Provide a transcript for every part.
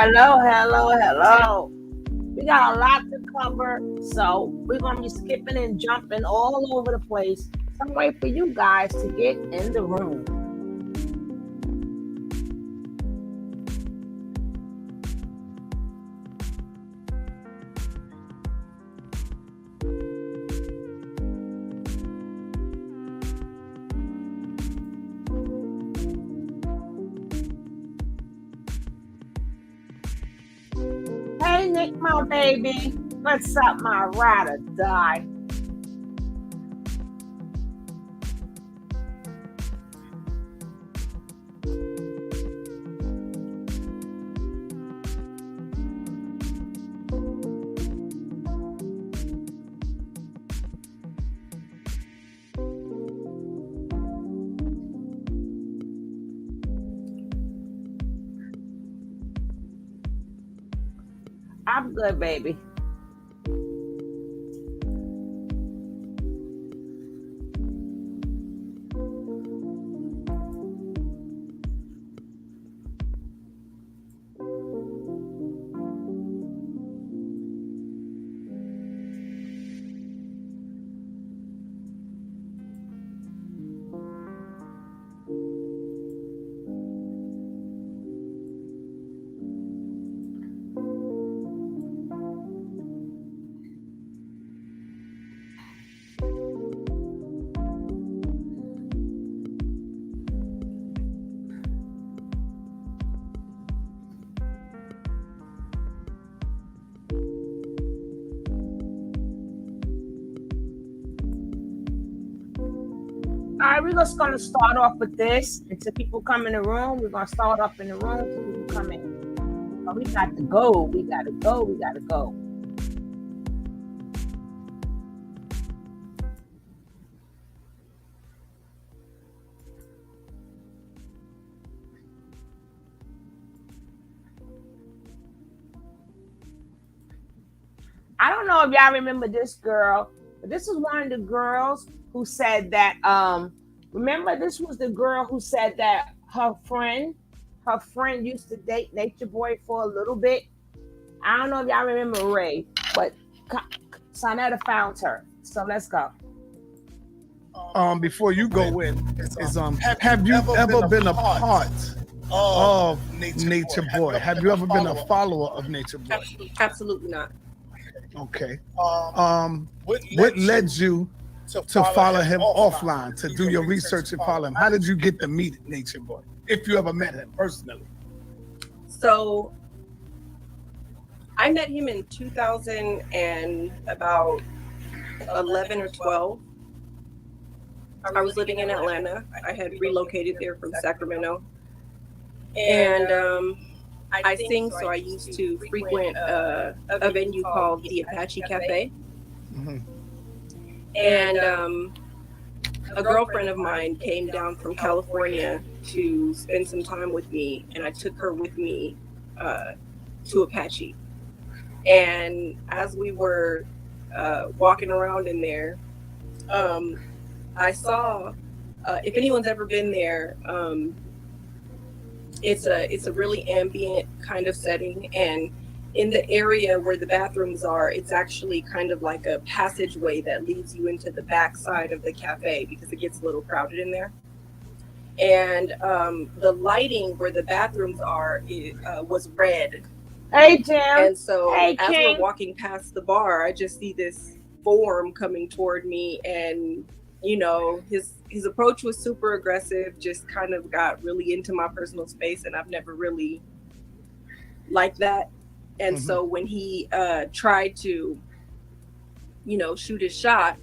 Hello, hello, hello. We got a lot to cover, so we're gonna be skipping and jumping all over the place. So I'm waiting for you guys to get in the room. Hey, Nick, my baby. What's up, my ride or die? I'm good, baby. All right, we're just gonna start off with this. Until people come in the room, we're gonna start up in the room until people come in. We got to go. We gotta go. We gotta go. I don't know if y'all remember this girl, but this is one of the girls who said that. Remember, this was the girl who said that her friend used to date Nature Boy for a little bit. I don't know if y'all remember Ray, but Sonetta found her. So let's go. Before you go in, have you ever been a part of Nature Boy? Have you ever been a follower of Nature Boy? Absolutely not. Okay. What led you to follow him offline, to do your research and follow him? How did you get to meet Nature Boy, if you ever met him personally? So I met him in 2000 and about 11 or 12. I was living in Atlanta. I had relocated there from Sacramento. And I sing, so I used to frequent a venue called the Apache Cafe. Mm-hmm. And a girlfriend of mine came down from California to spend some time with me, and I took her with me to Apache. And as we were walking around in there, I saw, if anyone's ever been there, it's a really ambient kind of setting, and in the area where the bathrooms are, it's actually kind of like a passageway that leads you into the back side of the cafe because it gets a little crowded in there. And the lighting where the bathrooms are was red. Hey, Jim. And so hey, as King. we're walking past the bar, I just see this form coming toward me, and you know, his approach was super aggressive, just kind of got really into my personal space, and I've never really liked that. And so when he tried to, you know, shoot his shot,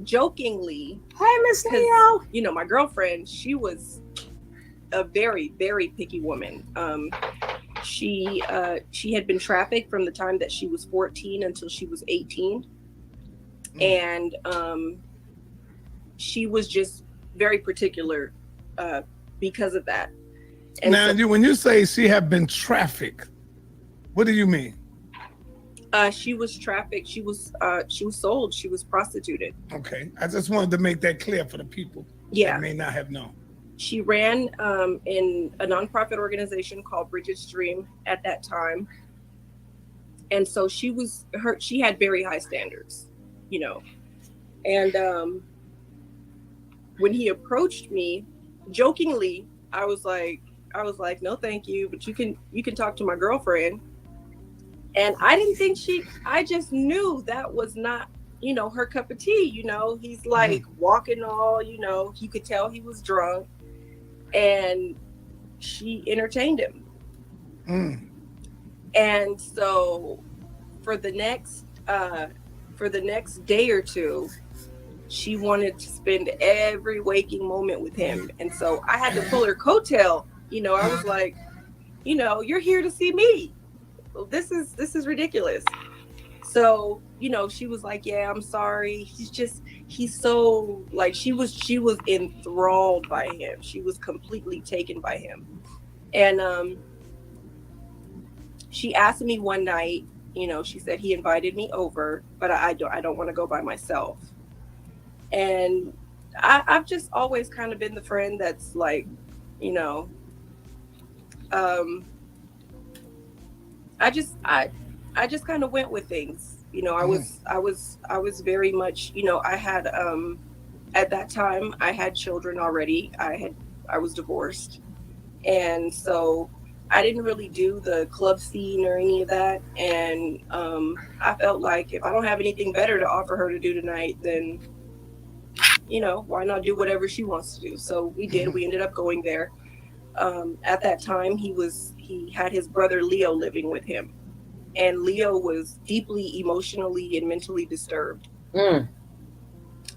jokingly, hey, Miss Leo, you know, my girlfriend, she was a very, very picky woman. She had been trafficked from the time that she was 14 until she was 18. And she was just very particular because of that. And now, so, when you say she had been trafficked, what do you mean? She was trafficked. She was sold. She was prostituted. Okay, I just wanted to make that clear for the people that may not have known. She ran in a nonprofit organization called Bridget's Dream at that time, and so she had very high standards, you know. And when he approached me, jokingly, I was like, no, thank you, but you can talk to my girlfriend. And I didn't think I just knew that was not, her cup of tea. He's like walking all, you could tell he was drunk, and she entertained him. And so for the next day or two, she wanted to spend every waking moment with him. And so I had to pull her coattail. I was like, you're here to see me. This is ridiculous. So, she was like, yeah, I'm sorry. He's so, like, she was enthralled by him. She was completely taken by him. And she asked me one night, she said he invited me over, but I don't want to go by myself. And I've just always kind of been the friend that's like, I just kind of went with things. I was very much, I had at that time I had children already. I was divorced, and so I didn't really do the club scene or any of that. And I felt like if I don't have anything better to offer her to do tonight, then why not do whatever she wants to do? So we did. We ended up going there. At that time, he had his brother Leo living with him, and Leo was deeply emotionally and mentally disturbed.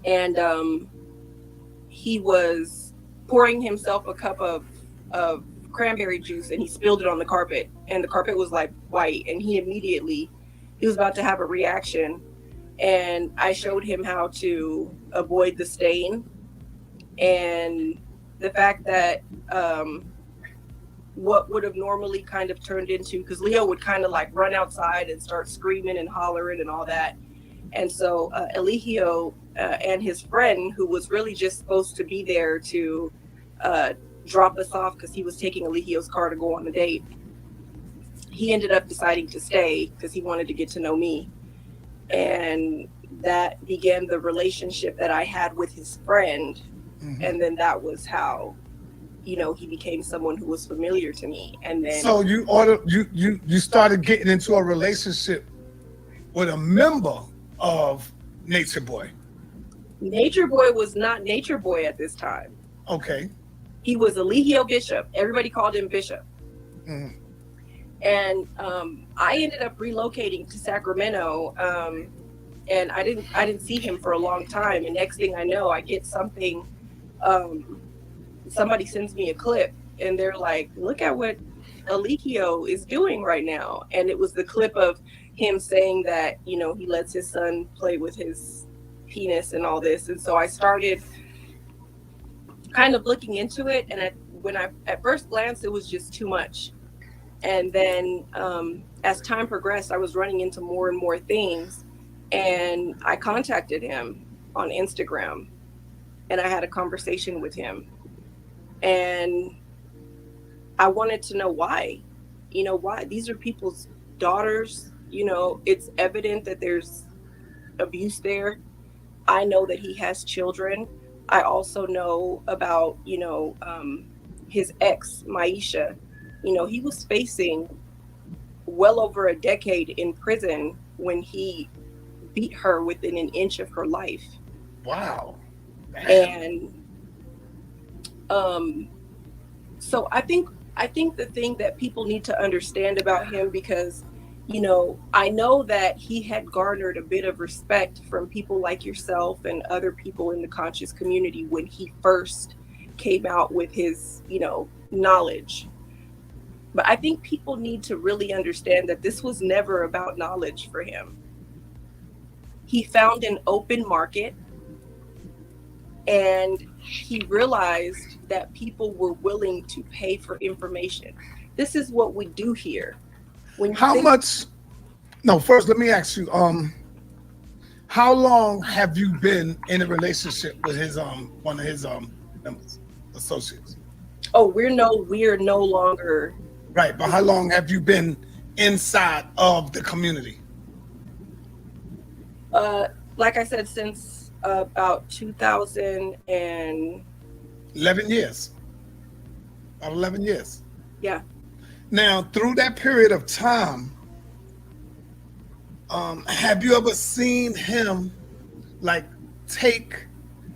And he was pouring himself a cup of cranberry juice, and he spilled it on the carpet, and the carpet was like white, and he was about to have a reaction. And I showed him how to avoid the stain, and the fact that what would have normally kind of turned into, because Leo would kind of like run outside and start screaming and hollering and all that. And so Eligio and his friend, who was really just supposed to be there to drop us off because he was taking Eligio's car to go on a date, he ended up deciding to stay because he wanted to get to know me. And that began the relationship that I had with his friend. And then that was how, he became someone who was familiar to me. And then so you started getting into a relationship with a member of Natureboy. Natureboy was not Natureboy at this time. Okay. He was Eligio Bishop. Everybody called him Bishop. And I ended up relocating to Sacramento, and I didn't see him for a long time. And next thing I know, I get something. Somebody sends me a clip, and they're like, "Look at what Eligio is doing right now." And it was the clip of him saying that he lets his son play with his penis and all this. And so I started kind of looking into it, and at first glance, it was just too much. And then as time progressed, I was running into more and more things, and I contacted him on Instagram, and I had a conversation with him, and I wanted to know why. Why these are people's daughters. It's evident that there's abuse there. I know that he has children. I also know about his ex, Maisha. He was facing well over a decade in prison when he beat her within an inch of her life. Wow. And so I think the thing that people need to understand about him, because I know that he had garnered a bit of respect from people like yourself and other people in the conscious community when he first came out with his knowledge. But I think people need to really understand that this was never about knowledge for him. He found an open market, and he realized that people were willing to pay for information. This is what we do here. First let me ask you, how long have you been in a relationship with his one of his members? associates? Oh, we're no longer. Right, but how long have you been inside of the community? Like I said, since about 2000 and 11 years. About 11 years. yeah. Now, through that period of time, have you ever seen him like take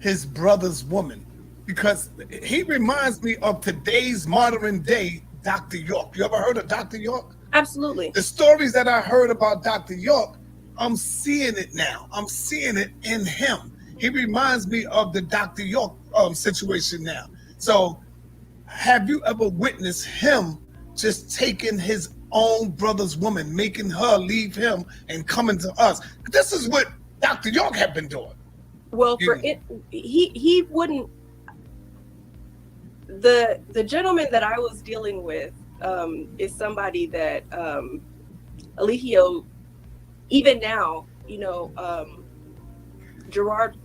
his brother's woman? Because he reminds me of today's modern day Dr. York. You ever heard of Dr. York? Absolutely. The stories that I heard about Dr. York, I'm seeing it now. I'm seeing it in him. He reminds me of the Dr. York situation now. So have you ever witnessed him just taking his own brother's woman, making her leave him and coming to us? This is what Dr. York had been doing. Well, for it, he wouldn't. The gentleman that I was dealing with is somebody that Eligio, even now, Gerard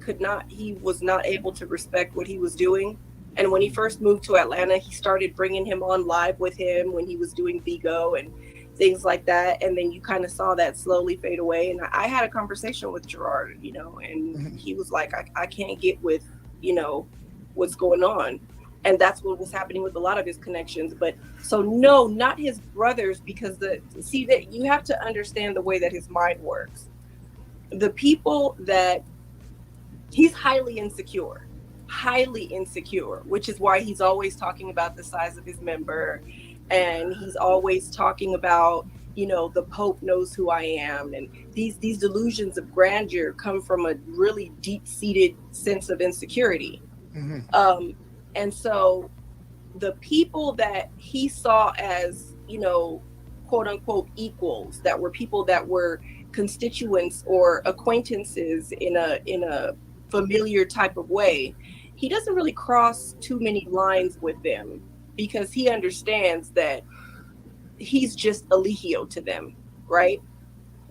he was not able to respect what he was doing. And when he first moved to Atlanta, he started bringing him on live with him when he was doing Vigo and things like that. And then you kind of saw that slowly fade away. And I had a conversation with Gerard, and he was like, I can't get with, what's going on. And that's what was happening with a lot of his connections. But so no, not his brothers, because that you have to understand the way that his mind works. The people that he's highly insecure, which is why he's always talking about the size of his member. And he's always talking about, the Pope knows who I am. And these delusions of grandeur come from a really deep-seated sense of insecurity. Mm-hmm. And so the people that he saw as, quote unquote equals, that were people that were constituents or acquaintances in a familiar type of way, he doesn't really cross too many lines with them, because he understands that he's just Eligio to them, right?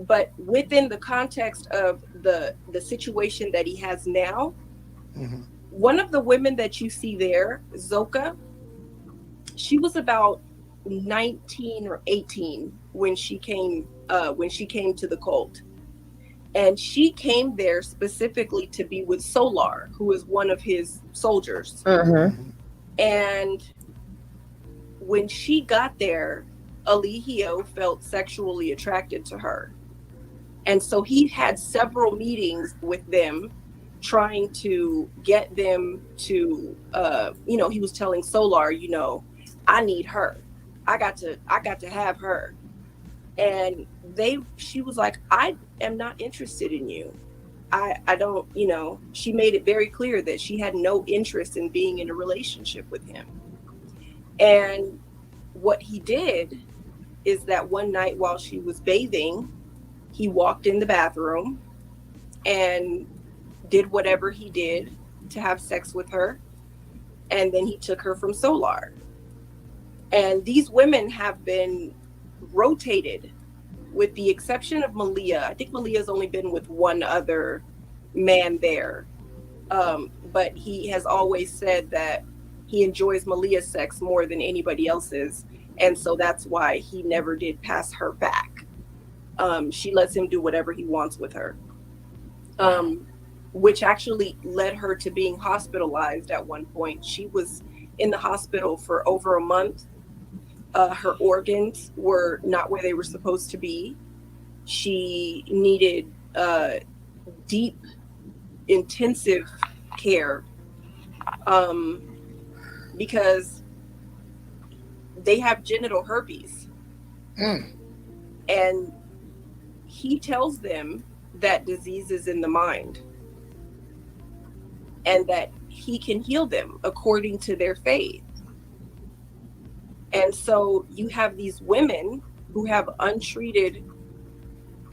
But within the context of the situation that he has now, mm-hmm. One of the women that you see there, Zoka, she was about 19 or 18 when she came to the cult. And she came there specifically to be with Solar, who is one of his soldiers. Mm-hmm. And when she got there, Eligio felt sexually attracted to her. And so he had several meetings with them, trying to get them to, he was telling Solar, I need her. I got to have her. And she was like, I am not interested in you. I don't, she made it very clear that she had no interest in being in a relationship with him. And what he did is that one night while she was bathing, he walked in the bathroom and did whatever he did to have sex with her. And then he took her from Solar. And these women have been rotated, with the exception of Malia. I think Malia's only been with one other man there. But he has always said that he enjoys Malia's sex more than anybody else's. And so that's why he never did pass her back. She lets him do whatever he wants with her. Which actually led her to being hospitalized at one point. She was in the hospital for over a month. Her organs were not where they were supposed to be. She needed deep, intensive care because they have genital herpes. And he tells them that disease is in the mind and that he can heal them according to their faith. And so you have these women who have untreated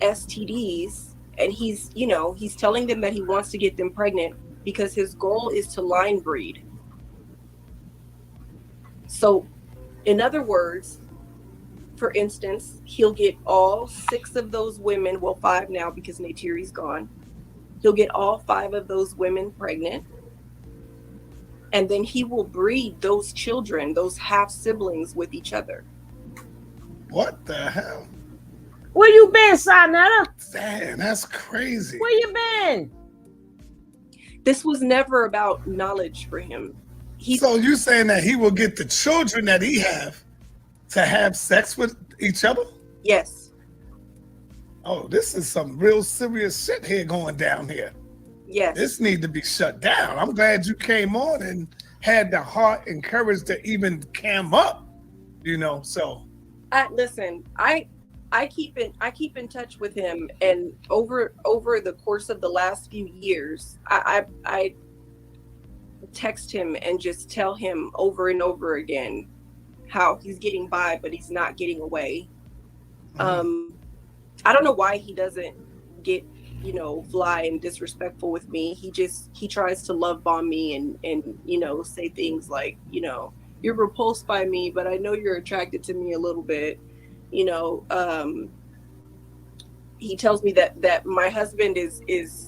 STDs, and he's telling them that he wants to get them pregnant because his goal is to line breed. So in other words, for instance, he'll get all 6 of those women, well, 5 now because Neytiri's gone. He'll get all 5 of those women pregnant. and then he will breed those children, those half siblings, with each other. What the hell? Where you been, Sarnetta? Damn, that's crazy. Where you been? This was never about knowledge for him. So you saying that he will get the children that he have sex with each other? Yes. Oh, this is some real serious shit here going down here. Yes. This need to be shut down. I'm glad you came on and had the heart and courage to even cam up, so. Listen, I keep in touch with him, and over the course of the last few years, I text him and just tell him over and over again how he's getting by, but he's not getting away. I don't know why he doesn't get, fly and disrespectful with me. He tries to love bomb me and say things like, you're repulsed by me, but I know you're attracted to me a little bit. He tells me that my husband is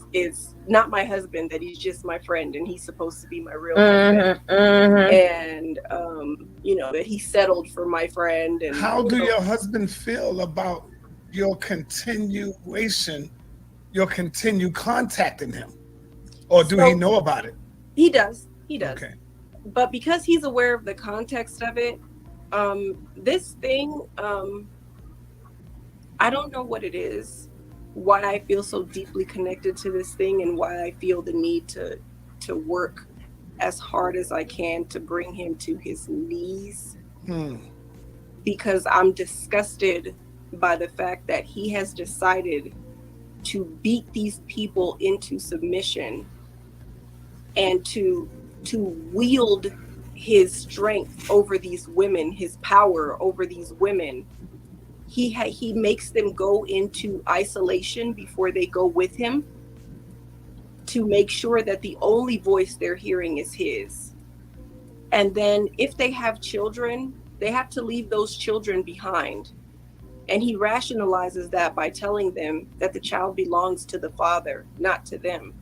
not my husband, that he's just my friend, and he's supposed to be my real husband. And that he settled for my friend. And how do your husband feel about your continued contacting him, or do he know about it? He does. Okay. But because he's aware of the context of it, this thing, I don't know what it is, why I feel so deeply connected to this thing, and why I feel the need to work as hard as I can to bring him to his knees. Because I'm disgusted by the fact that he has decided to beat these people into submission and to wield his strength over these women, his power over these women. He makes them go into isolation before they go with him, to make sure that the only voice they're hearing is his. And then if they have children, they have to leave those children behind. And he rationalizes that by telling them that the child belongs to the father, not to them.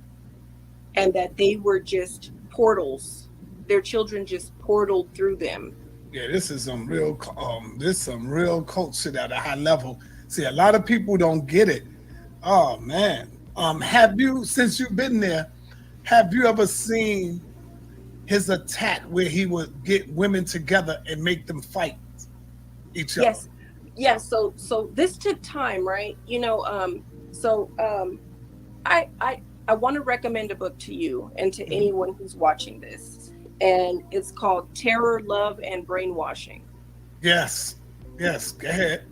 And that they were just portals. Their children just portaled through them. Yeah, this is some real cult shit at a high level. See, a lot of people don't get it. Oh man. Have you, since you've been there, have you ever seen his attack where he would get women together and make them fight each other? Yes. So this took time, right? I want to recommend a book to you and to anyone who's watching this. And it's called Terror, Love, and Brainwashing. Yes, go ahead.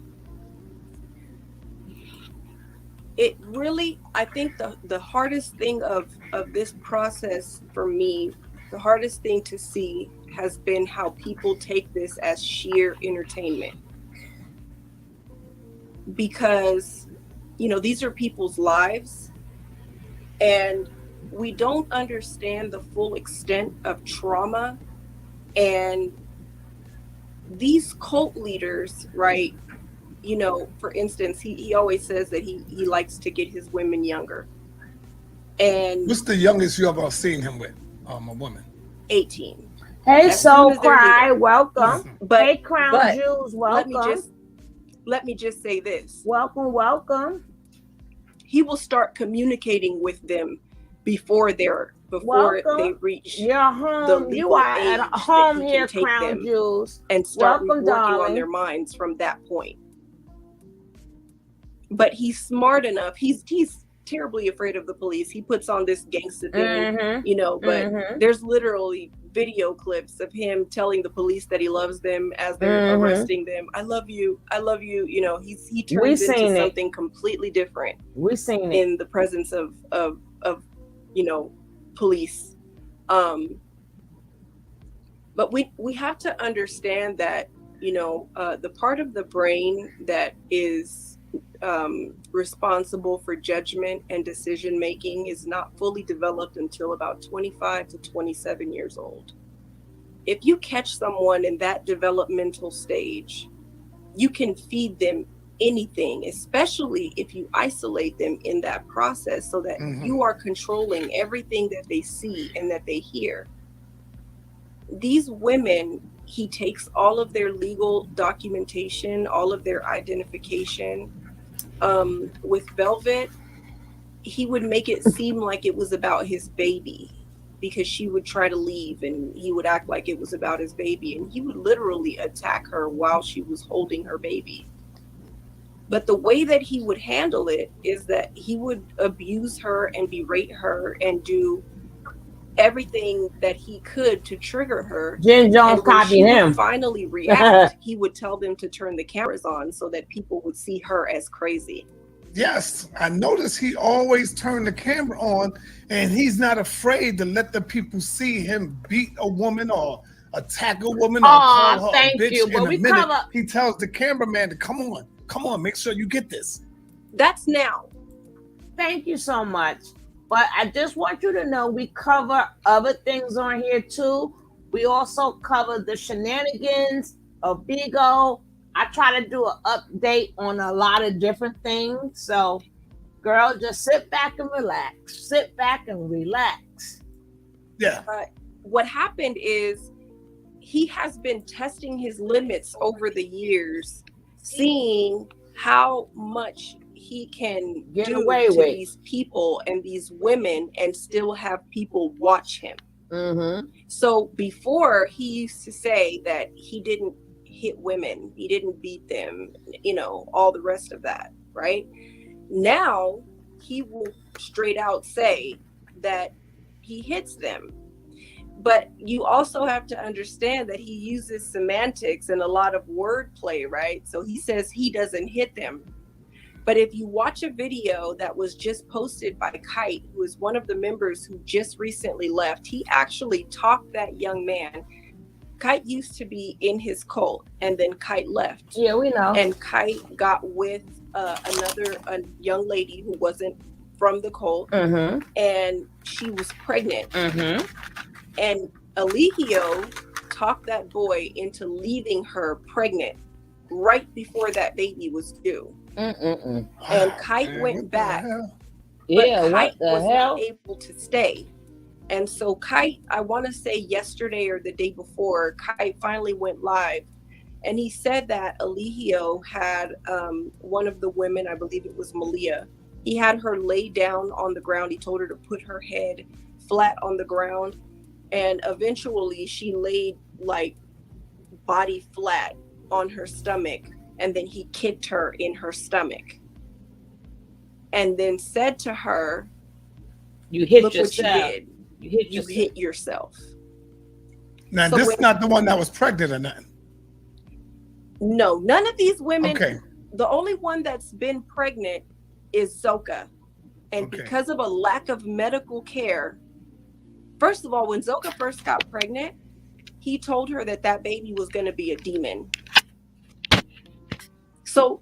It really, I think the hardest thing of this process for me, the hardest thing to see has been how people take this as sheer entertainment. Because, these are people's lives, and we don't understand the full extent of trauma. And these cult leaders, right? For instance, he always says that he likes to get his women younger. And what's the youngest you ever seen him with? A woman. 18. Hey, Soul Cry, welcome. But, hey, Crown Jewels, welcome. Let me just say this. Welcome. He will start communicating with them before they reach your home. You are at home here, Crown Jewels, and start working on their minds from that point. But he's smart enough. He's terribly afraid of the police. He puts on this gangster thing, but there's literally video clips of him telling the police that he loves them as they're arresting them. I love you. He turns into something completely different. We've seen it in the presence of police. But we have to understand that, the part of the brain that is responsible for judgment and decision making is not fully developed until about 25 to 27 years old. If you catch someone in that developmental stage, you can feed them anything, especially if you isolate them in that process, so that you are controlling everything that they see and that they hear. these women, he takes all of their legal documentation, all of their identification. With Velvet, he would make it seem like it was about his baby, because she would try to leave and he would act like it was about his baby, and he would literally attack her while she was holding her baby. But the way that he would handle it is that he would abuse her and berate her and do everything that he could to trigger her. Jim Jones And when she copied would him. finally react, he would tell them to turn the cameras on so that people would see her as crazy. Yes, I noticed he always turned the camera on, and he's not afraid to let the people see him beat a woman or attack a woman or call her a bitch you. in But a we minute. cover. He tells the cameraman to come on, make sure you get this. That's now. Thank you so much. But I just want you to know we cover other things on here too. We also cover the shenanigans of Bigo. I try to do an update on a lot of different things. So, girl, just sit back and relax. Sit back and relax. Yeah. What happened is he has been testing his limits over the years, seeing how much he can Get do away to with. these people and these women and still have people watch him. Mm-hmm. So before, he used to say that he didn't hit women, he didn't beat them, all the rest of that, right? Now he will straight out say that he hits them. But you also have to understand that he uses semantics and a lot of wordplay, right? So he says he doesn't hit them. But if you watch a video that was just posted by Kite, who is one of the members who just recently left, he actually talked that young man. Kite used to be in his cult, and then Kite left. Yeah, we know. And Kite got with a young lady who wasn't from the cult, Mm-hmm. and she was pregnant. Mm-hmm. And Eligio talked that boy into leaving her pregnant right before that baby was due. Mm-mm-mm. And Kite went back, Yeah, but Kite what the was hell? not able to stay. And so Kite, I want to say yesterday or the day before, Kite finally went live. And he said that Eligio had one of the women, I believe it was Malia, he had her lay down on the ground. He told her to put her head flat on the ground. And eventually she laid like body flat on her stomach. And then he kicked her in her stomach. And then said to her, You hit look yourself. what you did. You You hit yourself. Now, So this is not the one that was pregnant or nothing. No, none of these women. Okay. The only one that's been pregnant is Zoka. And Okay. because of a lack of medical care, first of all, when Zoka first got pregnant, he told her that that baby was going to be a demon. So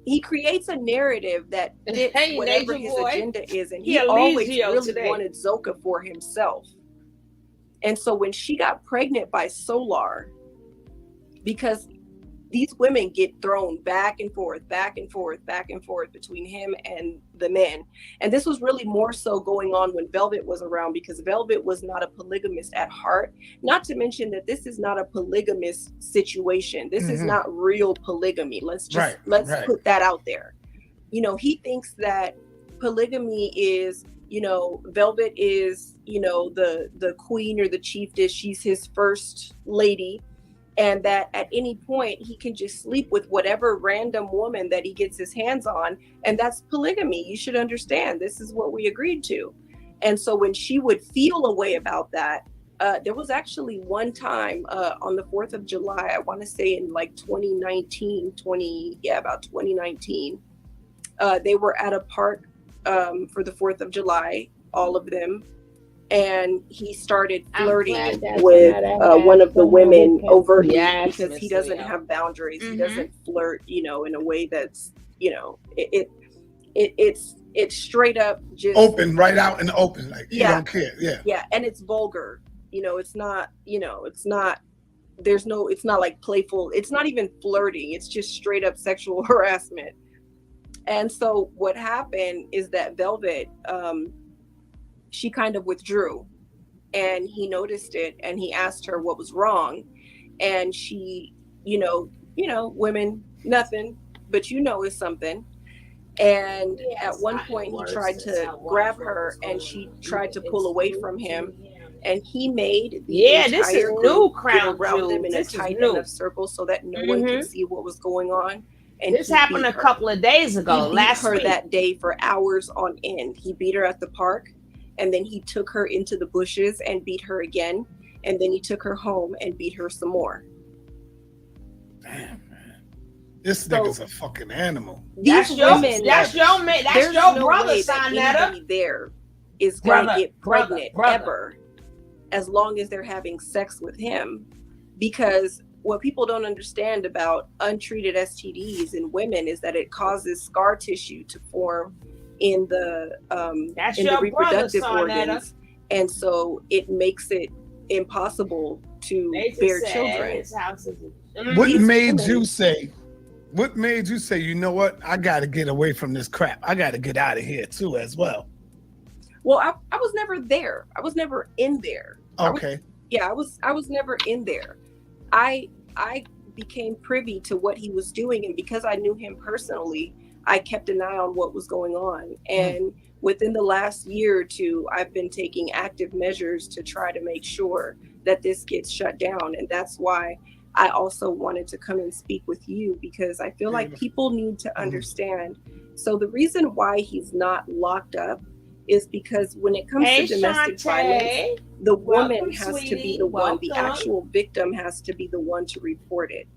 he creates a narrative that fits Hey, whatever Nature his Boy. agenda is. And He he a always Lizio really today. wanted Zoka for himself. And so when she got pregnant by Solar, because these women get thrown back and forth between him and the men. And this was really more so going on when Velvet was around, because Velvet was not a polygamist at heart. Not to mention that this is not a polygamous situation. This is not real polygamy. Let's put that out there. He thinks that polygamy is, Velvet is, the queen or the chiefess. She's his first lady. And that at any point he can just sleep with whatever random woman that he gets his hands on. And that's polygamy. You should understand, this is what we agreed to. And so when she would feel a way about that, there was actually one time on the 4th of July, I want to say in like 2019, about 2019, they were at a park for the 4th of July, all of them. And he started flirting with one of the women overtly, because he doesn't have boundaries. He doesn't flirt, in a way that's, it's straight up just open, right out in the open, like you don't care. Yeah, and it's vulgar. It's not. It's not like playful. It's not even flirting. It's just straight up sexual harassment. And so what happened is that Velvet, she kind of withdrew, and he noticed it, and he asked her what was wrong, and she, women, nothing, but it's something. And at Yes, one I am point he worse tried since to I watched grab what was her, and going she on. You tried can to pull away exclude from to him, him. and he made the Yeah, this is entire new, group get Crown around him Jewels. in a This is tight new. enough circle so that no one could Hmm. see what was going on, and This he happened beat a her. couple of days He ago, beat last her week. that day for hours on end. He beat her at the park, and then he took her into the bushes and beat her again, and then he took her home and beat her some more. Damn, man. This nigga's So a fucking animal. these He's a women, That's your savage. man. That's there's your no brother, way that Sonetta. anybody there is going to Brother, get brother, pregnant brother. ever as long as they're having sex with him. Because what people don't understand about untreated STDs in women is that it causes scar tissue to form in That's the your brother, reproductive Sonetta. organs, and so it makes it impossible to They just bear said children. his house is. What These made women, you say? What made you say? You know what? I got to get away from this crap. I got to get out of here too, as well. well, I was never there. I was never in there. Okay. I was never in there. I became privy to what he was doing, and because I knew him personally, I kept an eye on what was going on. And within the last year or two, I've been taking active measures to try to make sure that this gets shut down. And that's why I also wanted to come and speak with you, because I feel like people need to understand. So the reason why he's not locked up is because when it comes Hey, to domestic violence, Shantae. the woman Welcome, has to be sweetie. the one, the Welcome. actual victim has to be the one to report it.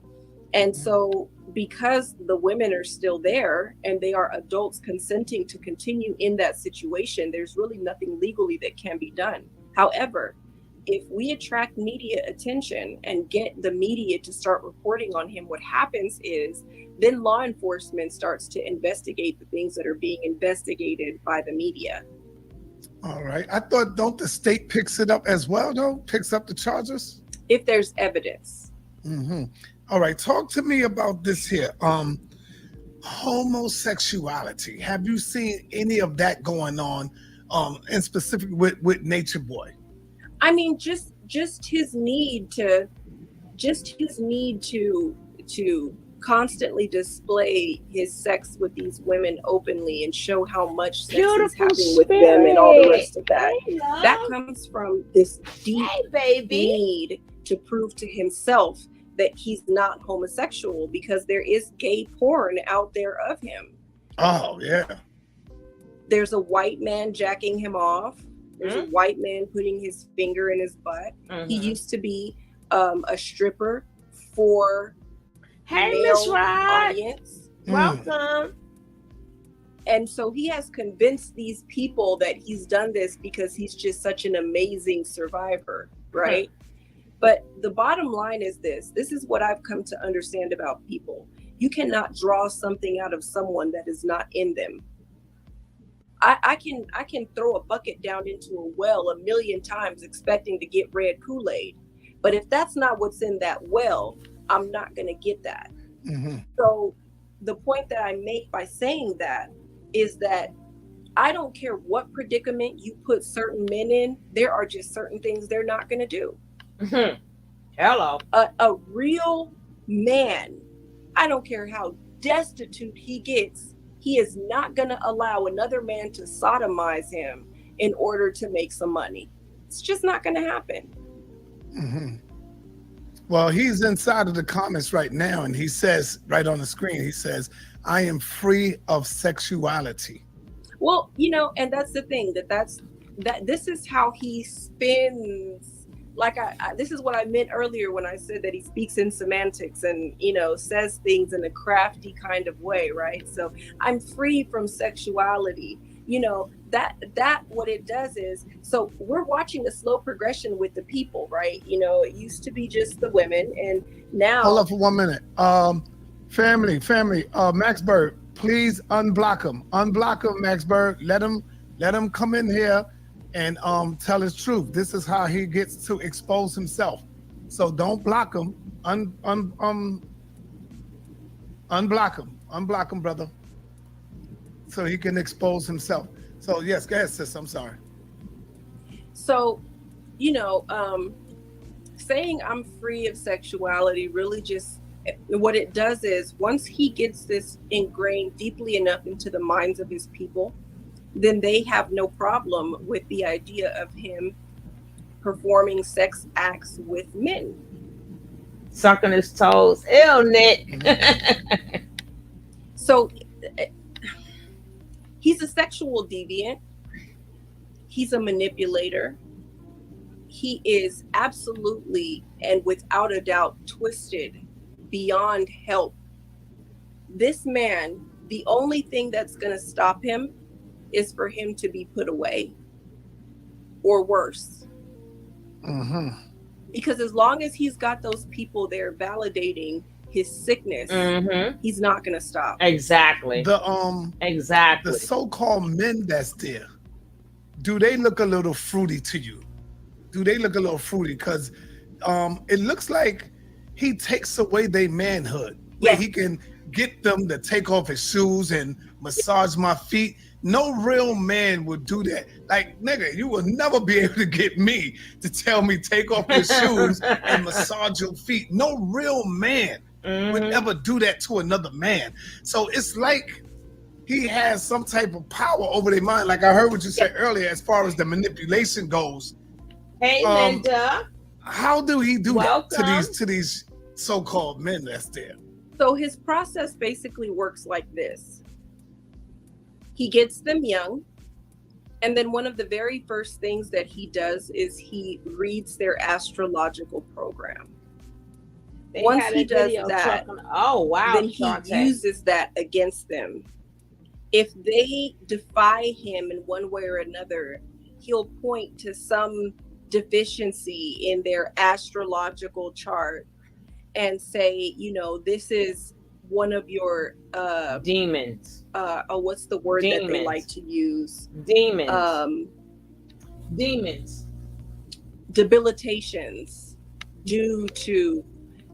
And so, because the women are still there and they are adults consenting to continue in that situation, there's really nothing legally that can be done. However, if we attract media attention and get the media to start reporting on him, what happens is then law enforcement starts to investigate the things that are being investigated by the media. All right. I thought, don't the state picks it up as well, though? Picks up the charges? If there's evidence. Mm-hmm. All right. Talk to me about this here. Homosexuality. Have you seen any of that going on, in specific with Natureboy? I mean, just his need to to constantly display his sex with these women openly and show how much sex he's Beautiful having with them and all the spirit. rest of that. Hey, That love. comes from this deep Hey, baby. need to prove to himself that he's not homosexual, because there is gay porn out there of him. Oh, yeah. There's a white man jacking him off. There's a white man putting his finger in his butt. He used to be a stripper for Hey, male Miss Rod. audience. Welcome. And so he has convinced these people that he's done this because he's just such an amazing survivor, right? But the bottom line is this is what I've come to understand about people. You cannot draw something out of someone that is not in them. I can throw a bucket down into a well 1,000,000 times expecting to get red Kool-Aid. But if that's not what's in that well, I'm not going to get that. So the point that I make by saying that is that I don't care what predicament you put certain men in, there are just certain things they're not going to do. Hello. A real man, I don't care how destitute he gets, he is not going to allow another man to sodomize him in order to make some money. It's just not going to happen. Well, he's inside of the comments right now, and he says right on the screen, he says, I am free of sexuality. Well, and that's the thing, that this is how he spins. Like this is what I meant earlier when I said that he speaks in semantics and, says things in a crafty kind of way, right? So I'm free from sexuality. That what it does is, so we're watching a slow progression with the people, right? It used to be just the women, and now. Hold up for 1 minute. Family, Max Berg, please unblock him. Unblock him, Max Berg. Let him come in here and tell his truth. This is how he gets to expose himself. So don't block him. Unblock him. Unblock him, brother. So he can expose himself. So yes, go ahead, sis. I'm sorry. So, you know, saying I'm free of sexuality really just, what it does is once he gets this ingrained deeply enough into the minds of his people, then they have no problem with the idea of him performing sex acts with men. Sucking his toes. Ew, Nick. Mhm. So he's a sexual deviant, he's a manipulator, he is absolutely and without a doubt twisted beyond help. This man, the only thing that's going to stop him is for him to be put away or worse. Mhm. Because as long as he's got those people there validating his sickness, Mm-hmm. he's not going to stop. Exactly. The Exactly. so-called men that's there, do they look a little fruity to you? Do they look a little fruity? Because it looks like he takes away their manhood, where Yeah. he can get them to take off his shoes and massage my feet. No real man would do that. Like, nigga, you will never be able to get me to tell me take off your shoes and massage your feet. No real man would Mm-hmm. ever do that to another man. So it's like he has some type of power over their mind. Like I heard what you said earlier, as far as the manipulation goes. Hey, Um, Linda. how do he do that Welcome. to these so-called men that's there? So his process basically works like this. He gets them young, and then one of the very first things that he does is he reads their astrological program. They Once had he a does video that, talking. Oh wow, then he Shantae. uses that against them. If they defy him in one way or another, he'll point to some deficiency in their astrological chart and say, you know, this is one of your Demons. what's the word that they like Demons. to use? Demons. Um, Demons. debilitations due to,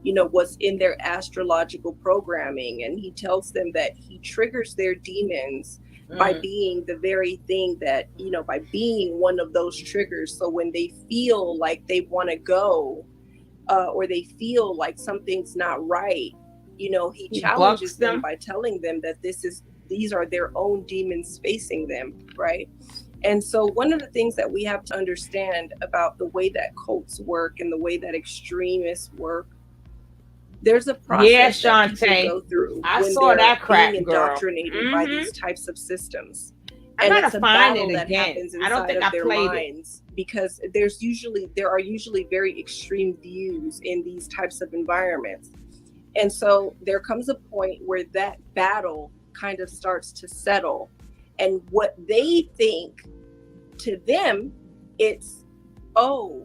you know, what's in their astrological programming. And he tells them that he triggers their demons by Mm. being the very thing that, you know, by being one of those triggers. So when they feel like they want to go, or they feel like something's not right, you know, he He challenges bucks them them. by telling them that these are their own demons facing them, right? And so one of the things that we have to understand about the way that cults work and the way that extremists work, there's a Yeah, process that people Shantae. go through I when saw they're that being crack, girl. indoctrinated by Mm-hmm. these types of systems. I And gotta it's a find battle it that again. happens I don't inside think of I their played it. minds, because there are usually very extreme views in these types of environments. And so there comes a point where that battle kind of starts to settle. And what they think, to them, it's, oh,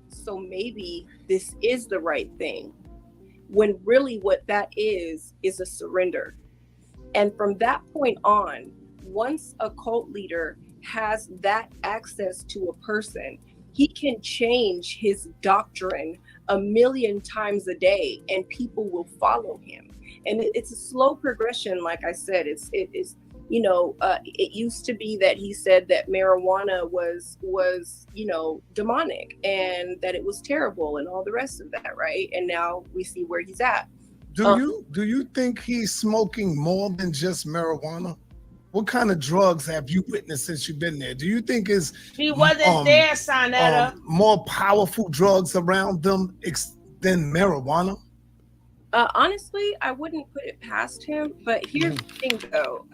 so maybe this is the right thing. When really what that is a surrender. And from that point on, once a cult leader has that access to a person, he can change his doctrine a million times a day and people will follow him. And it's a slow progression. Like I said, it is, you know, it used to be that he said that marijuana was, you know, demonic and that it was terrible and all the rest of that, right? And now we see where he's at. Do you think he's smoking more than just marijuana? What kind of drugs have you witnessed since you've been there? Do you think is She wasn't there, Sonetta. more powerful drugs around them than marijuana? Honestly, I wouldn't put it past him. But here's Mhm. the thing, though.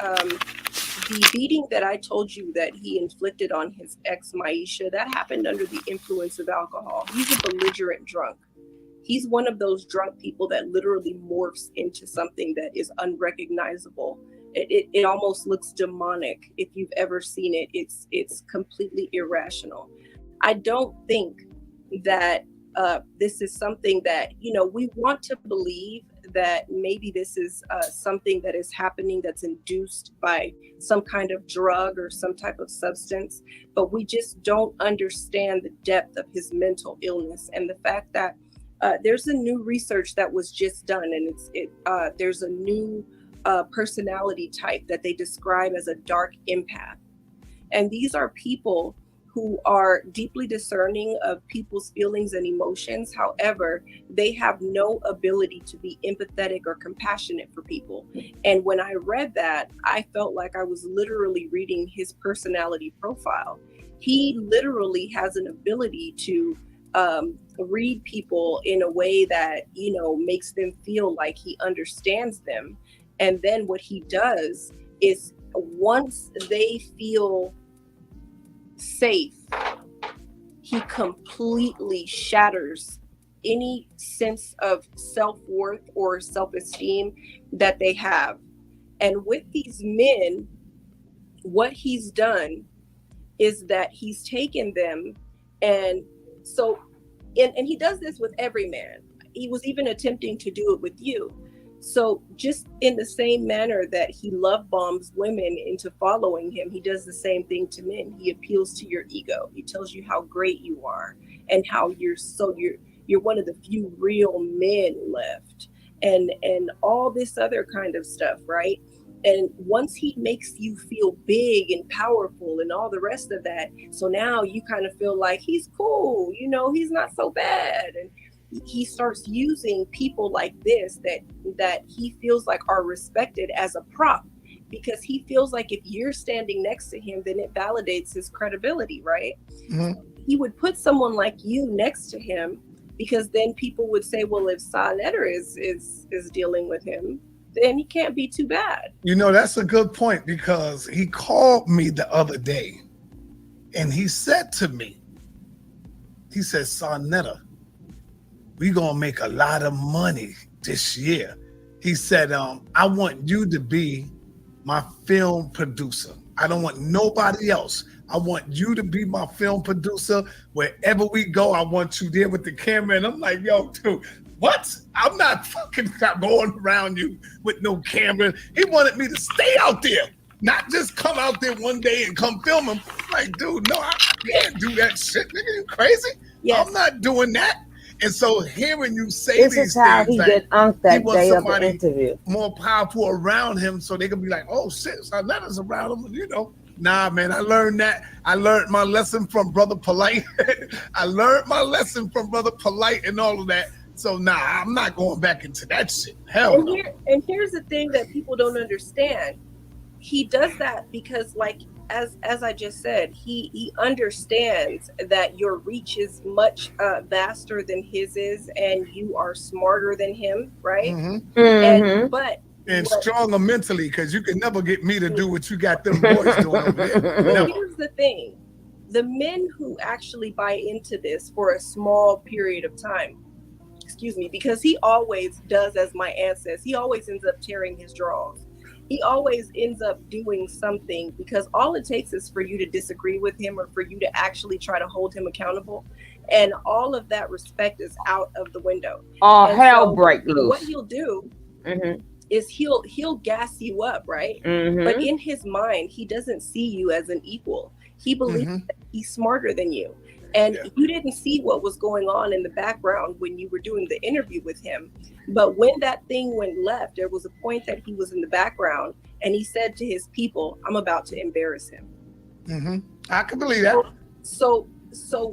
The beating that I told you that he inflicted on his ex Maisha, that happened under the influence of alcohol. He's a belligerent drunk. He's one of those drunk people that literally morphs into something that is unrecognizable. It almost looks demonic. If you've ever seen it, it's completely irrational. I don't think that this is something that, you know, we want to believe that maybe this is something that is happening that's induced by some kind of drug or some type of substance, but we just don't understand the depth of his mental illness and the fact that there's a new research that was just done, and there's a new personality type that they describe as a dark empath. And these are people who are deeply discerning of people's feelings and emotions. However, they have no ability to be empathetic or compassionate for people. And when I read that, I felt like I was literally reading his personality profile. He literally has an ability to read people in a way that, makes them feel like he understands them. And then what he does is, once they feel safe, he completely shatters any sense of self-worth or self-esteem that they have. And with these men, what he's done is that he's taken them, and so and he does this with every man. He was even attempting to do it with you. So just in the same manner that he love bombs women into following him, he does the same thing to men. He appeals to your ego. He tells you how great you are and how you're one of the few real men left, and all this other kind of stuff, right? And once he makes you feel big and powerful and all the rest of that, so now you kind of feel like he's cool, he's not so bad. And he starts using people like this that he feels like are respected as a prop, because he feels like if you're standing next to him, then it validates his credibility, right? Mm-hmm. He would put someone like you next to him, because then people would say, well, if Sanetter is dealing with him, then he can't be too bad. That's a good point, because he called me the other day and he said to me, he said, Sarnetta, we gonna make a lot of money this year. He said, I want you to be my film producer. I don't want nobody else. I want you to be my film producer. Wherever we go, I want you there with the camera. And I'm like, yo, dude, what? I'm not going around you with no camera. He wanted me to stay out there, not just come out there one day and come film him. I'm like, dude, no, I can't do that shit. Nigga, you crazy? Yes. I'm not doing that. And so hearing you say This these is how things, he like, get unked that he wants day of the somebody interview. more powerful around him so they can be like, oh shit, Sarnetta's around him, Nah, man, I learned that. I learned my lesson from Brother Polite. I learned my lesson from Brother Polite and all of that. So nah, I'm not going back into that shit. Hell no. Here's the thing that people don't understand. He does that because, like, as I just said, he understands that your reach is much vaster than his is, and you are smarter than him, right? Mm-hmm. Mm-hmm. And stronger mentally, because you can never get me to do what you got them boys doing over there. Well, here's the thing. The men who actually buy into this for a small period of time, because he always does, as my aunt says, he always ends up tearing his drawers. He always ends up doing something, because all it takes is for you to disagree with him or for you to actually try to hold him accountable. And all of that respect is out of the window. Oh, And hell so break loose. what he'll do is he'll gas you up, right? But in his mind, he doesn't see you as an equal. He believes that he's smarter than you. And you didn't see what was going on in the background when you were doing the interview with him. But when that thing went left, there was a point that he was in the background, and he said to his people, I'm about to embarrass him. I can believe that. So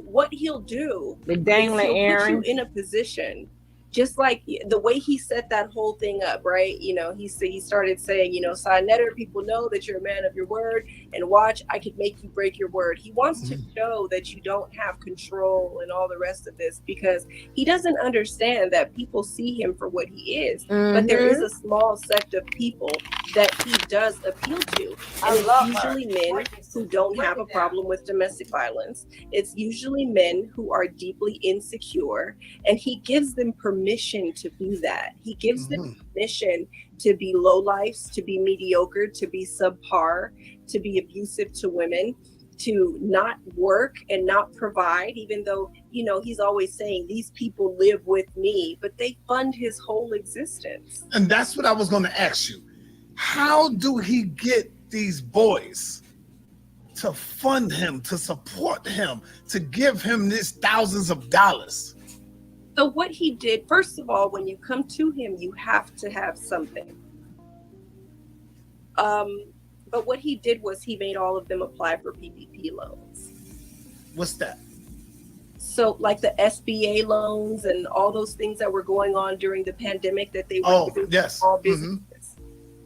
what he'll do The is dangling he'll put Aaron. you in a position, just like the way he set that whole thing up, right? He started saying, Sarnetter, people know that you're a man of your word, and watch, I could make you break your word. He wants to show that you don't have control and all the rest of this, because he doesn't understand that people see him for what he is. But there is a small sect of people that he does appeal to. And it's usually men who don't have a problem with domestic violence. It's usually men who are deeply insecure, and he gives them permission to be that. He gives them permission to be lowlifes, to be mediocre, to be subpar, to be abusive to women, to not work and not provide, even though, he's always saying these people live with me, but they fund his whole existence. And that's what I was going to ask you. How do he get these boys to fund him, to support him, to give him this thousands of dollars? So what he did, first of all, when you come to him, you have to have something. But what he did was he made all of them apply for PPP loans. What's that? So like the SBA loans and all those things that were going on during the pandemic that they were Oh, giving to yes. small businesses,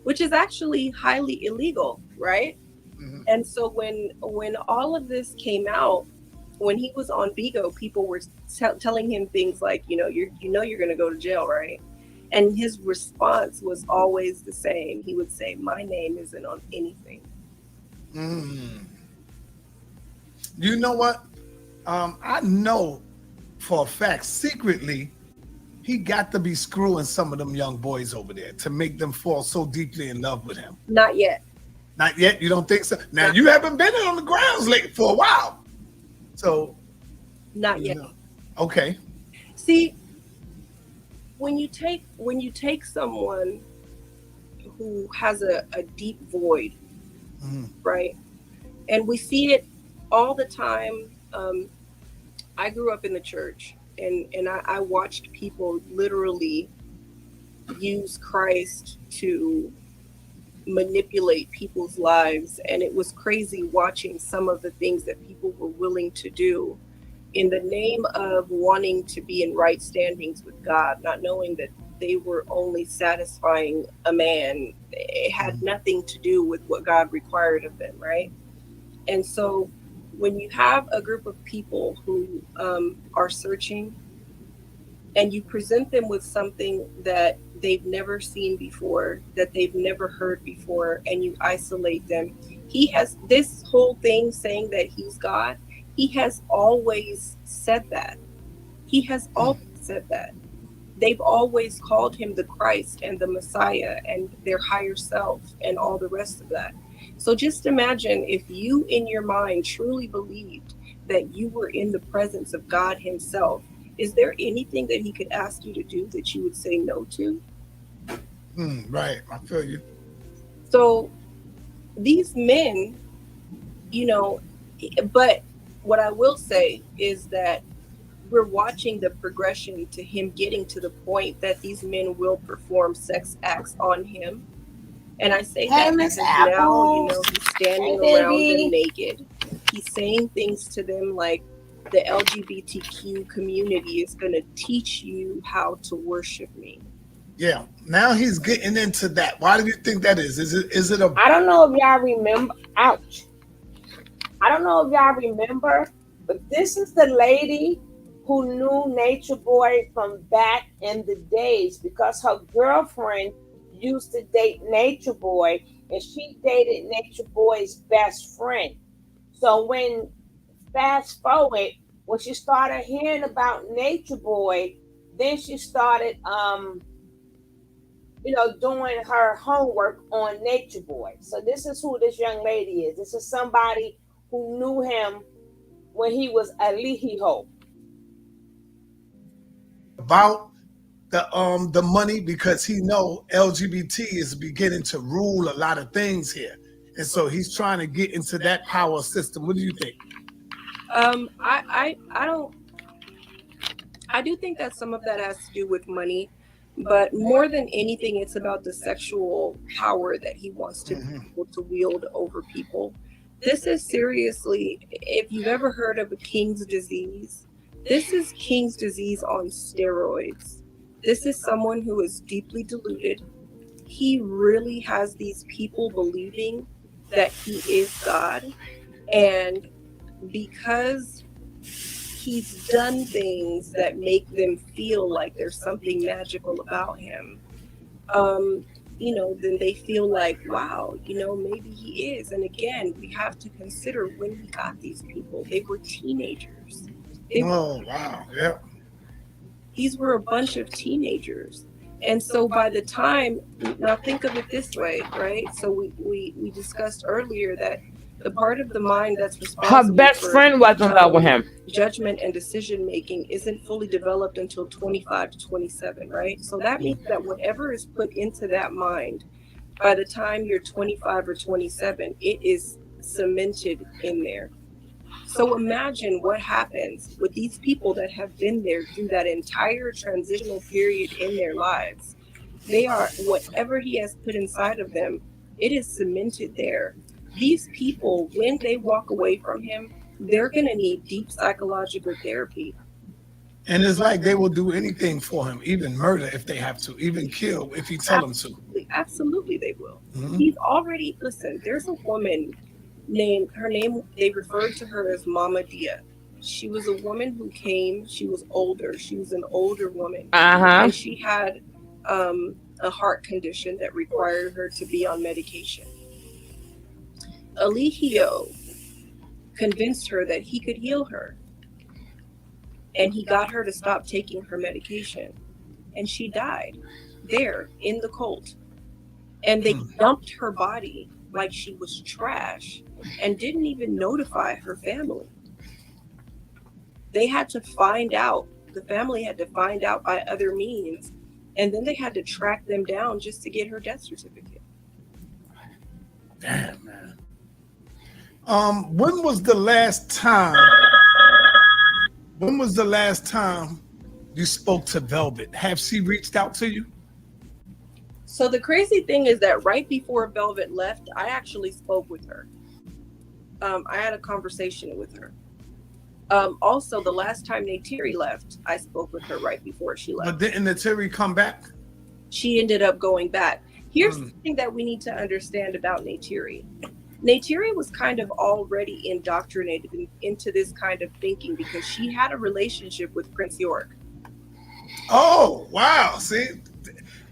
which is actually highly illegal, right? Hmm. And so when all of this came out, when he was on Bigo, people were telling him things like, you're going to go to jail, right? And his response was always the same. He would say, "My name isn't on anything." Mm. You know what? I know for a fact, secretly, he got to be screwing some of them young boys over there to make them fall so deeply in love with him. Not yet. Not yet. You don't think so? Now Not, you haven't been on the grounds late for a while, so not you yet. know. Okay. See, when you take someone who has a deep void, Mm-hmm. right? And we see it all the time. I grew up in the church, and I watched people literally use Christ to manipulate people's lives. And it was crazy watching some of the things that people were willing to do in the name of wanting to be in right standings with God, not knowing that they were only satisfying a man. It had nothing to do with what God required of them, right? And so when you have a group of people who are searching, and you present them with something that they've never seen before, that they've never heard before, and you isolate them. He has this whole thing saying that he's God. He has always said that. He has always said that. They've always called him the Christ and the Messiah and their higher self and all the rest of that. So just imagine if you in your mind truly believed that you were in the presence of God himself. Is there anything that he could ask you to do that you would say no to? Right. I feel you. So these men, you know, but what I will say is that we're watching the progression to him getting to the point that these men will perform sex acts on him. And I say Hey, that Miss because now, Apples. he's Hey, standing around them baby. naked. He's saying things to them like the LGBTQ community is going to teach you how to worship me. Yeah. Now he's getting into that. Why do you think that is? Is it a I don't know if y'all remember. Ouch. I don't know if y'all remember, but this is the lady who knew Nature Boy from back in the days because her girlfriend used to date Nature Boy and she dated Nature Boy's best friend. So when fast forward, when she started hearing about Nature Boy, then she started doing her homework on Nature Boy. So this is who this young lady is. This is somebody who knew him when he was a Lihiho. about the money because he know LGBT is beginning to rule a lot of things here, and so he's trying to get into that power system. What do you think? I don't. I do think that some of that has to do with money, but more than anything, it's about the sexual power that he wants to be Hmm. able to wield over people. This is seriously, if you've ever heard of a King's disease, this is King's disease on steroids. This is someone who is deeply deluded. He really has these people believing that he is God. And because he's done things that make them feel like there's something magical about him, um, then they feel like, wow, maybe he is. And again, we have to consider when he got these people. They were teenagers. They, Oh wow, yeah. these were a bunch of teenagers. And so by the time, now think of it this way, right? So we discussed earlier that the part of the mind that's Her responsible best for friend was in love with him. judgment and decision making isn't fully developed until 25 to 27, right? So that means that whatever is put into that mind, by the time you're 25 or 27, it is cemented in there. So imagine what happens with these people that have been there through that entire transitional period in their lives. They are, whatever he has put inside of them, it is cemented there. These people, when they walk away from him, they're going to need deep psychological therapy. And it's like they will do anything for him, even murder if they have to, even kill if you tell them to. Absolutely, they will. Mhm. He's already, listen, there's a woman they referred to her as Mama Dia. She was a woman who came, she was older, she was an older woman, Uh-huh. and she had a heart condition that required her to be on medication. Eligio convinced her that he could heal her, and he got her to stop taking her medication, and she died there in the cult. And they dumped her body like she was trash and didn't even notify her family. They had to find out, the family had to find out by other means, and then they had to track them down just to get her death certificate. Damn, man. When was the last time you spoke to Velvet? Have she reached out to you? So the crazy thing is that right before Velvet left, I actually spoke with her. I had a conversation with her. Also, the last time Neytiri left, I spoke with her right before she left. But didn't Neytiri come back? She ended up going back. Here's something that we need to understand about Neytiri. Neytiri was kind of already indoctrinated into this kind of thinking because she had a relationship with Prince York. Oh, wow. See,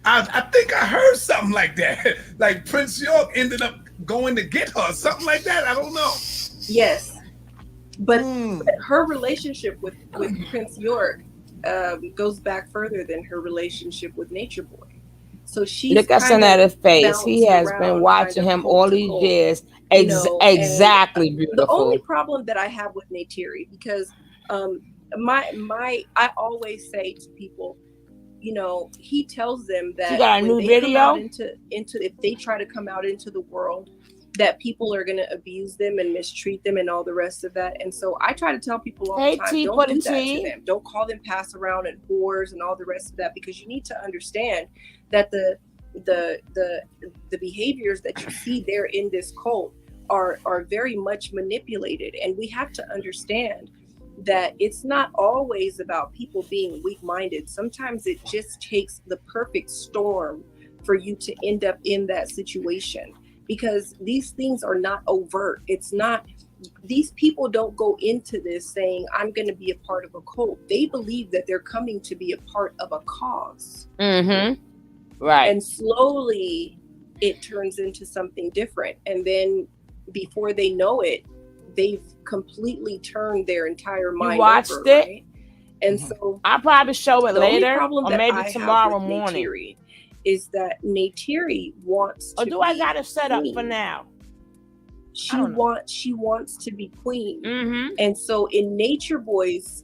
I think I heard something like that. Like Prince York ended up going to get her, something like that. I don't know. Yes. But her relationship with Prince York goes back further than her relationship with Natureboy. So she's look us at his face. He has been watching him all these years. Exactly, beautiful. The only problem that I have with Neytiri, because I always say to people, he tells them that you got a new video if they try to come out into the world, that people are going to abuse them and mistreat them and all the rest of that. And so I try to tell people all the time, don't do that to them. Don't call them pass around and whores and all the rest of that, because you need to understand that the behaviors that you see there in this cult are very much manipulated. And we have to understand that it's not always about people being weak-minded. Sometimes it just takes the perfect storm for you to end up in that situation, because these things are not overt. It's not, these people don't go into this saying, I'm going to be a part of a cult. They believe that they're coming to be a part of a cause. Right. And slowly it turns into something different. And then before they know it, they've completely turned their entire mind. You watched over, it? Right? And so I'll probably show it later, or maybe I tomorrow morning. Neytiri is that Neytiri wants to or do I got it set up for now? She wants to be queen. And so in Natureboy's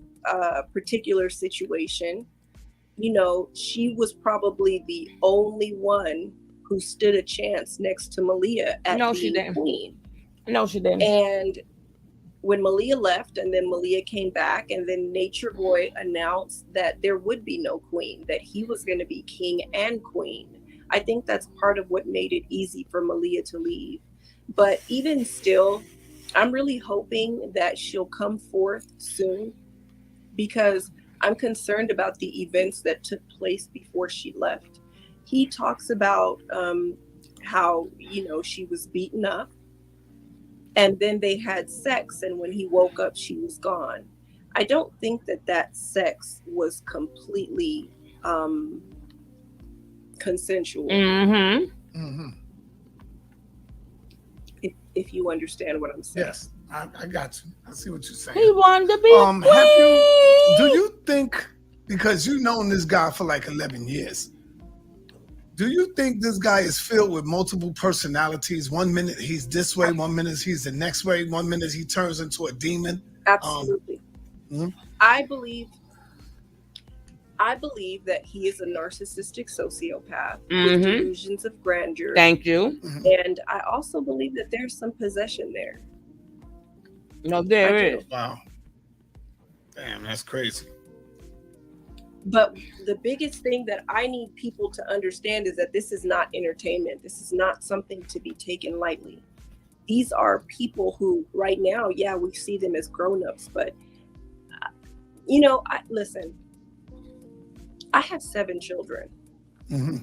particular situation, she was probably the only one who stood a chance next to Malia at being queen. No, she didn't. And when Malia left, and then Malia came back, and then Natureboy announced that there would be no queen, that he was going to be king and queen. I think that's part of what made it easy for Malia to leave. But even still, I'm really hoping that she'll come forth soon, because I'm concerned about the events that took place before she left. He talks about how, she was beaten up, and then they had sex, and when he woke up, she was gone. I don't think that sex was completely consensual. If you understand what I'm saying. Yes, I got you. I see what you're saying. He wanted to be queen. Do you think, because you've known this guy for like 11 years, do you think this guy is filled with multiple personalities? 1 minute he's this way, 1 minute he's the next way, 1 minute he turns into a demon? Absolutely. I believe that he is a narcissistic sociopath with delusions of grandeur. Thank you. And I also believe that there's some possession there. No, there is. Wow. Damn, that's crazy. But the biggest thing that I need people to understand is that this is not entertainment. This is not something to be taken lightly. these are people who right now, yeah, we see them as grown-ups, but listen, I have 7 children. Mm-hmm.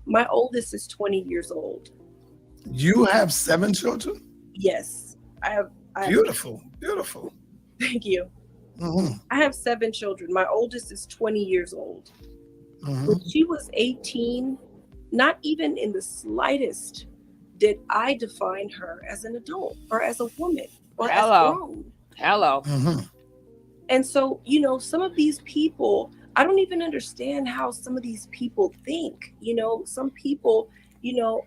My oldest is 20 years old. You have 7 children? Yes, I have. Beautiful. Thank you. Mm-hmm. I have 7 children. My oldest is 20 years old. Mm-hmm. When she was 18, not even in the slightest did I define her as an adult or as a woman or as grown. Hello. Mm-hmm. And so, some of these people, I don't even understand how some of these people think. Some people,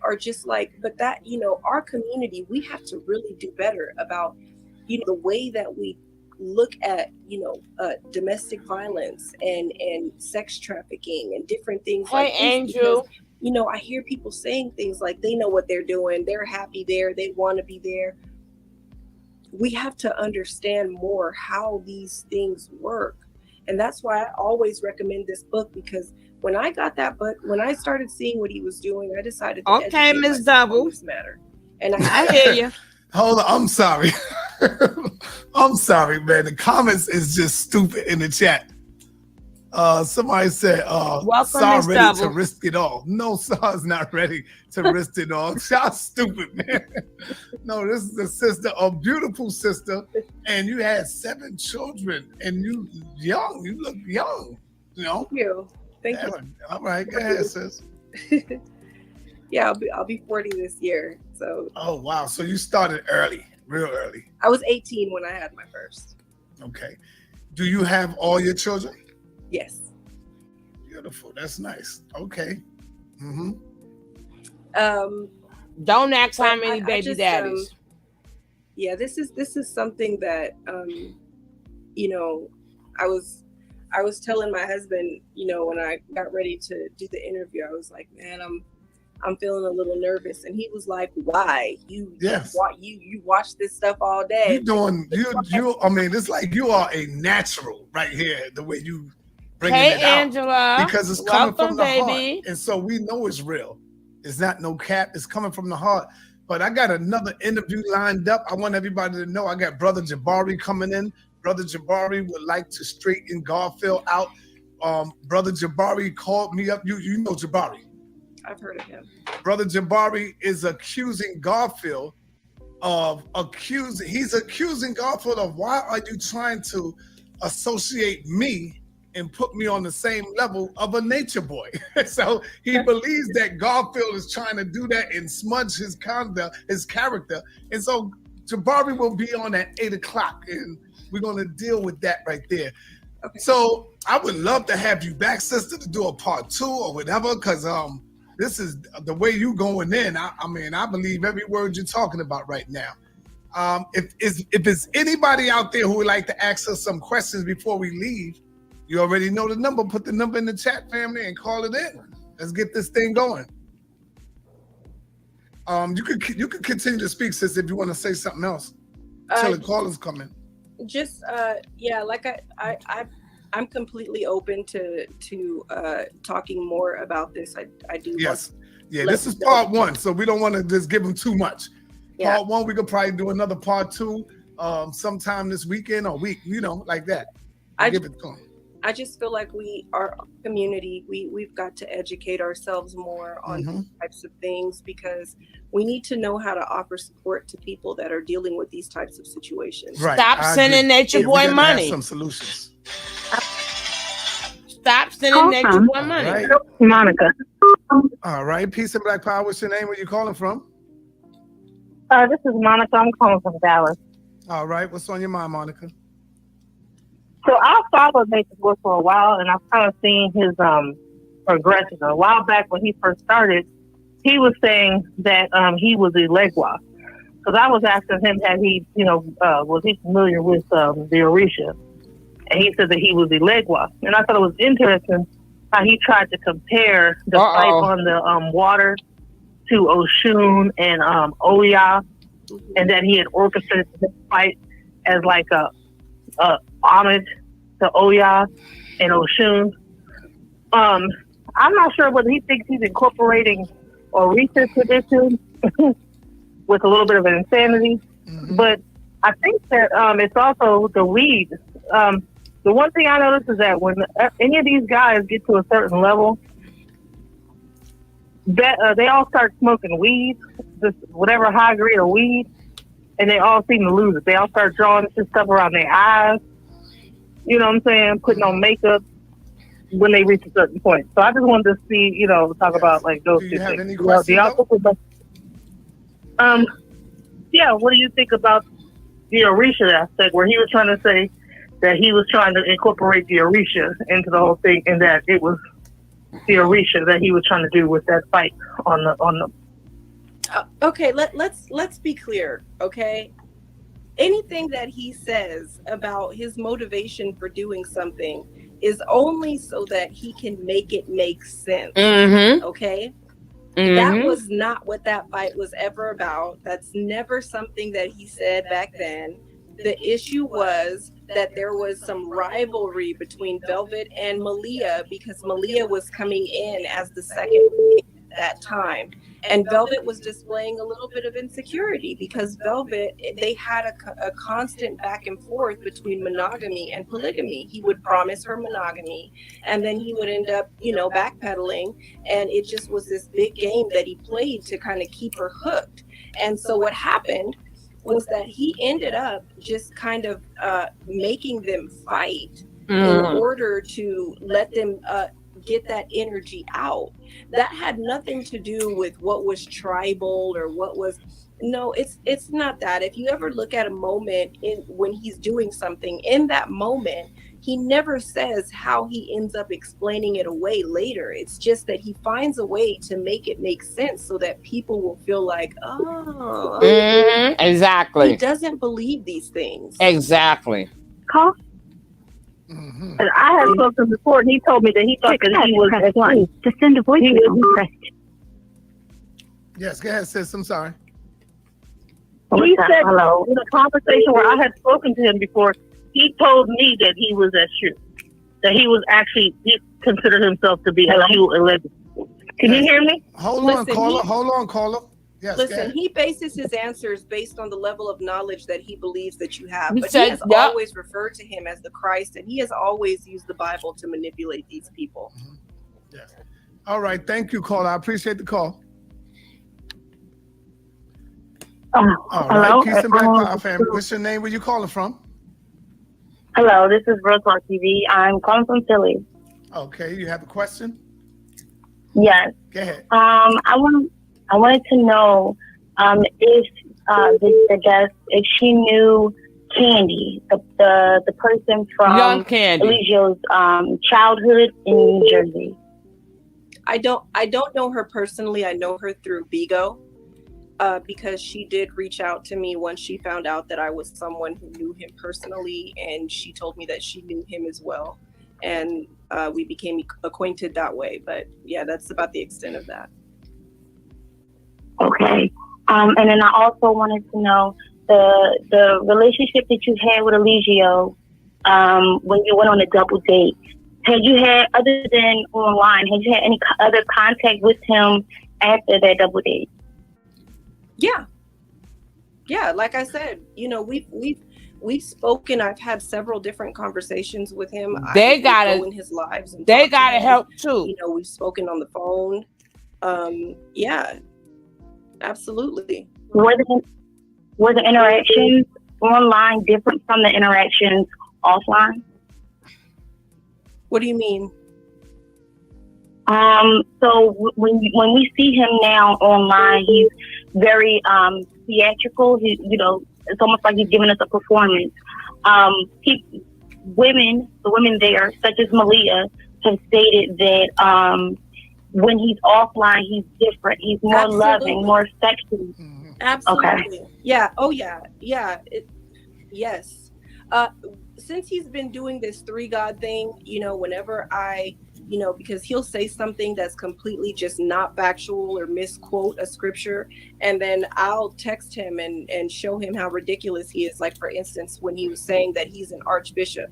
are just like, but that, our community, we have to really do better about, the way that we look at, domestic violence and sex trafficking and different things like this. Angel. Because, I hear people saying things like they know what they're doing. They're happy there. They want to be there. We have to understand more how these things work. And that's why I always recommend this book, because when I got that book, when I started seeing what he was doing, I decided to okay, Miss Double, on this matter. And I hear you. Hold on, I'm sorry. I'm sorry, man. The comments is just stupid in the chat. Somebody said, Saw ready to risk it all. No, Saw's not ready to risk it all. Y'all stupid, man. No, this is a sister, a beautiful sister, and you had 7 children, and you young. You look young, Thank you. All right, go ahead, sis. Yeah, I'll be 40 this year. So. Oh wow! So you started early, real early. I was 18 when I had my first. Okay. Do you have all your children? Yes. Beautiful. That's nice. Okay. Mm-hmm. Don't ask how many baby daddies. Yeah, this is something that I was telling my husband, when I got ready to do the interview, I was like, man, I'm feeling a little nervous, and he was like, "Why? You watch this stuff all day? I mean, it's like you are a natural right here. The way you bringing it out, Angela, because it's coming from the heart, and so we know it's real. It's not no cap. It's coming from the heart. But I got another interview lined up. I want everybody to know I got Brother Jabari coming in. Brother Jabari would like to straighten Garfield out. Brother Jabari called me up. You know Jabari. I've heard of him. Brother Jabari is accusing Garfield he's accusing Garfield of, why are you trying to associate me and put me on the same level of a nature boy? So he believes that Garfield is trying to do that and smudge his character. And so Jabari will be on at 8:00, and we're going to deal with that right there. Okay. So I would love to have you back, sister, to do a part 2 or whatever, because this is the way you going in. I mean, I believe every word you're talking about right now. If there's anybody out there who would like to ask us some questions before we leave, you already know the number. Put the number in the chat, family, and call it in. Let's get this thing going. You could continue to speak, sis, if you want to say something else until the callers come in. Just like I'm completely open to talking more about this. I do. Yes. Yeah, this is part 1, so we don't want to just give them too much. Yeah. Part 1, we could probably do another part 2 sometime this weekend or week, like that. Give it to them. I just feel like our community, we've got to educate ourselves more on these types of things, because we need to know how to offer support to people that are dealing with these types of situations. Right. Stop sending Nature Boy money. Some solutions. Stop sending Nature Boy money. Right. Monica. All right. Peace and Black Power. What's your name? Where you calling from? This is Monica. I'm calling from Dallas. All right. What's on your mind, Monica? So I followed Nature Boy for a while, and I've kind of seen his progression. A while back when he first started, he was saying that he was a Legua. Because I was asking him, was he familiar with the Orisha? And he said that he was a Legua. And I thought it was interesting how he tried to compare the fight on the water to Oshun and Oya, and that he had orchestrated the fight as like a homage to Oya and Oshun. I'm not sure whether he thinks he's incorporating Orisha tradition with a little bit of an insanity. Mhm. But I think that it's also the weed. The one thing I noticed is that when any of these guys get to a certain level, that they all start smoking weed, just whatever high grade of weed, and they all seem to lose it. They all start drawing this stuff around their eyes. You know what I'm saying? Putting on makeup when they reach a certain point. So I just wanted to see, talk Yes. about like those Do two you have things. any Do questions, y'all though? think about, yeah, what do you think about the Orisha aspect where he was trying to say that he was trying to incorporate the Orisha into the whole thing, and that it was the Orisha that he was trying to do with that fight on the. Okay, let's be clear, okay? Anything that he says about his motivation for doing something is only so that he can make it make sense. Mm-hmm. Okay? That Mm-hmm. was not what that fight was ever about. That's never something that he said back then. The issue was that there was some rivalry between Velvet and Malia because Malia was coming in as the second at that time. And Velvet was displaying a little bit of insecurity because Velvet, they had a constant back and forth between monogamy and polygamy. He would promise her monogamy and then he would end up, backpedaling. And it just was this big game that he played to kind of keep her hooked. And so what happened was that he ended up just kind of making them fight in order to let them get that energy out. That had nothing to do with what was tribal or what was. No, it's not that. If you ever look at a moment in when he's doing something in that moment, he never says how he ends up explaining it away later. It's just that he finds a way to make it make sense so that people will feel like, oh, Mm-hmm. Exactly. he doesn't believe these things. Exactly. Huh? Mm-hmm. And I had spoken before, and he told me that he thought that he was press 1 to send a voice signal. Press Yes, go ahead, sis. I'm sorry. He said in a conversation where I had spoken to him before, he told me that he was at Shoe. That he was actually, he considered himself to be a Shoe 11. Can you hear me? Hold on, caller. Yes, go Listen, ahead. he bases his answers based on the level of knowledge that he believes that you have. He But said, he has yep. always referred to him as the Christ, and he has always used the Bible to manipulate these people. Yes. All right, thank you, caller. I appreciate the call. All hello? right, peace and black power family. What's your name? Where you calling from? Hello, this is Rose on TV. I'm calling from Philly. Okay, you have a question? Yes. Go ahead. I wanted to know if the guest, if she knew Candy, the person from Young Candy. Eligio's childhood in New Jersey. I don't know her personally. I know her through Bigo. Because she did reach out to me once she found out that I was someone who knew him personally, and she told me that she knew him as well, and we became acquainted that way. But yeah, that's about the extent of that. Okay. And then I also wanted to know the relationship that you had with Eligio when you went on a double date. Had you had, other than online, had you had any other contact with him after that double date? Yeah. Like I said, we've spoken. I've had several different conversations with him. They gotta go in his lives. And they gotta help too. We've spoken on the phone. Yeah, absolutely. Were the interactions online different from the interactions offline? What do you mean? So when we see him now online, he's very theatrical. It's almost like he's giving us a performance. The women there, such as Malia, have stated that when he's offline, he's different. He's more Absolutely. Loving, more sexy. Absolutely. Okay. Yeah. Oh yeah. Yeah. Yes. Since he's been doing this 3 God thing, whenever because he'll say something that's completely just not factual or misquote a scripture, and then I'll text him and show him how ridiculous he is. Like, for instance, when he was saying that he's an archbishop,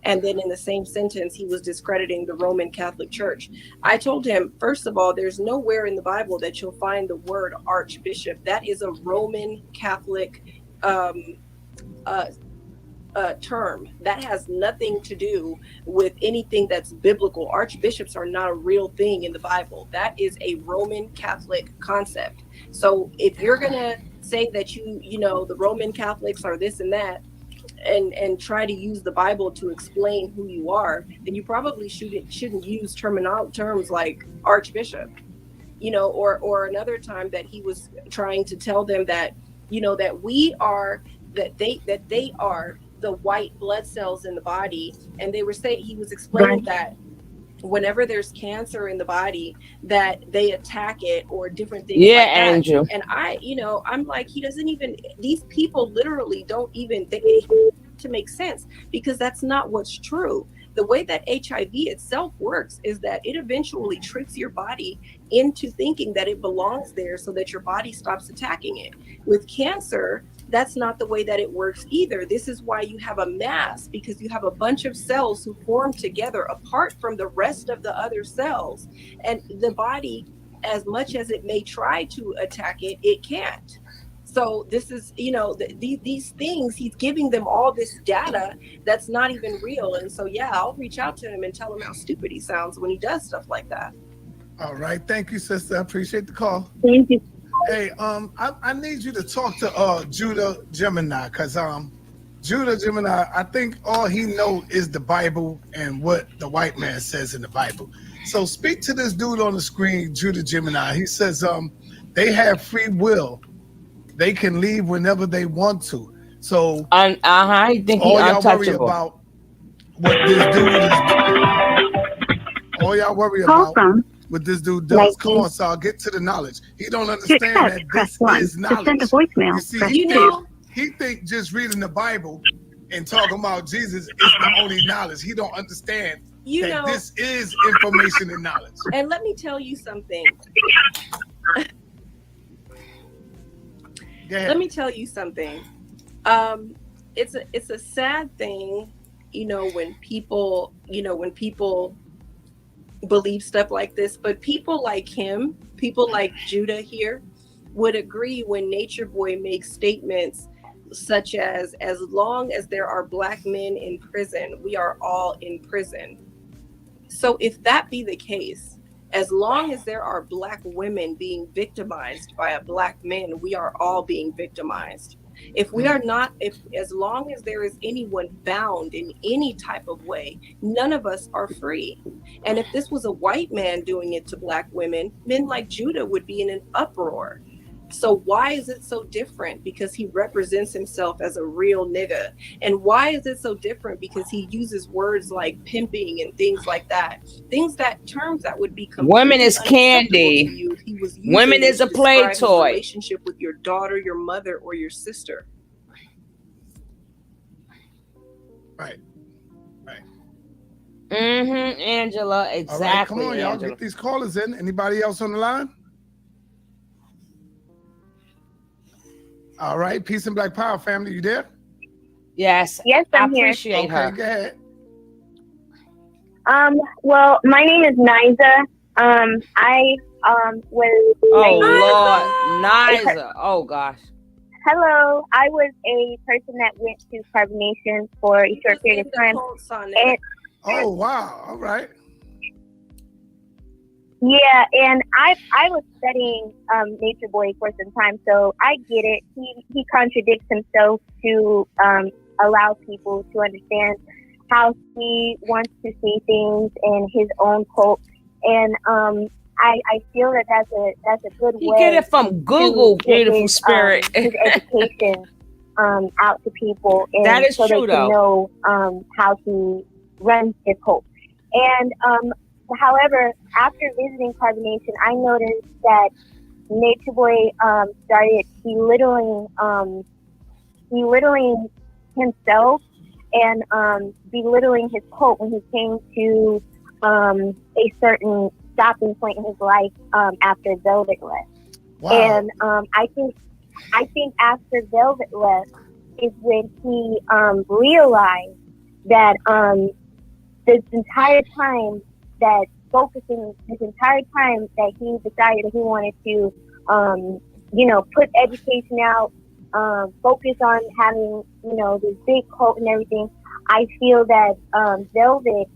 And then in the same sentence, he was discrediting the Roman Catholic Church. I told him, first of all, there's nowhere in the Bible that you'll find the word archbishop. That is a Roman Catholic term. That has nothing to do with anything that's biblical. Archbishops are not a real thing in the Bible. That is a Roman Catholic concept. So if you're going to say that you know, the Roman Catholics are this and that, and try to use the Bible to explain who you are, then you probably shouldn't use terms like archbishop, you know. Or another time that he was trying to tell them that, you know, that they are the white blood cells in the body, and they were saying, he was explaining that whenever there's cancer in the body, that they attack it or different things like that. Angel. And I'm like, he doesn't even, these people literally don't even think to make sense, because that's not what's true. The way that HIV itself works is that it eventually tricks your body into thinking that it belongs there so that your body stops attacking it. With cancer, that's not the way that it works either. This is why you have a mass, because you have a bunch of cells who form together apart from the rest of the other cells. And the body, as much as it may try to attack it, it can't. So this is, you know, these things, he's giving them all this data that's not even real. And so, yeah, I'll reach out to him and tell him how stupid he sounds when he does stuff like that. All right. Thank you, sister. I appreciate the call. Thank you. Hey, I need you to talk to Judah Gemini, because Judah Gemini, I think all he know is the Bible and what the white man says in the Bible. So speak to this dude on the screen, Judah Gemini. He says they have free will. They can leave whenever they want to. So I think all he's y'all worry untouchable. about what this dude is doing. All y'all worry about what this dude does. Come on, Saul, get to the knowledge. He don't understand that this is knowledge. Send a voicemail. You see, he think just reading the Bible and talking about Jesus is the only knowledge. He don't understand that this is information and knowledge. And let me tell you something. Let me tell you something. It's a sad thing, you know, when people believe stuff like this, but people like him, people like Judah here, would agree when Natureboy makes statements such as long as there are black men in prison, we are all in prison. So if that be the case, as long as there are black women being victimized by a black man, we are all being victimized. If we are not, as long as there is anyone bound in any type of way, none of us are free. And if this was a white man doing it to black women, men like Judah would be in an uproar. So why is it so different? Because he represents himself as a real nigga. And why is it so different? Because he uses words like pimping and things like that. Terms that would be women is candy. to you. He was women is a play toy. Relationship with your daughter, your mother, or your sister. Right. Angela, exactly. All right, come on, y'all. Angela. Get these callers in. Anybody else on the line? All right, peace and black power, family. You there? Yes. Yes, I'm here. Appreciate her. Okay, go ahead. Well, my name is Niza. I was. Niza. Oh gosh. Hello. I was a person that went to carbonation for a short period of time. Oh wow! All right. Yeah, and I was studying Natureboy for some time, so I get it. He contradicts himself to allow people to understand how he wants to see things in his own cult, and I feel that that's a good way. You get it from Google, beautiful spirit. His education out to people, and that is so true, they can though. know how to run his cult. And however, after visiting carbonation, I noticed that Natureboy started belittling himself and belittling his cult when he came to a certain stopping point in his life after Velvet left. Wow. And I think after Velvet left is when he realized that this entire time that focusing this entire time that he decided that he wanted to put education out, focus on having this big cult and everything. I feel that Velvet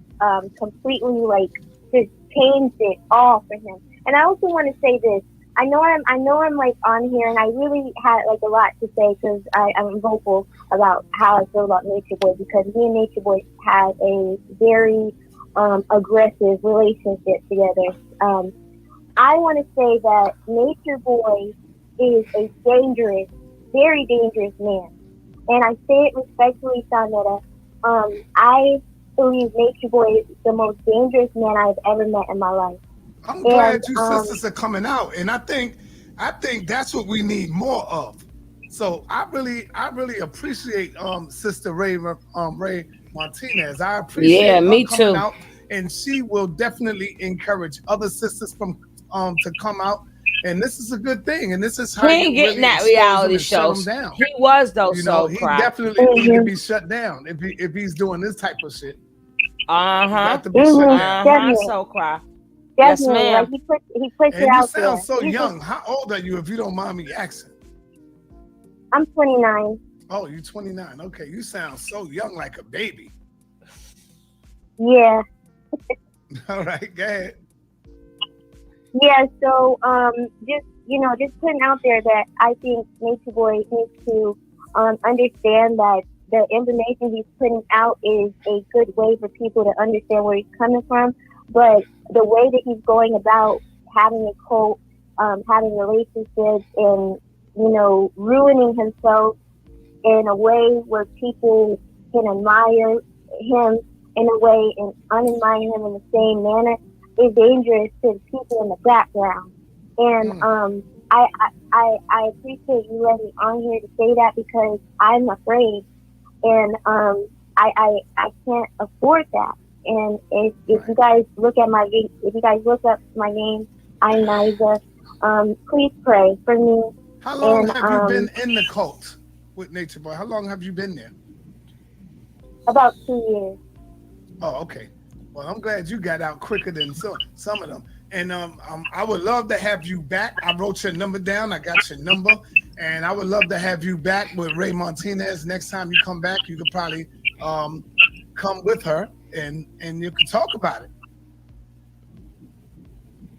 completely like just changed it all for him. And I also want to say this. I know I'm like on here, and I really had like a lot to say because I'm vocal about how I feel about Nature Boy, because me and Nature Boy had a very aggressive relationship together. I want to say that Nature Boy is a dangerous, very dangerous man, and I say it respectfully, Sanetta. I believe Nature Boy is the most dangerous man I've ever met in my life. I'm And glad you sisters are coming out, and I think that's what we need more of. So I really appreciate Sister Ray Martinez. I Yeah, appreciate her me coming too. out, and she will definitely encourage other sisters from to come out. And this is a good thing, and this is He how ain't you getting really that expose them reality and shut them shows. down. He was though, You know, so he cry. definitely need to hmm be shut down if he's doing this type of shit. He Uh-huh. got to be shut down. Uh-huh. definitely, So cry. Yes, definitely. Like ma'am. he puts it And you out sound there. so He's just young. How old are you, if you don't mind me asking? I'm 29. Oh, you're 29. Okay, you sound so young, like a baby. Yeah. All right, go ahead. Yeah, so just putting out there that I think Nature Boy needs to understand that the information he's putting out is a good way for people to understand where he's coming from, but the way that he's going about having a cult, having relationships, and ruining himself in a way where people can admire him in a way and unadmire him in the same manner is dangerous to the people in the background. And Mm, I appreciate you letting me on here to say that because I'm afraid, and I can't afford that. And if right. you guys look at if you guys look up my name, I'm Niza. Please pray for me. How long And have you been in the cult with Nature Boy? How long have you been there? about 2 years. Oh, okay. Well, I'm glad you got out quicker than some of them. And I would love to have you back. I wrote your number down. I got your number, and I would love to have you back with Ray Martinez. Next time you come back, you could probably um, come with her, and you could talk about it.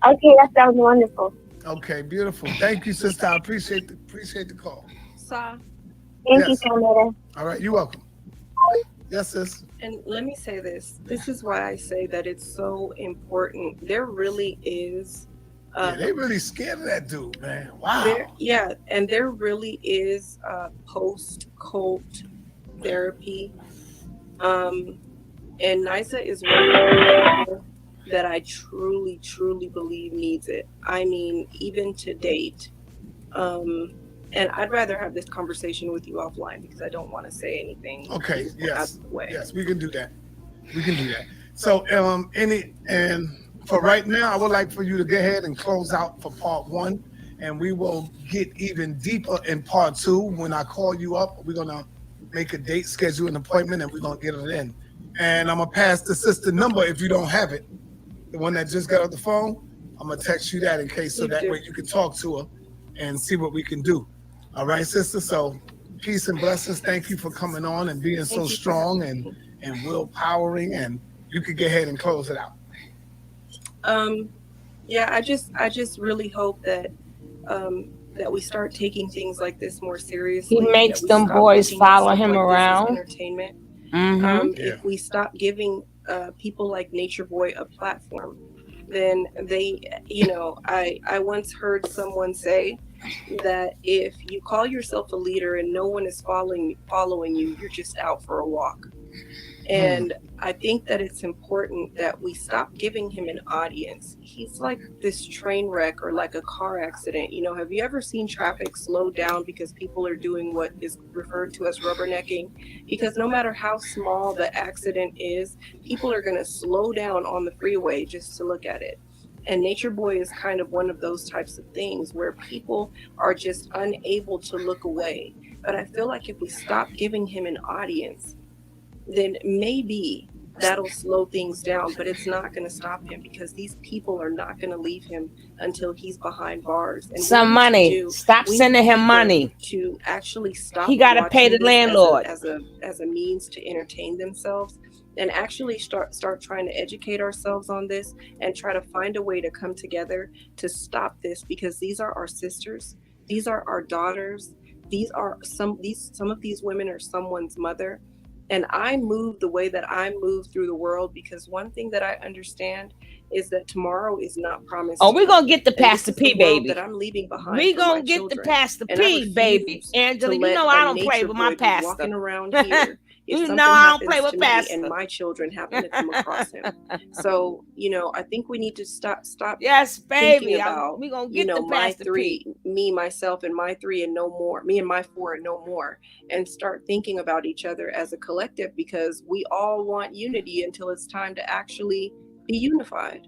Okay, that sounds wonderful. Okay, beautiful. Thank you, sister. I appreciate the call. Sa, Thank you, Yes. Canada. All right, you're welcome. Yes, sis. and let me say this. This is why I say that it's so important. There really is, Yeah, they um, really scared of that dude, man. there, Wow. yeah, and there really is post cult therapy. Um, and Nisa is one of those people that I truly, truly believe needs it. I mean, even to date. Um, and I'd rather have this conversation with you offline because I don't want to say anything Okay. out Yes. of the way. Yes, we can do that. We can do that. So, for right now, I would like for you to go ahead and close out for part one, and we will get even deeper in part two. When I call you up, we're gonna make a date, schedule an appointment, and we're gonna get it in. And I'm gonna pass the sister number if you don't have it, the one that just got off the phone. I'm gonna text you that in case, so You that do. way you can talk to her and see what we can do. All right, sister. So, peace and blessings. Thank you for coming on and being so Thank you for strong having me. and willpowering, and you could go ahead and close it out. Um, yeah, I just really hope that we start taking things like this more He seriously. That makes we them stop boys looking at follow stuff him like this as around. entertainment. Mm-hmm. Yeah. If we stop giving people like Nature Boy a platform, then they, I once heard someone say that if you call yourself a leader and no one is following you, you're just out for a walk. Hmm. And I think that it's important that we stop giving him an audience. He's like this train wreck or like a car accident. Have you ever seen traffic slow down because people are doing what is referred to as rubbernecking? Because no matter how small the accident is, people are going to slow down on the freeway just to look at it. And Nature Boy is kind of one of those types of things where people are just unable to look away. But I feel like if we stop giving him an audience, then maybe that'll slow things down, but it's not going to stop him, because these people are not going to leave him until he's behind bars. And some money. Stop sending him money to actually stop. He got to pay the landlord as a means to entertain themselves, and actually start trying to educate ourselves on this and try to find a way to come together to stop this, because these are our sisters, these are our daughters, these are some of these women are someone's mother. And I move the way that I move through the world, because one thing that I understand is that tomorrow is not promised. Oh, we're gonna get the Pastor P, baby. That I'm leaving behind. We gonna get the Pastor P, baby. Angela, you know I don't play with my pastor. Walking around here. You know I don't play with pastor. And my children happen to come across him. So, I think we need to stop. Yes, baby. About, we gonna get the Pastor my three, P. me, myself, and my three, and no more. Me and my four, and no more. And start thinking about each other as a collective, because we all want unity until it's time to actually be unified.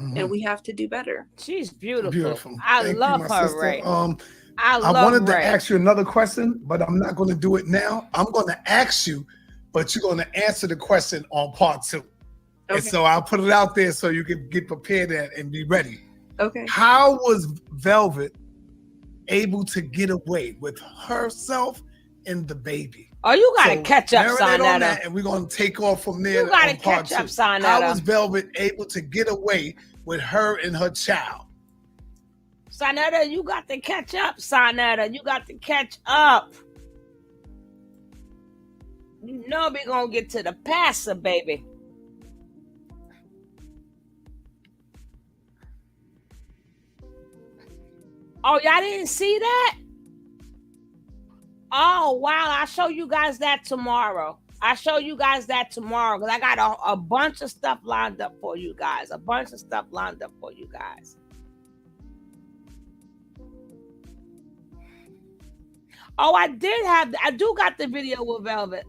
Mm-hmm. And we have to do better. She's beautiful. I love her, sister. Ray. I wanted to ask you another question, but I'm not going to do it now. I'm going to ask you, but you're going to answer the question on part 2. Okay. And so I'll put it out there so you can get prepared and be ready. Okay. How was Velvet able to get away with herself and the baby? Oh, you got to catch up, Sonetta. And we're going to take off from there. You got to catch up, Sonetta. How was Velvet able to get away with her and her child? Sonetta, you got to catch up, Sonetta. You got to catch up. You know we're going to get to the pastor, baby. Oh, y'all didn't see that? Oh, wow. I'll show you guys that tomorrow. Because I got a bunch of stuff lined up for you guys. Oh, I do got the video with Velvet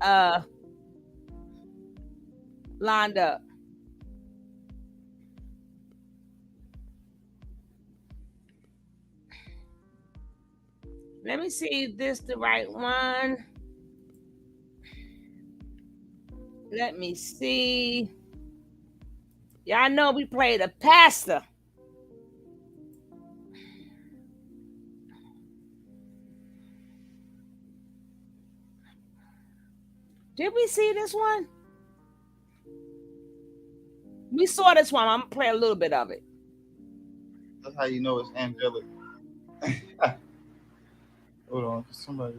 lined up. Let me see if this is the right one. Let me see. Y'all know we played a pastor. Did we see this one? We saw this one. I'm going to play a little bit of it. That's how you know it's angelic. Hold on, somebody.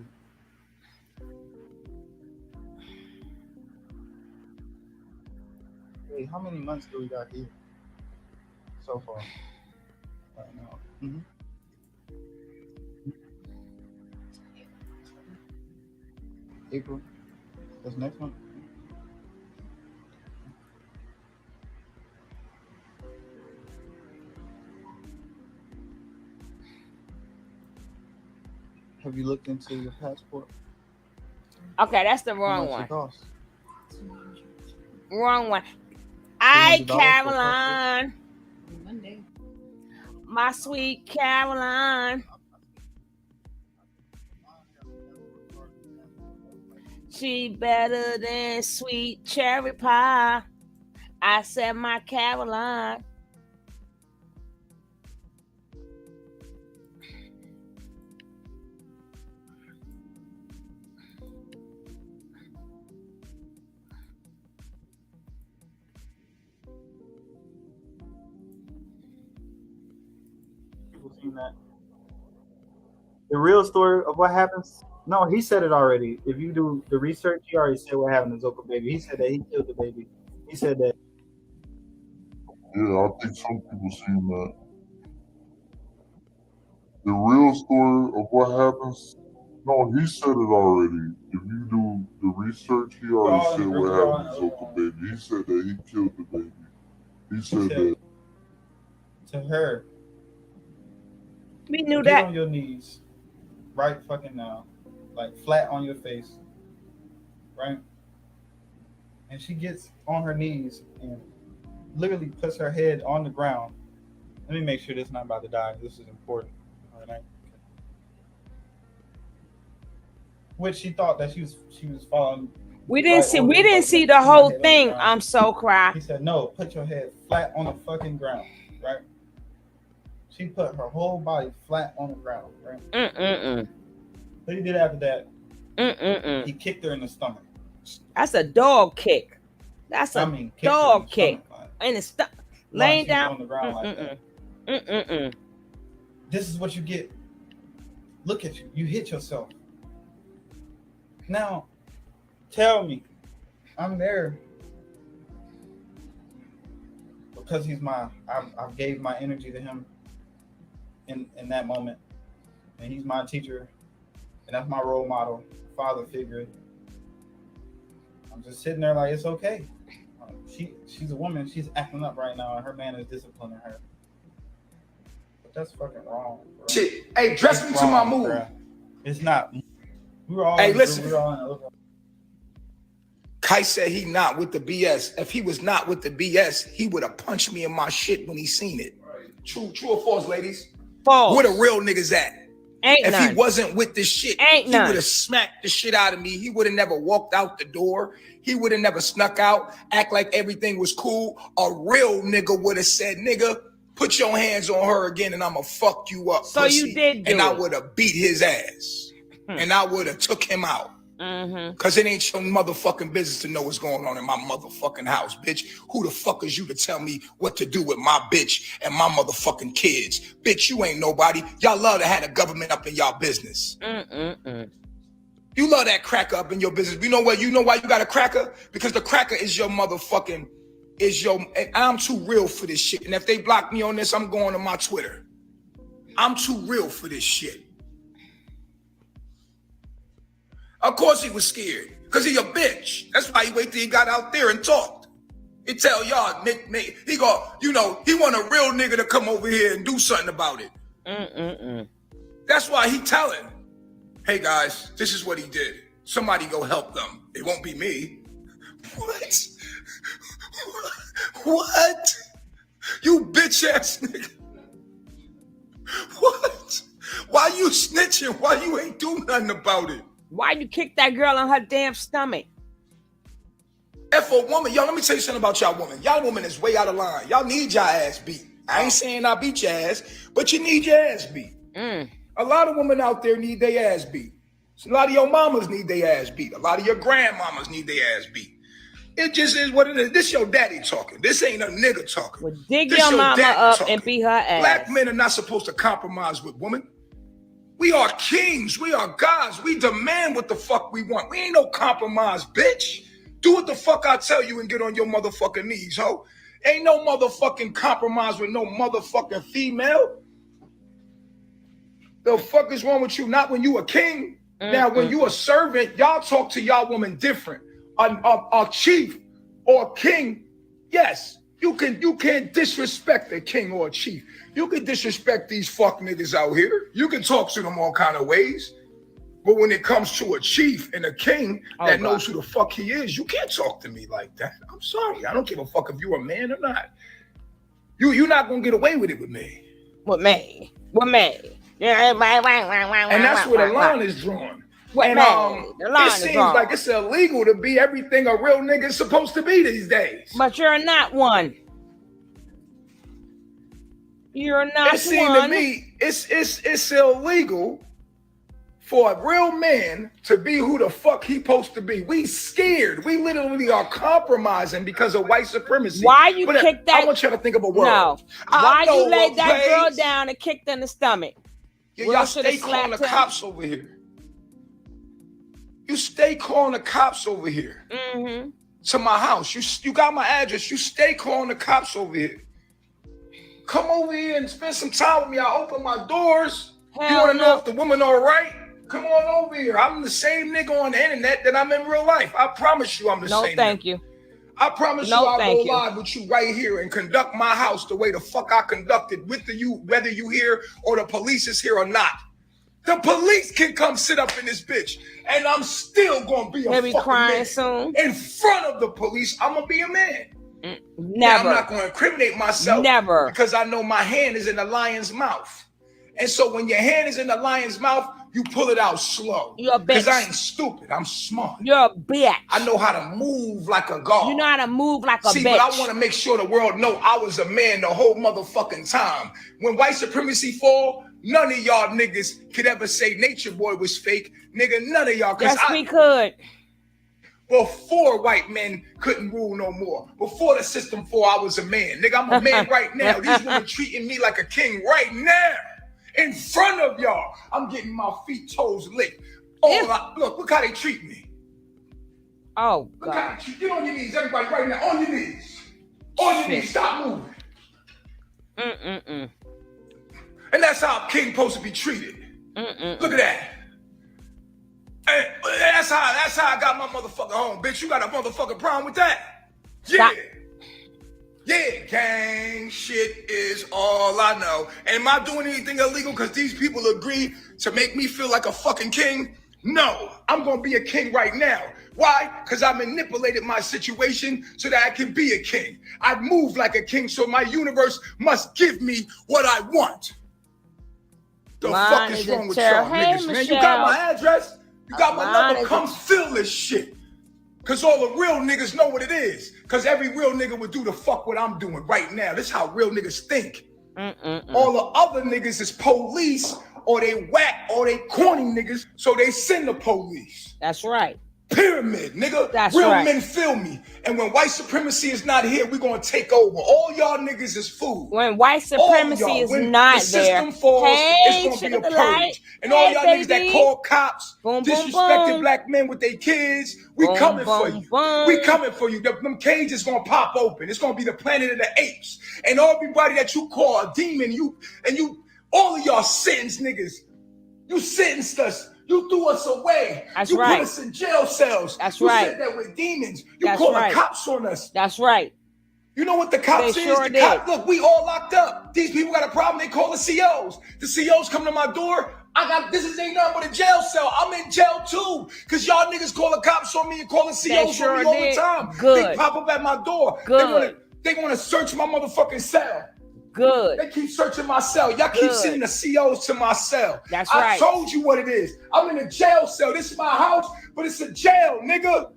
Hey, how many months do we got here so far? Right now. Mm-hmm. April. That's next one. Have you looked into your passport? Okay, that's the wrong one. Wrong one. Caroline. Monday. My sweet Caroline. She better than sweet cherry pie. I said my Caroline. Seen that. The real story of what happens. No, he said it already. If you do the research, he already said what happened to Zoka baby. He said that he killed the baby. He said that. Yeah, I think some people seen that. The real story of what happens. No, he said it already. If you do the research, he already said what happened to Zoka baby. He said that he killed the baby. He said that. To her. We knew Get that. on your knees, right fucking now, like flat on your face, right? And she gets on her knees and literally puts her head on the ground. Let me make sure this is not about to die. This is important. All right. Okay. Which she thought that she was falling We didn't see the whole thing. I'm so cry. He said, no, put your head flat on the fucking ground, right? She put her whole body flat on the ground, right? What he did after that, he kicked her in the stomach. That's a dog kick. That's a dog kick. In the stomach. Laying down on the ground like that. This is what you get. Look at you. You hit yourself. Now, tell me, I'm there because he's I gave my energy to him in that moment, and he's my teacher, and that's my role model, father figure. I'm just sitting there like, it's okay. She's a woman. She's acting up right now, and her man is disciplining her. But that's fucking wrong, bro. Shit. Hey, dress me to my mood. Bro. It's not. We were all. Hey, listen. We were all Kite said he not with the BS. If he was not with the BS, he would have punched me in my shit when he seen it. True or false, ladies? False. Where the real niggas at? If none. he wasn't with this shit, he would have smacked the shit out of me. He would have never walked out the door. He would have never snuck out, act like everything was cool. A real nigga would have said, nigga, put your hands on her again and I'ma fuck you up. So pussy. You did do and it. I would have beat his ass. And I would have took him out. Cause it ain't your motherfucking business to know what's going on in my motherfucking house, bitch. Who the fuck is you to tell me what to do with my bitch and my motherfucking kids? Bitch, you ain't nobody. Y'all love to have the government up in y'all business. You love that cracker up in your business. You know what? You know why you got a cracker? Because the cracker is your motherfucking, and I'm too real for this shit. And if they block me on this, I'm going to my Twitter. I'm too real for this shit. Of course he was scared, because he a bitch. That's why he wait till he got out there and talked. He tell y'all, Nick, he go, he want a real nigga to come over here and do something about it. That's why he telling, hey guys, this is what he did. Somebody go help them. It won't be me. What? What? You bitch ass nigga. What? Why you snitching? Why you ain't do nothing about it? Why you kick that girl in her damn stomach? If a woman, y'all, let me tell you something about y'all women. Y'all women is way out of line. Y'all need your ass beat. I ain't saying I beat your ass, but you need your ass beat. A lot of women out there need their ass beat. So a lot of your mamas need their ass beat. A lot of your grandmamas need their ass beat. It just is what it is. This your daddy talking. This ain't a nigga talking. Well, dig your mama up talking. And beat her ass. Black men are not supposed to compromise with women. We are kings. We are gods. We demand what the fuck we want. We ain't no compromise, bitch. Do what the fuck I tell you and get on your motherfucking knees, ho. Ain't no motherfucking compromise with no motherfucking female. The fuck is wrong with you? Not when you a king. Now, when you a servant, y'all talk to y'all woman different. A chief or a king, yes, you can't disrespect a king or a chief. You can disrespect these fuck niggas out here. You can talk to them all kind of ways. But when it comes to a chief and a king that knows who the fuck he is, you can't talk to me like that. I'm sorry. I don't give a fuck if you're a man or not. You're not gonna get away with it with me. With me. Yeah, and that's where the line is drawn. And it seems like it's illegal to be everything a real nigga is supposed to be these days. But you're not one. You're not. It seems to me it's illegal for a real man to be who the fuck he supposed to be. We scared. We literally are compromising because of white supremacy. Why you kick that? I want you to think of a word. No. Why you laid that girl down and kicked in the stomach? Yeah, y'all stay calling the cops over here. You stay calling the cops over here to my house. You got my address. You stay calling the cops over here. Come over here and spend some time with me. I open my doors. You want to know if the woman all right? Come on over here. I'm the same nigga on the internet that I'm in real life. I promise you I'm the same. No, thank you. I promise you I'll go live with you right here and conduct my house the way the fuck I conducted with you, whether you here or the police is here or not. The police can come sit up in this bitch, and I'm still gonna be a fucking man. Soon. In front of the police, I'm gonna be a man. Never. Now, I'm not gonna incriminate myself. Never. Because I know my hand is in the lion's mouth. And so when your hand is in the lion's mouth, you pull it out slow. You're a bitch. Because I ain't stupid. I'm smart. You're a bitch. I know how to move like a god. You know how to move like a bitch. See, but I want to make sure the world know I was a man the whole motherfucking time. When white supremacy fall, none of y'all niggas could ever say Natureboy was fake. Nigga, none of y'all. Yes, we could. Before white men couldn't rule no more. Before the system fall, I was a man. Nigga, I'm a man right now. These women treating me like a king right now. In front of y'all. I'm getting my feet, toes licked. Oh, look how they treat me. Oh, God. Look how they treat. Get on your knees, everybody, right now. On your knees. On your knees. Stop moving. And that's how a king supposed to be treated. Look at that. And that's how I got my motherfucking home, bitch. You got a motherfucking problem with that? Yeah. Stop. Yeah, gang shit is all I know. And am I doing anything illegal because these people agree to make me feel like a fucking king? No, I'm going to be a king right now. Why? Because I manipulated my situation so that I can be a king. I move like a king, so my universe must give me what I want. The fuck is wrong with y'all niggas, man? You got my address? You got my number? Come fill this shit. Because all the real niggas know what it is. Because every real nigga would do the fuck what I'm doing right now. This is how real niggas think. All the other niggas is police, or they whack, or they corny niggas, so they send the police. That's right. Pyramid, nigga. That's real right. men feel me. And when white supremacy is not here, we're going to take over. All y'all niggas is food. When white supremacy is not the system there. falls, hey, it's going to be a purge. And all y'all niggas that call cops, disrespecting black men with their kids, we coming for you. We coming for you. Them cages going to pop open. It's going to be the planet of the apes. And everybody that you call a demon, all of y'all sentence niggas, you sentenced us. You threw us away. That's you right. put us in jail cells. That's you right. said that we're demons. You That's called right. the cops on us. That's right. You know what the cops is? Sure Look, we all locked up. These people got a problem. They call the COs. The COs come to my door. This ain't nothing but a jail cell. I'm in jail too. Because y'all niggas call the cops on me and call the COs on me all the time. Good. They pop up at my door. Good. They want to search my motherfucking cell. Good. They keep searching my cell. Y'all keep sending the COs to my cell. That's right. I told you what it is. I'm in a jail cell. This is my house, but it's a jail, nigga.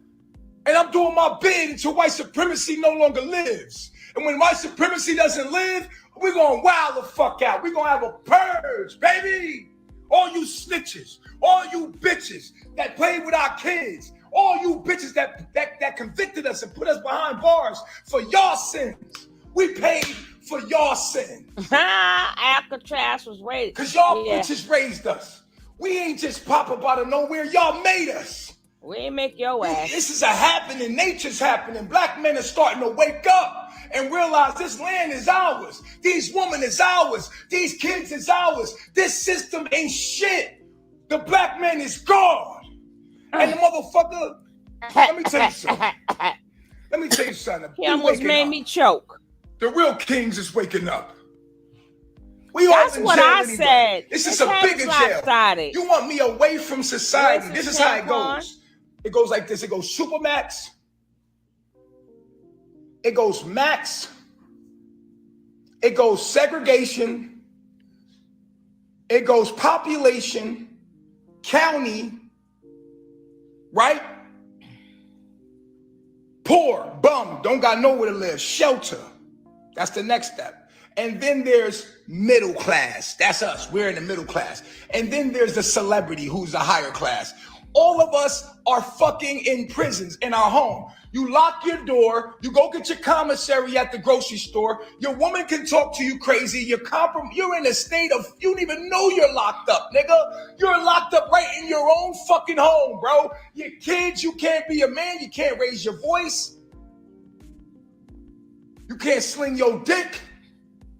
And I'm doing my bid until white supremacy no longer lives. And when white supremacy doesn't live, we're going to wild the fuck out. We're going to have a purge, baby. All you snitches, all you bitches that played with our kids, all you bitches that convicted us and put us behind bars for your sins. We paid for your sins. Alcatraz was raised. Because y'all bitches raised us. We ain't just pop up out of nowhere. Y'all made us. We ain't make your ass. This is a happening. Nature's happening. Black men are starting to wake up and realize this land is ours. These women is ours. These kids is ours. This system ain't shit. The black man is God. And the motherfucker, let me tell you something. Let me tell you something. He almost made me choke. The real kings is waking up. That's what I said. This is a bigger jail. You want me away from society. This is how it goes. It goes like this. It goes Supermax. It goes Max. It goes segregation. It goes population, county, right? Poor, bum, don't got nowhere to live, shelter. That's the next step. And then there's middle class. That's us. We're in the middle class. And then there's the celebrity who's the higher class. All of us are fucking in prisons in our home. You lock your door. You go get your commissary at the grocery store. Your woman can talk to you crazy. You're in a state of, you don't even know you're locked up, nigga. You're locked up right in your own fucking home, bro. Your kids, you can't be a man. You can't raise your voice. You can't sling your dick.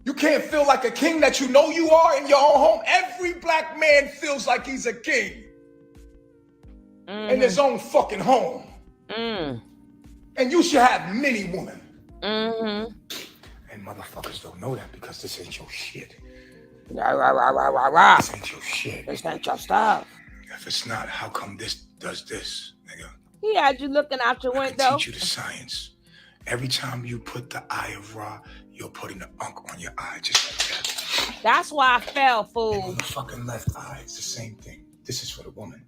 You can't feel like a king that you know you are in your own home. Every black man feels like he's a king in his own fucking home. And you should have many women. And motherfuckers don't know that because this ain't your shit. This ain't your shit. This ain't your stuff. If it's not, how come this does this, nigga? He had you looking out your window. I teach you the science. Every time you put the eye of Ra, you're putting the unk on your eye, just like that. That's why I fell, fool. And on the fucking left eye, it's the same thing. This is for the woman.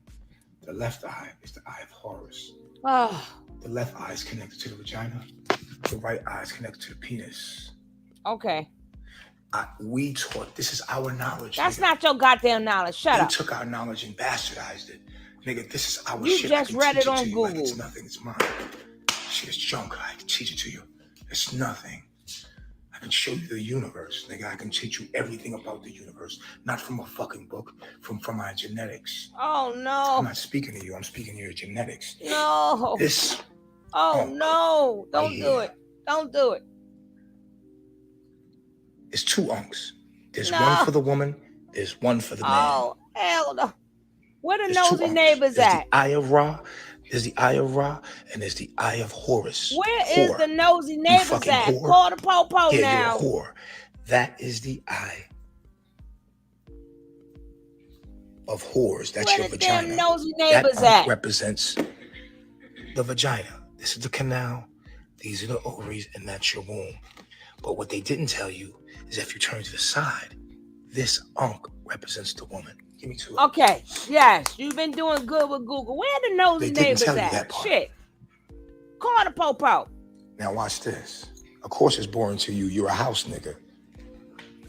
The left eye is the eye of Horus. Oh. The left eye is connected to the vagina. The right eye is connected to the penis. Okay. We taught, this is our knowledge. That's nigga. not your goddamn knowledge. Shut up. You took our knowledge and bastardized it. Nigga, this is our you shit. You just read it on Google. Like it's nothing, it's mine. Shit is junk. I can teach it to you. It's nothing. I can show you the universe, nigga. I can teach you everything about the universe. Not from a fucking book, from my genetics. Oh, no. I'm not speaking to you. I'm speaking to your genetics. No. This. Oh, no. Don't do it. Don't do it. It's 2 unks. There's one for the woman. There's one for the man. Oh, hell no. Where the nosy neighbors at? The eye of Ra. There's the eye of Ra, and there's the eye of Horus. Where is the nosy neighbors at? Whore. Call the po-po Yeah, now. You're a whore. That is the eye of whores. That's Where your the vagina. Damn nosy neighbors that at? represents the vagina. This is the canal. These are the ovaries, and that's your womb. But what they didn't tell you is if you turn to the side, this unk represents the woman. Give me 2. Okay, yes, you've been doing good with Google. Where the nosy neighbors at? Shit. Call the po-po. Now watch this. Of course it's boring to you. You're a house nigga.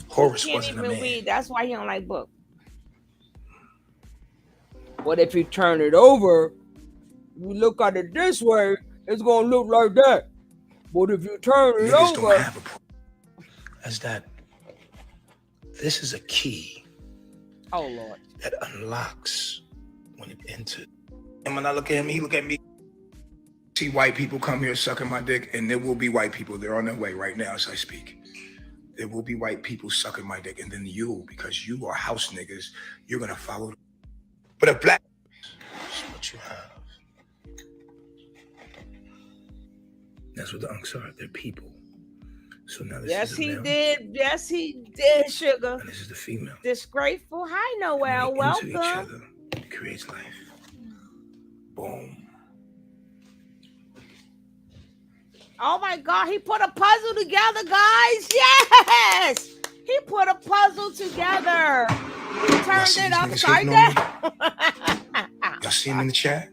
Horus wasn't a man. Read. That's why he don't like books. What if you turn it over? You look at it this way, it's gonna look like that. But if you turn it Niggas over, don't have a problem. As that, this is a key. Oh Lord. That unlocks when it enters. And when I look at him, he look at me. See white people come here sucking my dick, and there will be white people. They're on their way right now as I speak. There will be white people sucking my dick, and then you, because you are house niggas, you're gonna follow. But a black, that's what you have. That's what the unks are. They're people. So now this yes, is he male, did. Yes, he did, sugar. and this is the female. Disgraceful. Hi, Noel. When they enter each Welcome. other, it creates life. Boom. Oh my God, he put a puzzle together, guys. Yes, he put a puzzle together. He turned it upside down. Y'all see him in the chat?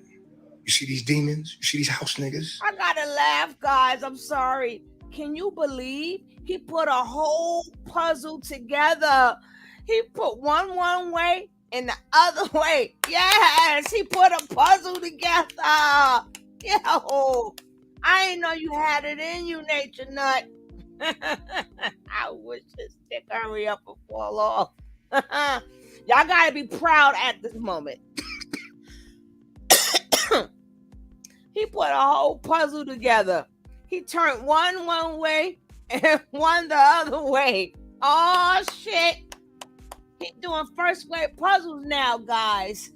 You see these demons? You see these house niggas? I gotta laugh, guys. I'm sorry. Can you believe he put a whole puzzle together? He put one way and the other way. Yes, he put a puzzle together. Yo, I didn't know you had it in you, Nature Nut. I wish this stick hurry up and fall off. Y'all gotta be proud at this moment. He put a whole puzzle together. He turned one way and one the other way. Oh shit. He's doing first grade puzzles now, guys.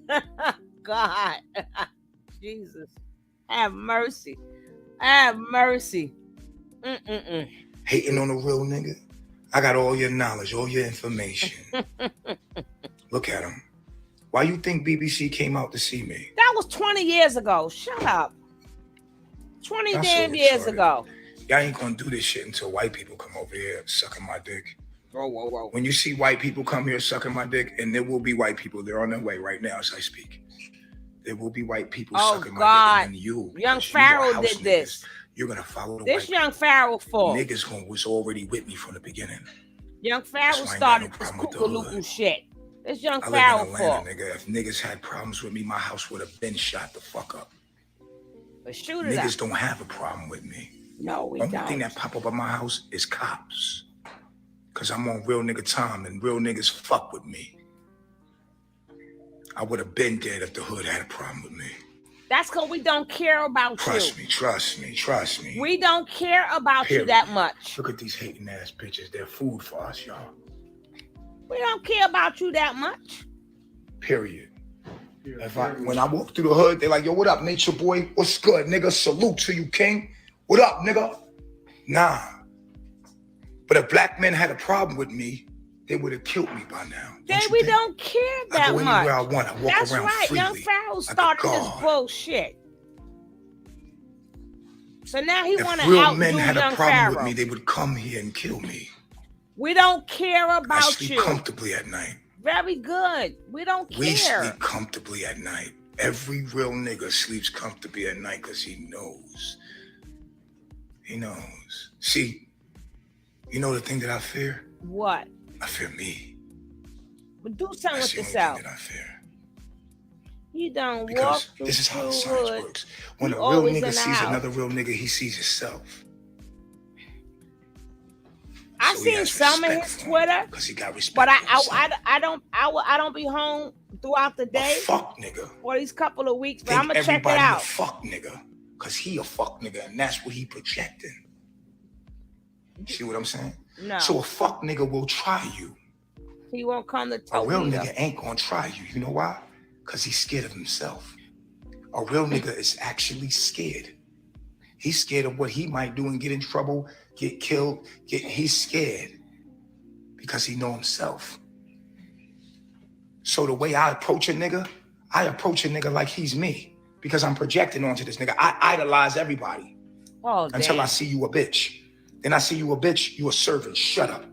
God. Jesus. Have mercy. Have mercy. Hating on a real nigga? I got all your knowledge, all your information. Look at him. Why you think BBC came out to see me? That was 20 years ago. Shut up. 20 damn years ago. Y'all ain't gonna do this shit until white people come over here sucking my dick. Whoa. When you see white people come here sucking my dick, and there will be white people, they're on their way right now as I speak. There will be white people sucking my dick, and then you, Young Pharaoh did this. You're gonna follow the this white Young Pharaoh fault. Niggas was already with me from the beginning. Young Pharaoh started this kookaloo shit. This Young Pharaoh fault. Nigga. If niggas had problems with me, my house would have been shot the fuck up. But shoot it Niggas up. don't have a problem with me. No, we Only don't. thing that pop up at my house is cops. Cause I'm on real nigga time and real niggas fuck with me. I would have been dead if the hood had a problem with me. That's because we don't care about Trust you. Trust me. We don't care about you that much. Look at these hating ass bitches. They're food for us, y'all. We don't care about you that much. Period. When I walk through the hood, they're like, yo, what up, Nature Boy? What's good, nigga? Salute to you, king. What up, nigga? Nah. But if black men had a problem with me, they would have killed me by now. Then we don't care that much. I go anywhere I want. I walk That's around right. freely. Young Pharaoh started this bullshit. So now he want to outdo Young Pharaoh. If real men had a problem with me, they would come here and kill me. We don't care about I sleep comfortably at night. Very good. We don't We care. sleep comfortably at night. Every real nigga sleeps comfortably at night because he knows. He knows. See, you know the thing that I fear? What? I fear me. But do something That's with the only yourself. thing that I fear. You don't walk Because through this is how the the science hood. works. When You a real always in nigga the sees house. another real nigga, he sees himself. I seen some of his Twitter, because he got respect. but for himself. I don't be home throughout the A day fuck nigga. for these couple of weeks. But Think I'm gonna check it everybody a out. fuck nigga, because he a fuck nigga, and that's what he projecting. See what I'm saying? No, So a fuck nigga will try you. he won't come to A tell real me. nigga ain't gonna try you. You know why? Because he's scared of himself. A real nigga is actually scared. He's scared of what he might do and get in trouble, get killed. He's scared because he know himself. So the way I approach a nigga like he's me, because I'm projecting onto this nigga. I idolize everybody until I see you a bitch. Then I see you a bitch, you a servant. Shut up.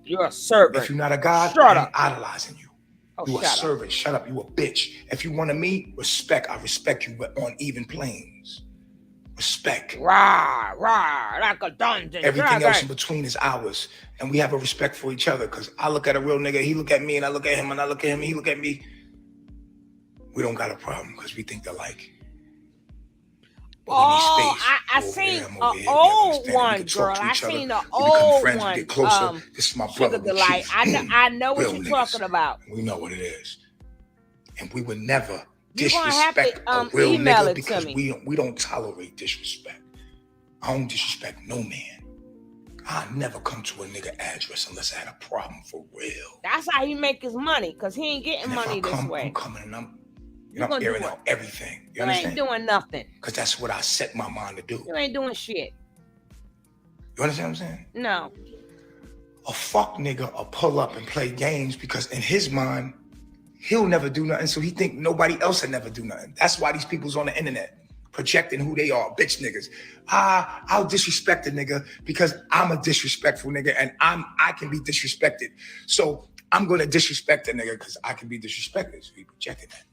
You're a servant. If you're not a god, Shut I ain't up. idolizing you. Oh, You a shut up. servant. Shut up. You a bitch. If you want to meet, respect. I respect you, but on even planes. Respect. Rah, rah, like a dungeon. Everything else in between is ours. And we have a respect for each other. Because I look at a real nigga, he look at me, and I look at him, and I look at him, and he look at me. We don't got a problem because we think alike. Oh, I seen an old one, girl. I seen an old one. Get closer. This is my brother. Delight. I know what you're talking about. We know what it is. And we would never You're gonna have disrespect to a real email nigga it because to me. we don't tolerate disrespect. I don't disrespect no man. I never come to a nigga address unless I had a problem for real. That's how he make his money, because he ain't getting money this way. I'm coming and I'm airing out everything. You ain't doing nothing. Because that's what I set my mind to do. You ain't doing shit. You understand what I'm saying? No. A fuck nigga will pull up and play games because in his mind, he'll never do nothing. So he think nobody else will never do nothing. That's why these people's on the internet projecting who they are, bitch niggas. I'll disrespect a nigga because I'm a disrespectful nigga and I can be disrespected. So I'm gonna disrespect a nigga because I can be disrespected. So he projected that.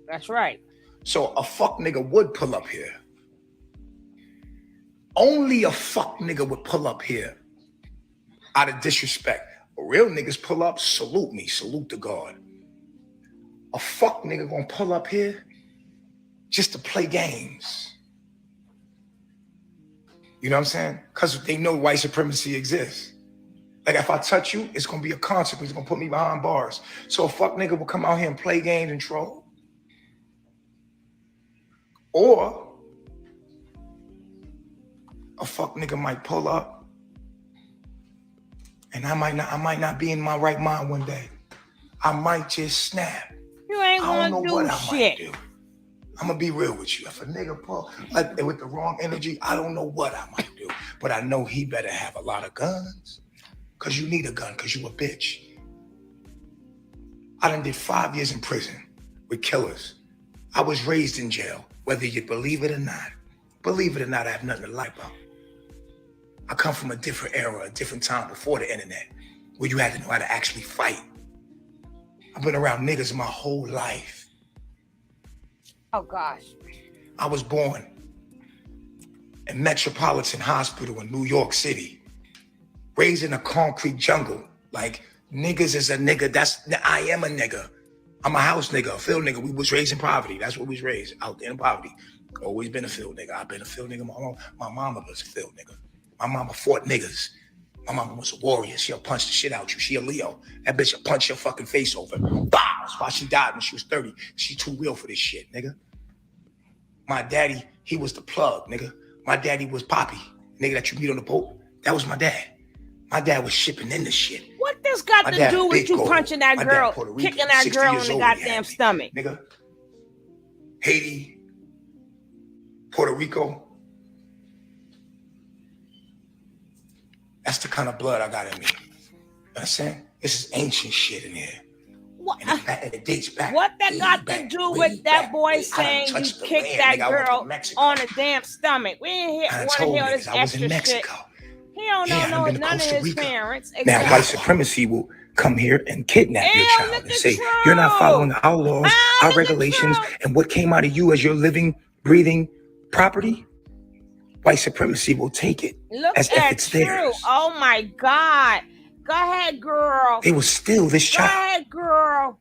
That's right. So a fuck nigga would pull up here. Only a fuck nigga would pull up here out of disrespect. Real niggas pull up, salute me, salute the God. A fuck nigga gonna pull up here just to play games. You know what I'm saying? Because they know white supremacy exists. Like if I touch you, it's gonna be a consequence. It's gonna put me behind bars. So a fuck nigga will come out here and play games and troll. Or a fuck nigga might pull up and I might not be in my right mind one day. I might just snap. You ain't gonna do shit. I'm gonna be real with you. If a nigga pull like with the wrong energy, I don't know what I might do. But I know he better have a lot of guns. Cause you need a gun, cause you a bitch. I done did 5 years in prison with killers. I was raised in jail, whether you believe it or not. Believe it or not, I have nothing to lie about. I come from a different era, a different time before the internet, where you had to know how to actually fight. I've been around niggas my whole life. Oh gosh. I was born in Metropolitan Hospital in New York City, raised in a concrete jungle. Like niggas is a nigga, I am a nigga. I'm a house nigga, a field nigga. We was raised in poverty. That's what we was raised, out there in poverty. Always been a field nigga. I've been a field nigga. My mama was a field nigga. My mama fought niggas. My mama was a warrior. She'll punch the shit out you. She a Leo. That bitch will punch your fucking face over. Bah! That's why she died when she was 30. She too real for this shit, nigga. My daddy, he was the plug, nigga. My daddy was Poppy, nigga that you meet on the boat. That was my dad. My dad was shipping in the shit. What this got to do with you punching that girl, kicking that girl in the goddamn stomach? Nigga. Haiti, Puerto Rico. That's the kind of blood I got in me. You understand? This is ancient shit in here. What? And it dates back. What that got to do with that boy saying you kicked that girl on a damn stomach? We ain't want to hear this extra shit. He don't know none of his parents. Now, white supremacy will come here and kidnap your child and say, you're not following our laws, our regulations, and what came out of you as your living, breathing property, white supremacy will take it as if it's theirs. Oh my God. Go ahead, girl. They will steal this child. Go ahead, girl.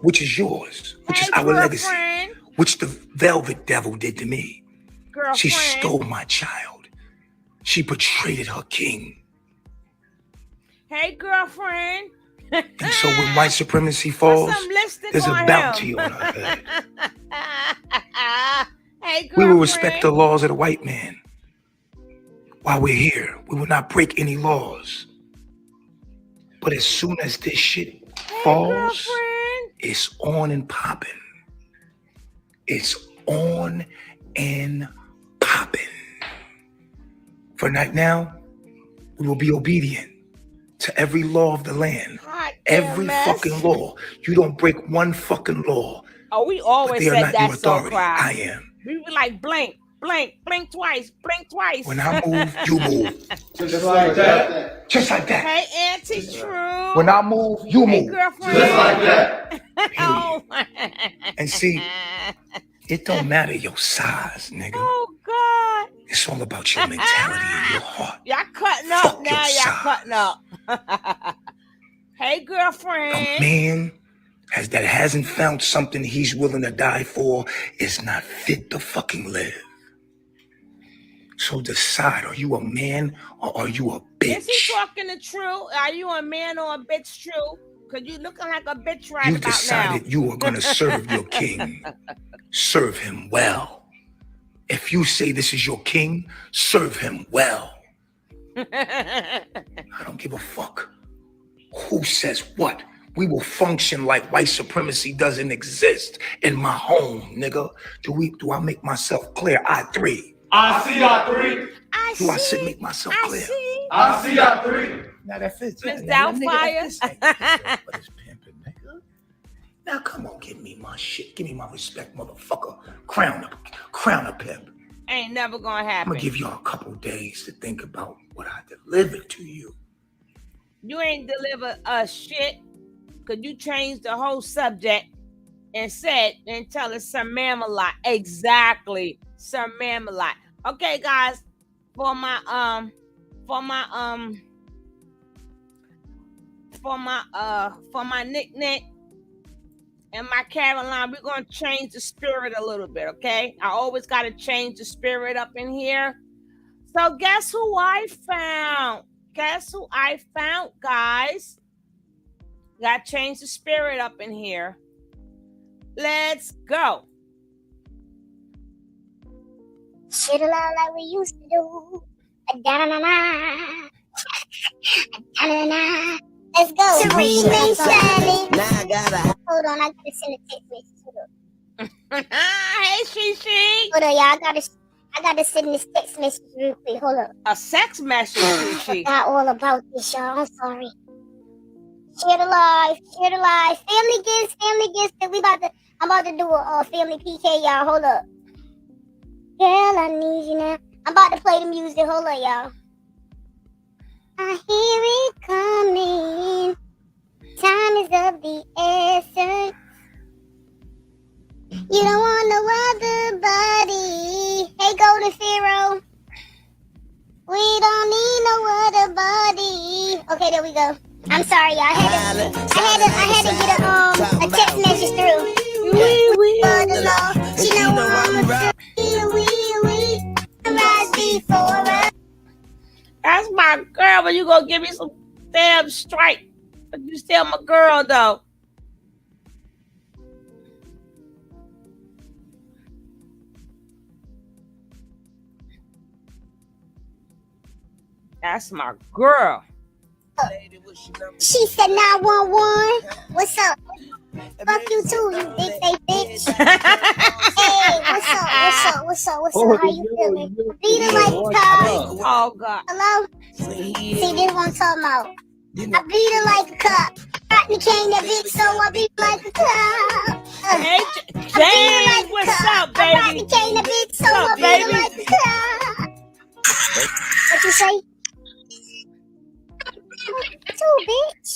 Which is yours, which is our legacy, which the velvet devil did to me. Girlfriend. She stole my child. She betrayed her king. Hey, girlfriend. And so when white supremacy falls, there's a bounty on her head. Hey, we will respect the laws of the white man. While we're here, we will not break any laws. But as soon as this shit falls, it's on and popping. It's on and popping. For right now, we will be obedient to every law of the land. Every fucking law. You don't break one fucking law. Oh, we always said that's so crap. I am. We were like, blink, blink, blink twice, blink twice. When I move, you move. Just like that. Just like that. Hey, Auntie True. When I move, you move. Girlfriend. Just like that. Oh. And see, it don't matter your size, nigga. Oh, God. It's all about your mentality and your heart. Y'all cutting up now. Y'all cutting up. Hey, girlfriend. A man that hasn't found something he's willing to die for is not fit to fucking live. So decide, are you a man or are you a bitch? Is he talking the truth? Are you a man or a bitch, True? Because you looking like a bitch right you about now. You decided you are going to serve your king. Serve him well. If you say this is your king, serve him well. I don't give a fuck who says what. We will function like white supremacy doesn't exist in my home, nigga. Do I make myself clear? I3. I see I3. Do I make myself clear? I see I3. Now that fits. Miss Doubtfire. Now come on, give me my shit. Give me my respect, motherfucker. Crown a pimp. Ain't never gonna happen. I'm gonna give y'all a couple days to think about what I delivered to you. You ain't delivered a shit because you changed the whole subject and said and tell us some mammalot. Exactly. Some mammalot. Okay, guys, for my nickname and my Caroline, we're gonna change the spirit a little bit, okay? I always gotta change the spirit up in here. So guess who I found? Guess who I found, guys? Gotta change the spirit up in here. Let's go. Shit a lot like we used to do. Da-na-na-na. Da-na-na. Let's go. Serene and shining. Now I gotta. Hold on, I gotta send a text message. Hey, Shishi. Hold on, y'all. I gotta send this text message real quick. Hold up. A sex message, Shishi. Forgot all about this, y'all. I'm sorry. Share the live. Share the live. Family gifts. Family gifts. I'm about to do a family PK, y'all. Hold up. Girl, I need you now. I'm about to play the music. Hold up, y'all. I hear it coming. Time is of the essence. You don't want no other body. Hey, Golden Pharaoh. We don't need no other body. Okay, there we go. I'm sorry, y'all. I had to get a text message through. She know I'm That's my girl, but you gonna give me some damn strike. But you still my girl, though. That's my girl. She said 911. What's up? Fuck you too, you big fake bitch. Hey, what's up? How you feeling? Beating like a cup. Oh God. Hello? See, this one I'm talking about. I beat her like a cup. Got me came that bitch, so I beat her like a cup. Hey, James, what's up, baby? I got me came that bitch, so I beat her like a cup. What you say? Too, bitch.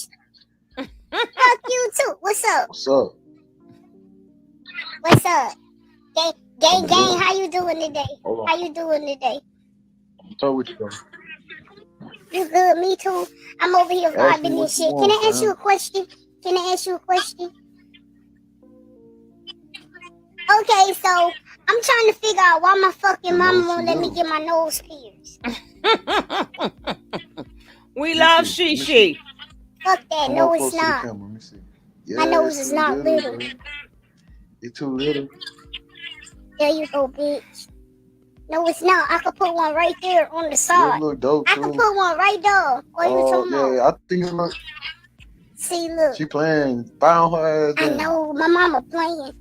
What's up? What's up? What's up? Gang, I'm good. how you doing today? Hold on. How you doing today? I'm talking with you though. You good? Me too. I'm over here Ask me vibing what and you shit. want, Can I ask fam. you a question? Can I ask you a question? Okay, so I'm trying to figure out why my fucking You mama know won't she let me will. get my nose pierced. We Let me love see. Let me see. Shishi. Fuck that. Come No, up it's close to the not. camera. Let me see. My Yeah, nose it's is too not little, little. bro. It's too little. There you go, bitch. No, it's not. I could put one right there on the You side. look dope I could too. put one right there. What are you talking about? Yeah, I think you look. See, look. She playing. Found her ass I down. know. My mama playing.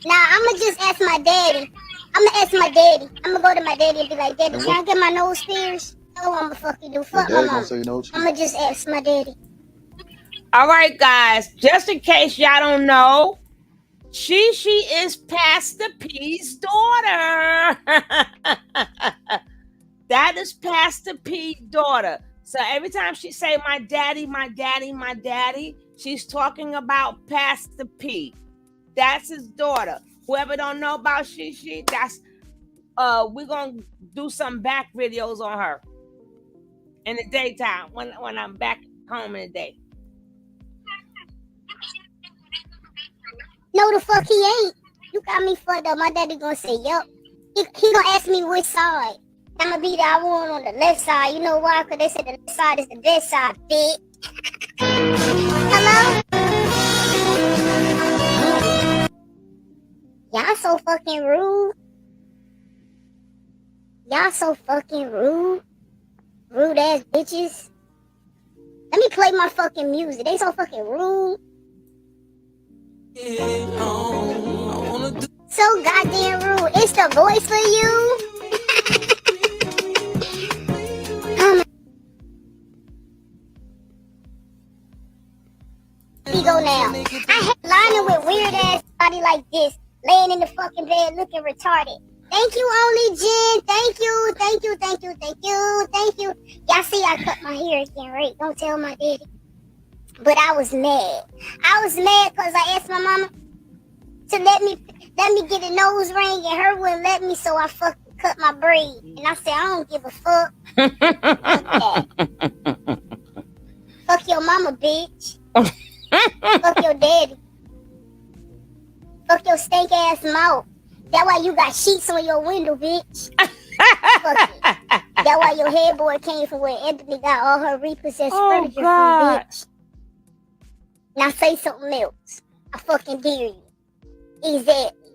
Nah, I'ma just ask my daddy. I'ma ask my daddy. I'ma go to my daddy and be like, Daddy, And can I what get my nose pierced? That's what I'ma fucking do. your Fuck my dad gonna mama. say no to? I'ma just ask my daddy. All right, guys. Just in case y'all don't know, she is Pastor P's daughter. That is Pastor P's daughter. So every time she say my daddy, my daddy, my daddy, she's talking about Pastor P. That's his daughter. Whoever don't know about she, that's we're gonna do some back videos on her in the daytime when I'm back home in the day. No, the fuck he ain't. You got me fucked up. My daddy gonna say, yup. He gonna ask me which side. I'ma be the one on the left side. You know why? Because they said the left side is the best side, bitch. Hello? Y'all so fucking rude. Y'all so fucking rude. Rude ass bitches. Let me play my fucking music. They so fucking rude. So goddamn rude. It's the voice for you. Here you go now. I hate lying with weird ass body like this, laying in the fucking bed looking retarded. Thank you, Only Jen. Thank you, thank you, thank you, thank you, thank you. Y'all see I cut my hair again, right? Don't tell my daddy. But I was mad. I was mad because I asked my mama to let me get a nose ring, and her wouldn't let me, so I fucking cut my braid. And I said, I don't give a fuck. Fuck that. Fuck your mama, bitch. Fuck your daddy. Fuck your stank ass mouth. That why you got sheets on your window, bitch. Fuck it. That why your headboard came from where Anthony got all her repossessed furniture from, bitch. Now say something else. I fucking dare you. Exactly.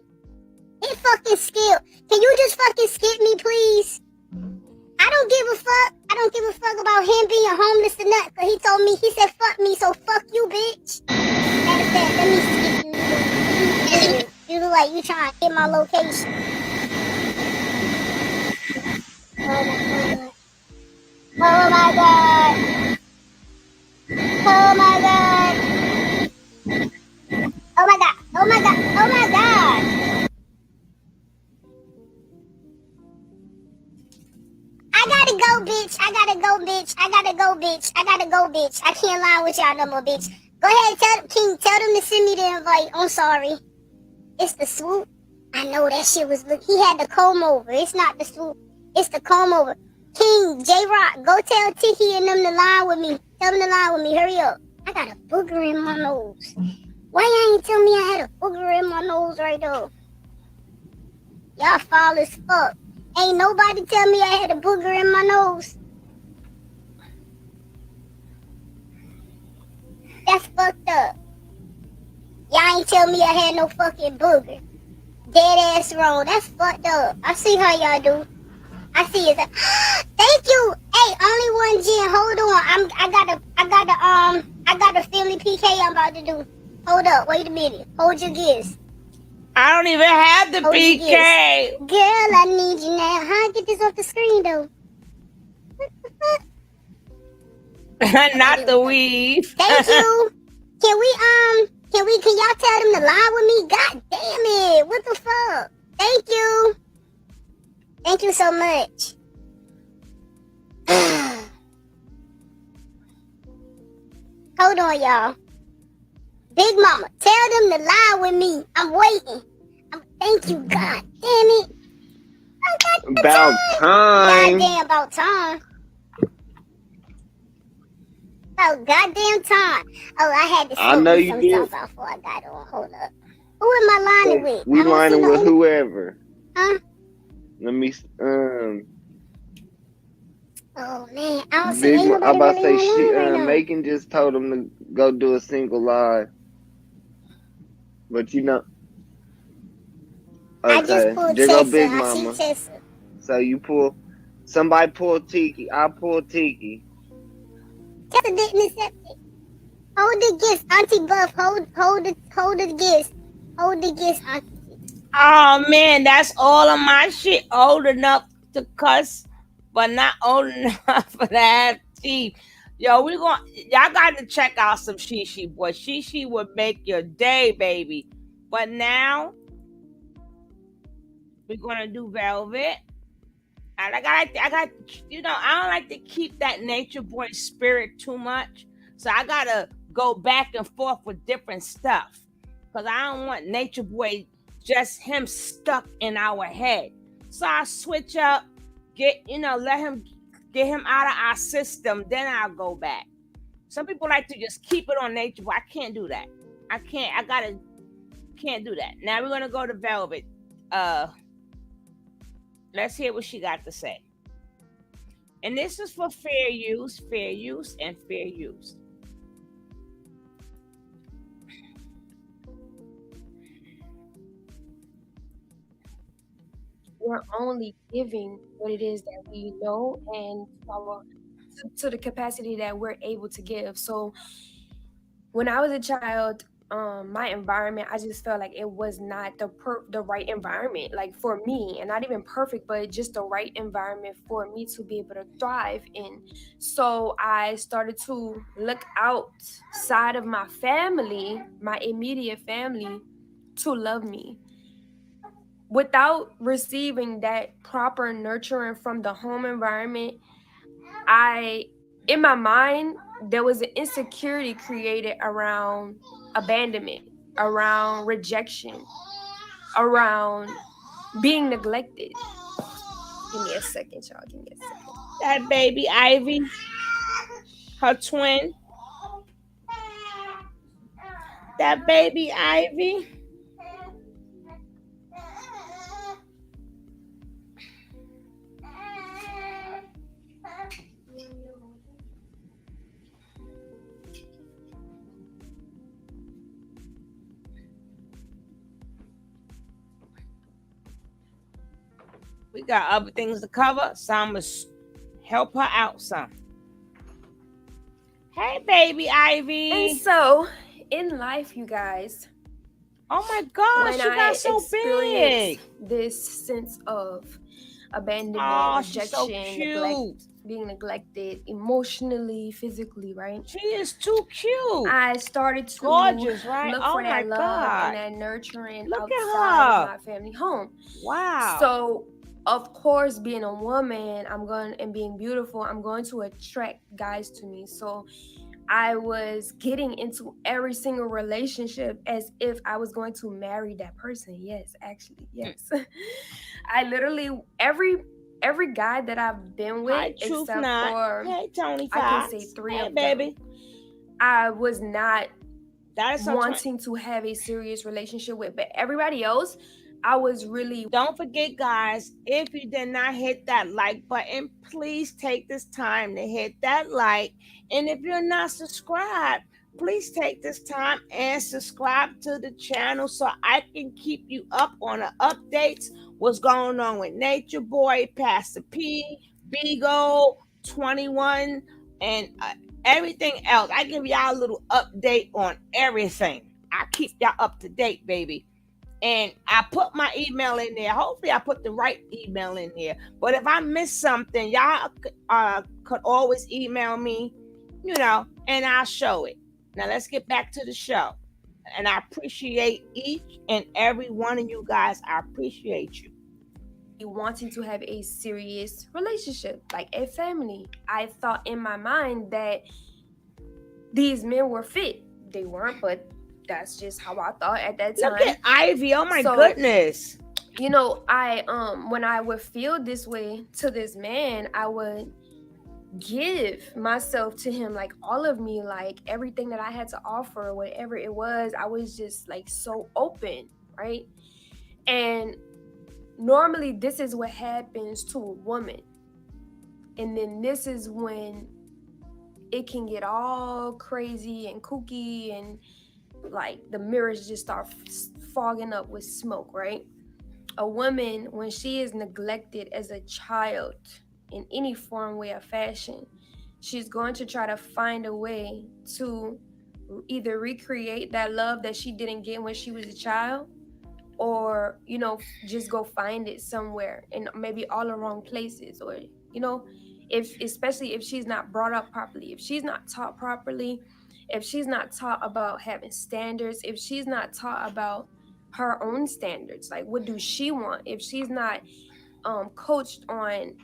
He fucking skip. Can you just fucking skip me, please? I don't give a fuck. I don't give a fuck about him being homeless or nothing. Cause he told me, he said, fuck me, so fuck you, bitch. Matter of fact, let me skip you. You look like you trying to get my location. Oh my god. Oh my god. Oh my god. Oh my god. Oh my god. I gotta go, bitch. I gotta go, bitch. I gotta go, bitch. I gotta go, bitch. I can't lie with y'all no more, bitch. Go ahead, tell them to send me the invite. I'm sorry. It's the swoop. I know that shit was. He had the comb over. It's not the swoop. It's the comb over. King J Rock, go tell Tiki and them to line with me. Tell them to line with me. Hurry up. I got a booger in my nose. Why y'all ain't tell me I had a booger in my nose right there? Y'all foul as fuck. Ain't nobody tell me I had a booger in my nose. That's fucked up. Y'all ain't tell me I had no fucking booger. Dead ass wrong. That's fucked up. I see how y'all do. I see it. Thank you. Hey, only one Jen. Hold on. I got a family PK I'm about to do. Hold up. Wait a minute. Hold your gears. I don't even have the PK. Girl, I need you now. How I get this off the screen though? What the fuck? Not the weave. Thank you. Can y'all tell them to lie with me? God damn it. What the fuck? Thank you. Thank you so much. Hold on, y'all. Big Mama, tell them to lie with me. I'm waiting. Thank you, God damn it. About time. Goddamn about time. About goddamn time. Oh, I had to I smoke know me you some did. sauce before I got on. Hold up. Who am I lining with? We I don't see lining with nothing. whoever. Huh? Let me. Oh man, I don't see. Big. Ain't I'm nobody about to really say she. online right now. Macon just told him to go do a single live, but you know. I just Okay, pulled there go Tessa. Big I see Mama. Tessa. So you pull. Somebody pull Tiki. I pull Tiki. Tessa didn't accept it. Hold the gifts, Auntie Buff. Hold the gifts. Hold the gifts, Auntie. Oh man, that's all of my shit. Old enough to cuss, but not old enough for that teeth. Yo, y'all got to check out some Shishi, boy. Shishi would make your day, baby. But now we're gonna do Velvet. And I got, I don't like to keep that Nature Boy spirit too much. So I gotta go back and forth with different stuff. Cause I don't want Nature Boy just him stuck in our head. So I switch up, let him get him out of our system, then I'll go back. Some people like to just keep it on Nature Boy. I can't do that. Can't do that. Now we're gonna go to Velvet. Let's hear what she got to say. And this is for fair use, and fair use. We're only giving what it is that we know and to the capacity that we're able to give. So when I was a child, my environment, I just felt like it was not the right environment, like for me, and not even perfect, but just the right environment for me to be able to thrive in. So I started to look outside of my family, my immediate family, to love me. Without receiving that proper nurturing from the home environment, in my mind, there was an insecurity created around abandonment, around rejection, around being neglected. Give me a second, y'all. Give me a second. That baby Ivy, her twin. That baby Ivy. We got other things to cover, so I'm going to help her out some. Hey, baby Ivy. And so, in life, you guys. Oh my gosh, when you got so big. This sense of abandonment, rejection, so cute. Being neglected emotionally, physically, right? She is too cute. I started to gorgeous, right? look for that love and that nurturing outside of my family home. Wow. So of course, being a woman, and being beautiful, I'm going to attract guys to me. So I was getting into every single relationship as if I was going to marry that person. Yes, actually, yes. I literally every guy that I've been with, except for Tony I can say 3 of them, I was not wanting to have a serious relationship with. But everybody else, I was really. Don't forget, guys, if you did not hit that like button, please take this time to hit that like. And if you're not subscribed, please take this time and subscribe to the channel so I can keep you up on the updates. What's going on with Nature Boy, Pastor P, Beagle, 21, and everything else. I give y'all a little update on everything. I keep y'all up to date, baby. And I put my email in there. Hopefully I put the right email in there. But if I miss something, y'all could always email me, and I'll show it. Now let's get back to the show. And I appreciate each and every one of you guys. I appreciate you. Wanting to have a serious relationship, like a family. I thought in my mind that these men were fit. They weren't, but that's just how I thought at that time. Look at Ivy. Oh my So, goodness. You know, I when I would feel this way to this man, I would give myself to him, like all of me, like everything that I had to offer, whatever it was. I was just like so open, right? And normally this is what happens to a woman. And then this is when it can get all crazy and kooky, and like the mirrors just start fogging up with smoke, right? A woman, when she is neglected as a child in any form, way, or fashion, she's going to try to find a way to either recreate that love that she didn't get when she was a child, or, you know, just go find it somewhere in maybe all the wrong places, or, you know, if especially if she's not brought up properly, if she's not taught properly, if she's not taught about having standards, if she's not taught about her own standards, like what do she want, if she's not coached on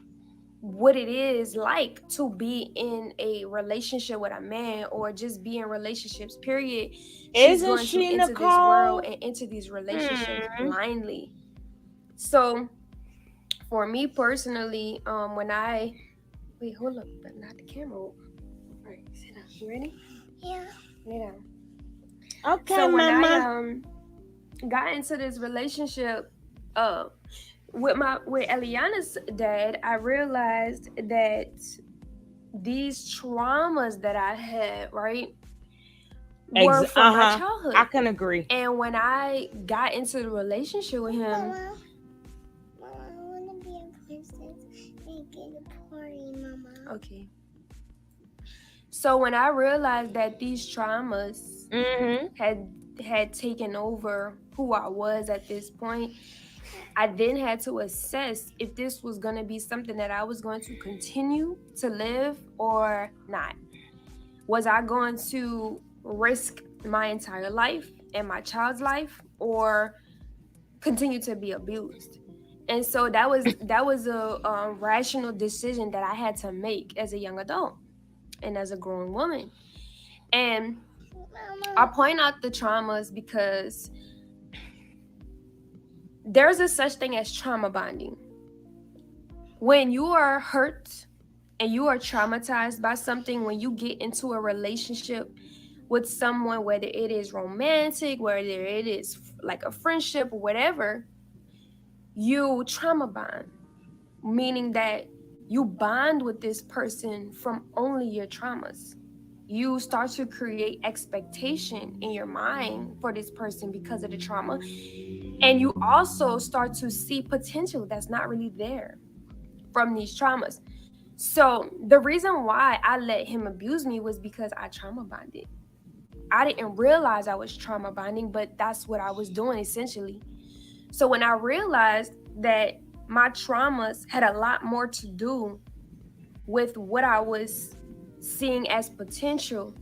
what it is like to be in a relationship with a man, or just be in relationships, period, she's Isn't going to she, enter this Nicole? world and into these relationships blindly. So for me personally, when I wait, hold up, but not the camera. All right, sit down. You ready? Yeah. Lay down. Okay, So when Mama. I got into this relationship with Eliana's dad, I realized that these traumas that I had, right, were from my childhood. I can agree. And when I got into the relationship with him, Mama, I want to be a princess and get a party, Mama. Okay. So when I realized that these traumas had taken over who I was at this point, I then had to assess if this was going to be something that I was going to continue to live or not. Was I going to risk my entire life and my child's life, or continue to be abused? And so that was a rational decision that I had to make as a young adult and as a grown woman. And I point out the traumas because there's a such thing as trauma bonding. When you are hurt and you are traumatized by something, when you get into a relationship with someone, whether it is romantic, whether it is like a friendship or whatever, you trauma bond, meaning that you bond with this person from only your traumas. You start to create expectation in your mind for this person because of the trauma. And you also start to see potential that's not really there from these traumas. So the reason why I let him abuse me was because I trauma bonded. I didn't realize I was trauma bonding, but that's what I was doing essentially. So when I realized that my traumas had a lot more to do with what I was seeing as potential,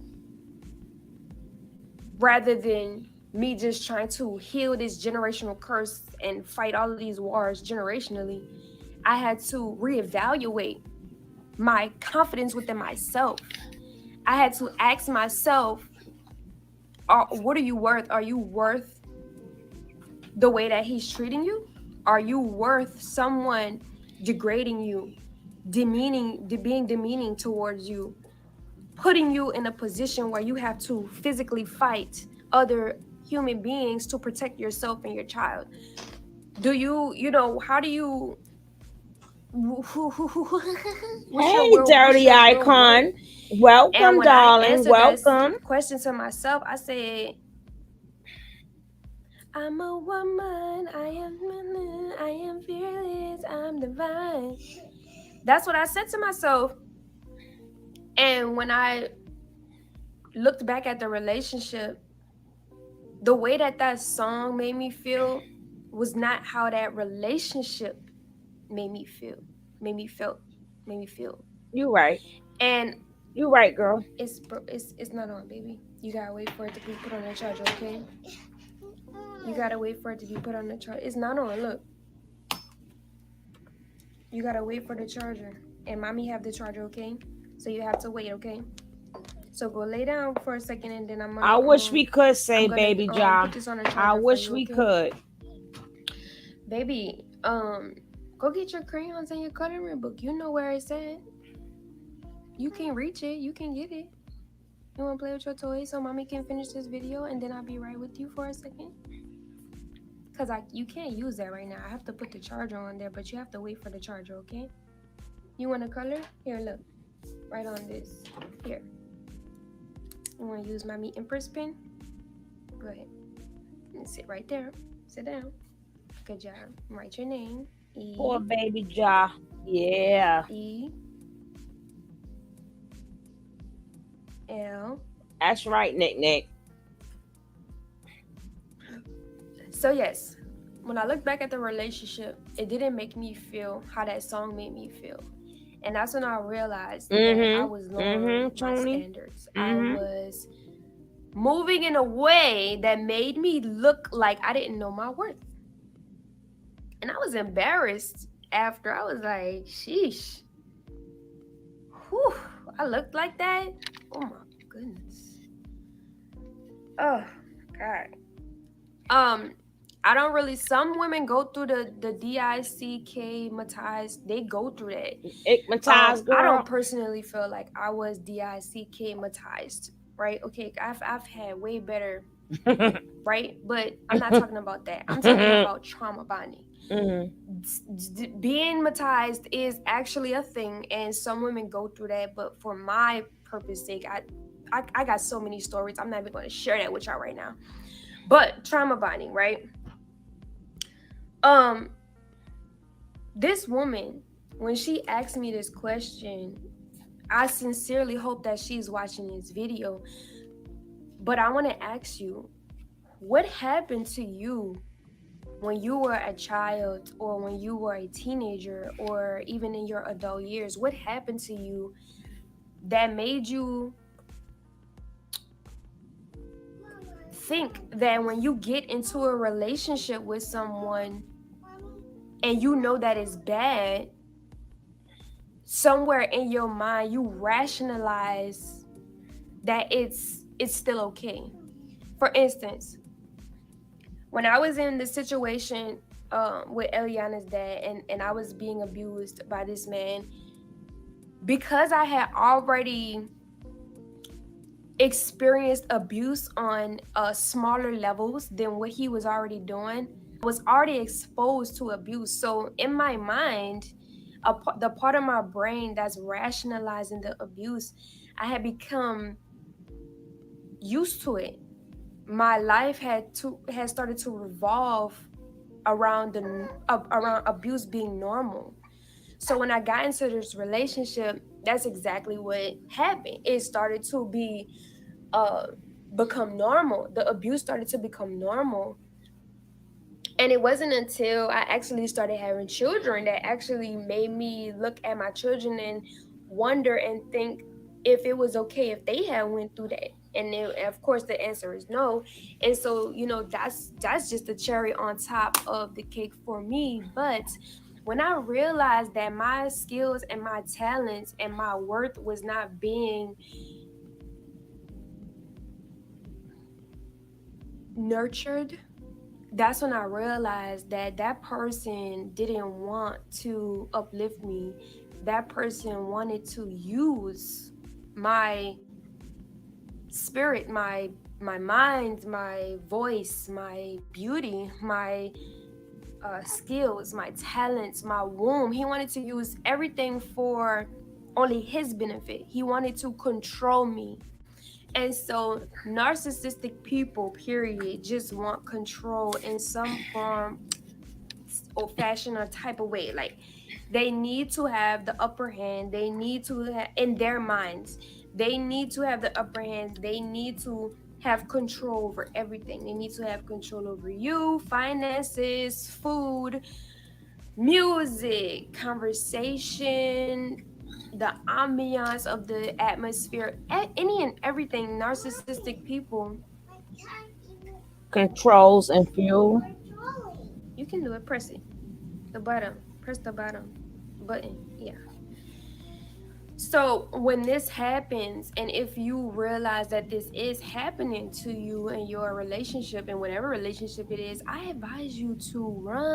rather than me just trying to heal this generational curse and fight all of these wars generationally, I had to reevaluate my confidence within myself. I had to ask myself, what are you worth? Are you worth the way that he's treating you? Are you worth someone degrading you, being demeaning towards you, putting you in a position where you have to physically fight other human beings to protect yourself and your child? Do you, how do you... Hey, dirty icon. Welcome, and when darling. I answered Welcome. that question to myself, I said, I'm a woman, I am fearless, I'm divine. That's what I said to myself. And when I looked back at the relationship, the way that song made me feel was not how that relationship made me feel. You right. And you right, girl. It's not on, baby. You gotta wait for it to be put on the charger, okay? You gotta wait for it to be put on the charger. It's not on, look. You gotta wait for the charger. And mommy have the charger, okay? So you have to wait, okay? So go lay down for a second, and then I wish we could I'm say gonna baby put Ja. this on a I charger for wish you, we okay? could. Baby, go get your crayons and your coloring book. You know where it's at. You can reach it. You can get it. You want to play with your toys so mommy can finish this video, and then I'll be right with you for a second? Because you can't use that right now. I have to put the charger on there, but you have to wait for the charger, okay? You want to color? Here, look. Right on this. Here. You want to use my meat empress pen? Go ahead. And sit right there. Sit down. Good job. Write your name. Poor baby Ja. Yeah. L. That's right, Nick. So yes, when I look back at the relationship, it didn't make me feel how that song made me feel. And that's when I realized that I was lowering my standards. I was moving in a way that made me look like I didn't know my worth. And I was embarrassed after. I was like, sheesh. Whew, I looked like that? Oh my goodness. Oh, God. I don't really. Some women go through the DICK-matized. They go through that. Matized girl. I don't personally feel like I was DICK-matized, right? Okay, I've had way better, right? But I'm not talking about that. I'm talking about trauma bonding. Being matized is actually a thing, and some women go through that. But for my purpose sake, I got so many stories. I'm not even going to share that with y'all right now. But trauma bonding, right? This woman, when she asked me this question, I sincerely hope that she's watching this video. But I want to ask you, what happened to you when you were a child, or when you were a teenager, or even in your adult years? What happened to you that made you think that when you get into a relationship with someone and you know that it's bad, somewhere in your mind you rationalize that it's still okay? For instance, when I was in the situation with Eliana's dad, and I was being abused by this man, because I had already experienced abuse on smaller levels than what he was already doing, I was already exposed to abuse. So in my mind, the part of my brain that's rationalizing the abuse, I had become used to it. My life had started to revolve around around abuse being normal. So when I got into this relationship, that's exactly what happened. It started to become normal. The abuse started to become normal. And it wasn't until I actually started having children that actually made me look at my children and wonder and think if it was okay if they had went through that. And of course the answer is no. And so, that's just the cherry on top of the cake for me. But when I realized that my skills and my talents and my worth was not being nurtured, that's when I realized that that person didn't want to uplift me. That person wanted to use my spirit, my mind, my voice, my beauty, my skills, my talents, my womb. He wanted to use everything for only his benefit. He wanted to control me. And so narcissistic people, period, just want control in some form or fashion or type of way. Like, they need to have the upper hand. They need to have, in their minds, they need to have the upper hand. They need to have control over everything. They need to have control over you, finances, food, music, conversation, the ambiance of the atmosphere, any and everything. Narcissistic people controls and fuel. You can do it. Press it. The bottom. Press the bottom button. Yeah. So when this happens, and if you realize that this is happening to you in your relationship, and whatever relationship it is, I advise you to run,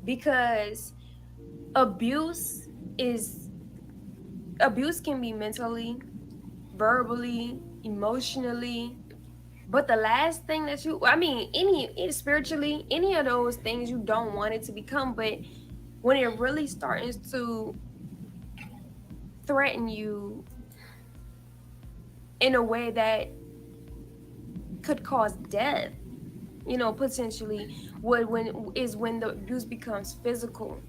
because abuse is abuse can be mentally, verbally, emotionally. But the last thing that I mean, spiritually, any of those things, you don't want it to become. But when it really starts to threaten you in a way that could cause death, potentially, when the abuse becomes physical.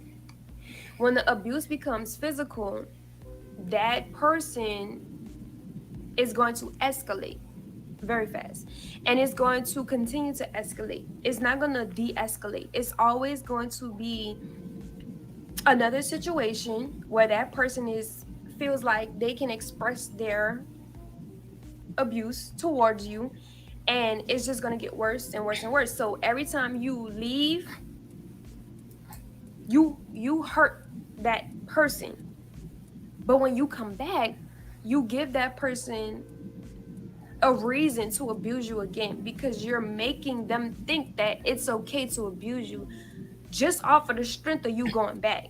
When the abuse becomes physical, that person is going to escalate very fast, and it's going to continue to escalate. It's not going to de-escalate. It's always going to be another situation where that person is feels like they can express their abuse towards you, and it's just going to get worse and worse and worse. So every time you leave, you hurt that person. But when you come back, you give that person a reason to abuse you again, because you're making them think that it's okay to abuse you just off of the strength of you going back.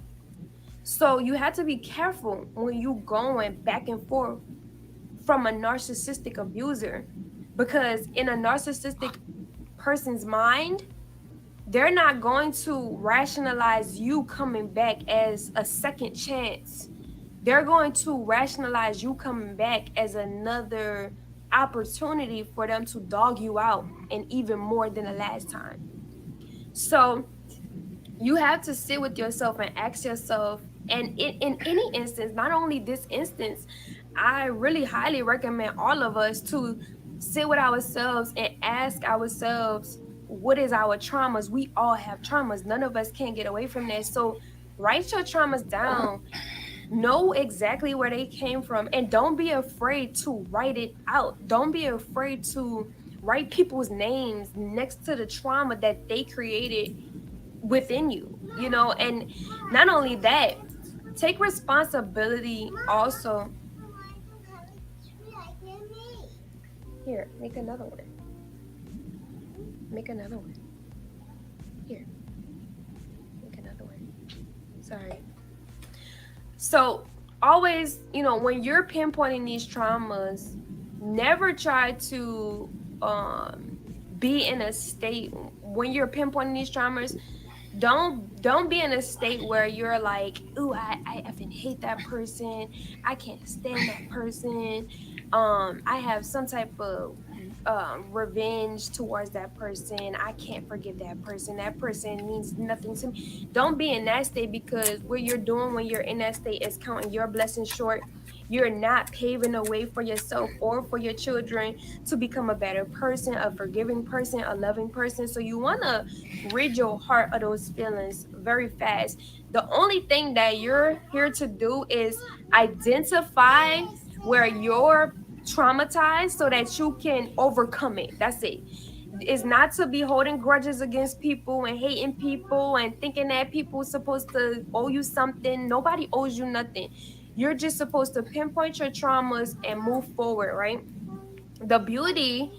So you have to be careful when you going back and forth from a narcissistic abuser, because in a narcissistic person's mind, they're not going to rationalize you coming back as a second chance. They're going to rationalize you coming back as another opportunity for them to dog you out, and even more than the last time. So you have to sit with yourself and ask yourself, and in any instance, not only this instance, I really highly recommend all of us to sit with ourselves and ask ourselves, what is our traumas? We all have traumas. None of us can get away from that. So write your traumas down, know exactly where they came from, and don't be afraid to write it out. Don't be afraid to write people's names next to the trauma that they created within you, and not only that, take responsibility also. Here, make another one. Make another one. Here, make another one. Sorry. So always, when you're pinpointing these traumas, never try to be in a state when you're pinpointing these traumas. Don't be in a state where you're like, ooh, I effing hate that person. I can't stand that person. I have some type of revenge towards that person. I can't forgive that person. That person means nothing to me. Don't be in that state, because what you're doing when you're in that state is counting your blessings short. You're not paving the way for yourself or for your children to become a better person, a forgiving person, a loving person. So you want to rid your heart of those feelings very fast. The only thing that you're here to do is identify where you're traumatized so that you can overcome it. That's it. It's not to be holding grudges against people and hating people and thinking that people are supposed to owe you something. Nobody owes you nothing. You're just supposed to pinpoint your traumas and move forward, right? The beauty.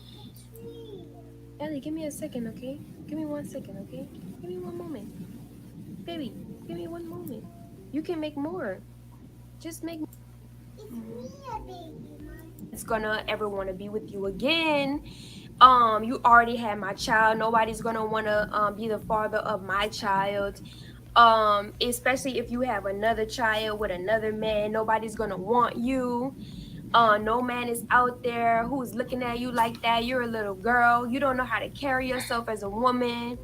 Ellie, give me a second, okay? Give me 1 second, okay? Give me one moment. Baby, give me one moment. You can make more. Just make. It's gonna ever want to be with you again. You already had my child. Nobody's gonna want to be the father of my child. Especially if you have another child with another man, nobody's gonna want you. No man is out there who's looking at you like that. You're a little girl. You don't know how to carry yourself as a woman.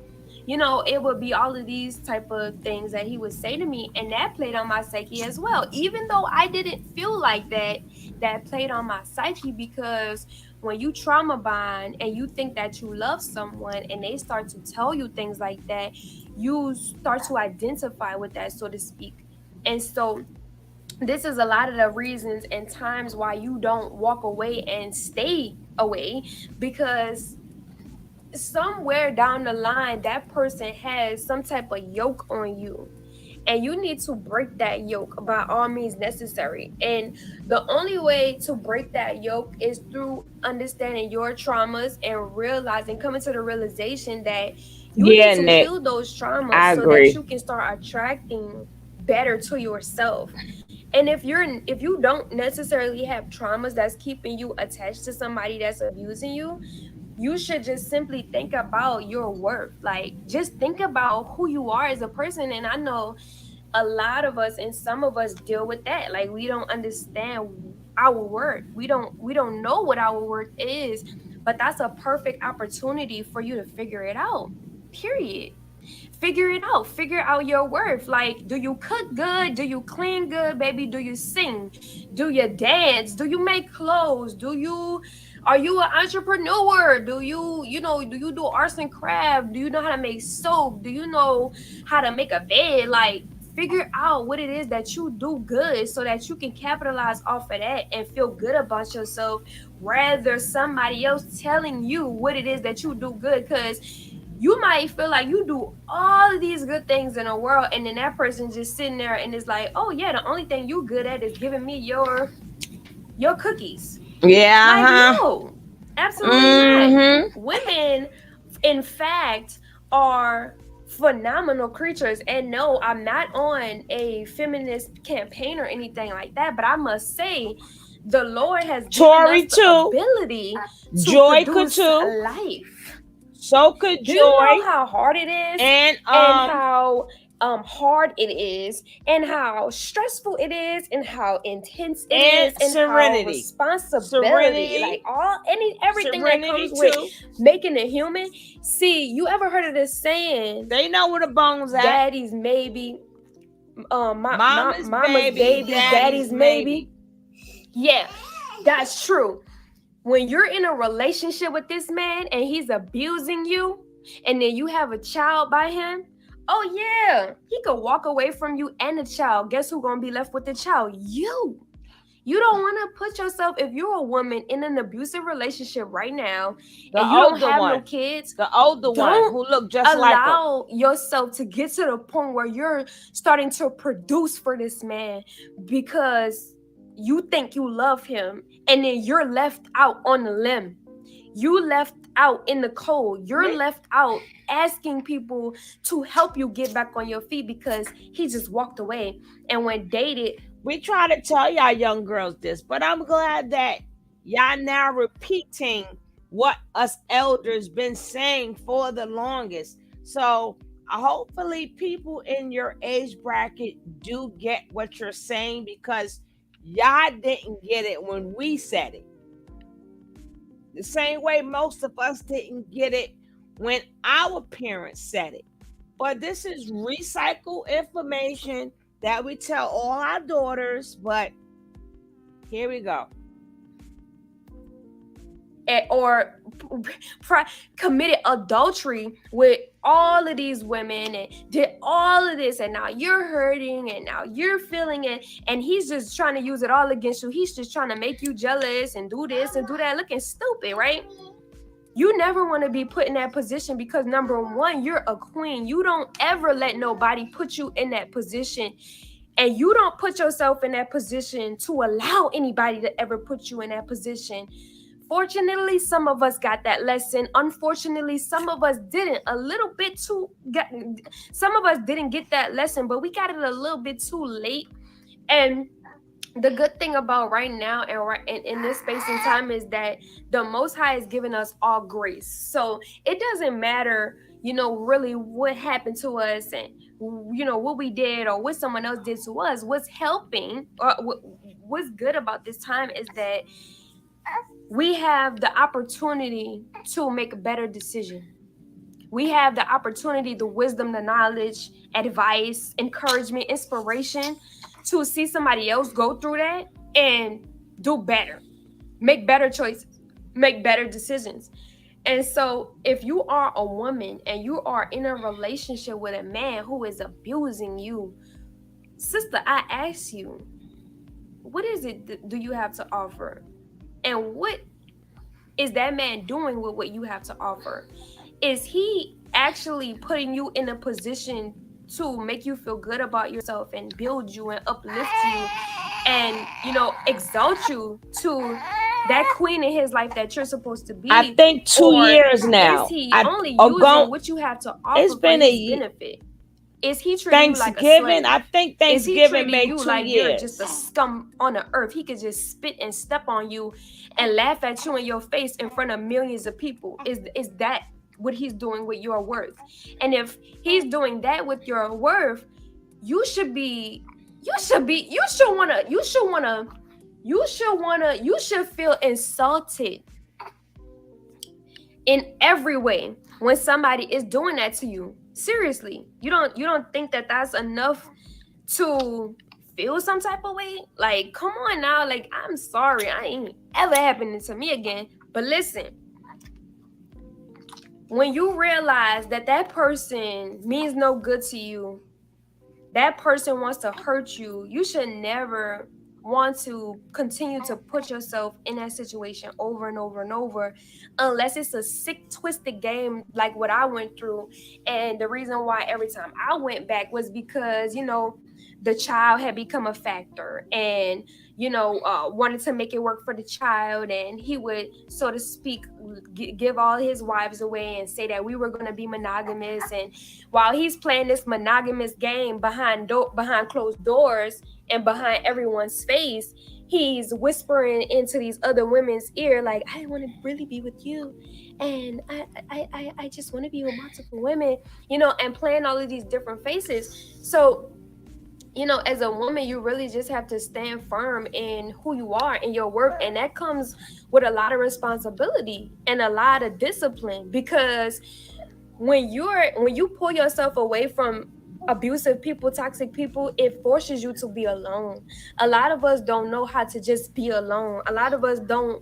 It would be all of these type of things that he would say to me, and that played on my psyche as well. Even though I didn't feel like that, that played on my psyche, because when you trauma bond and you think that you love someone and they start to tell you things like that, you start to identify with that, so to speak. And so this is a lot of the reasons and times why you don't walk away and stay away, because somewhere down the line that person has some type of yoke on you, and you need to break that yoke by all means necessary. And the only way to break that yoke is through understanding your traumas and realizing, coming to the realization that you need Yeah, to Nick. heal those traumas I so that agree. you can start attracting better to yourself. And if you don't necessarily have traumas that's keeping you attached to somebody that's abusing you should just simply think about your worth. Like, just think about who you are as a person. And I know a lot of us and some of us deal with that. Like, we don't understand our worth. We don't know what our worth is. But that's a perfect opportunity for you to figure it out. Period. Figure it out. Figure out your worth. Like, do you cook good? Do you clean good, baby? Do you sing? Do you dance? Do you make clothes? Are you an entrepreneur? Do you do arts and craft? Do you know how to make soap? Do you know how to make a bed? Like, figure out what it is that you do good so that you can capitalize off of that and feel good about yourself, rather somebody else telling you what it is that you do good. Because you might feel like you do all of these good things in the world, and then that person just sitting there and is like, oh yeah, the only thing you good at is giving me your cookies. Like, Yeah, uh-huh. no, absolutely not. Mm-hmm. Women, in fact, are phenomenal creatures. And no, I'm not on a feminist campaign or anything like that, but I must say, the Lord has given us Tori the too. ability to Joy could produce too. life. So could Do you know Joy. how hard it is, And and how hard it is, and how stressful it is, and how intense it and is, and how Serenity. responsibility, like Serenity. everything that comes Serenity with too. making a human. See, you ever heard of this saying, They know where the bones at. daddy's maybe, Mama's mama's baby, baby, daddy's daddy's maybe? maybe. Yeah, that's true. When you're in a relationship with this man and he's abusing you, and then you have a child by him, oh yeah, he could walk away from you and the child. Guess who's gonna be left with the child? You don't want to put yourself, if you're a woman in an abusive relationship right now The and you don't older have no one. kids, The older one don't who look just like him. allow yourself to get to the point where you're starting to produce for this man because you think you love him, and then you're left out on the limb. You left out in the cold. You're left out asking people to help you get back on your feet because he just walked away. And when dated, We try to tell y'all young girls this, but I'm glad that y'all now repeating what us elders been saying for the longest. So hopefully people in your age bracket do get what you're saying, because y'all didn't get it when we said it. The same way most of us didn't get it when our parents said it. But this is recycled information that we tell all our daughters. But here we go. Or committed adultery with all of these women and did all of this, and now you're hurting and now you're feeling it, and he's just trying to use it all against you. He's just trying to make you jealous and do this and do that, looking stupid, right? You never want to be put in that position, because number one, you're a queen. You don't ever let nobody put you in that position, and you don't put yourself in that position to allow anybody to ever put you in that position. Fortunately, some of us got that lesson. Unfortunately, some of us didn't. Some of us didn't get that lesson, but we got it a little bit too late. And the good thing about right now and right in this space and time is that the Most High has given us all grace. So it doesn't matter, really what happened to us and what we did or what someone else did to us. What's helping or what's good about this time is that we have the opportunity to make a better decision. We have the opportunity, the wisdom, the knowledge, advice, encouragement, inspiration to see somebody else go through that and do better, make better choices, make better decisions. And so if you are a woman and you are in a relationship with a man who is abusing you, sister, I ask you, what is it do you have to offer? And what is that man doing with what you have to offer? Is he actually putting you in a position to make you feel good about yourself and build you and uplift you and, exalt you to that queen in his life that you're supposed to be? I think 2 years now. Is he only using what you have to offer for his benefit? Is he treating you like a slave? I think Thanksgiving made you 2 like years. You're just a scum on the earth? He could just spit and step on you and laugh at you in your face in front of millions of people. Is that what he's doing with your worth? And if he's doing that with your worth, you should feel insulted in every way when somebody is doing that to you. Seriously, you don't think that that's enough to feel some type of way? Like, come on now. Like, I'm sorry, I ain't ever happening to me again. But listen, when you realize that that person means no good to you, that person wants to hurt you, you should never want to continue to put yourself in that situation over and over and over, unless it's a sick, twisted game like what I went through. And the reason why every time I went back was because, the child had become a factor, and wanted to make it work for the child, and he would, so to speak, give all his wives away and say that we were going to be monogamous. And while he's playing this monogamous game behind closed doors and behind everyone's face, he's whispering into these other women's ear, like, I want to really be with you, and I just want to be with multiple women, and playing all of these different faces. So, as a woman, you really just have to stand firm in who you are and your work. And that comes with a lot of responsibility and a lot of discipline, because when you pull yourself away from abusive people, toxic people, it forces you to be alone. A lot of us don't know how to just be alone. A lot of us don't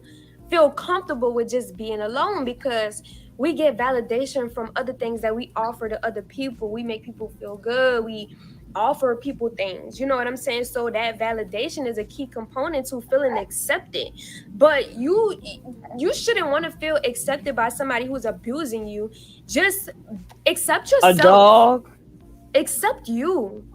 feel comfortable with just being alone, because we get validation from other things that we offer to other people. We make people feel good. We offer people things, you know what I'm saying? So that validation is a key component to feeling accepted. But you shouldn't want to feel accepted by somebody who's abusing you. Just accept yourself. A dog. Accept you.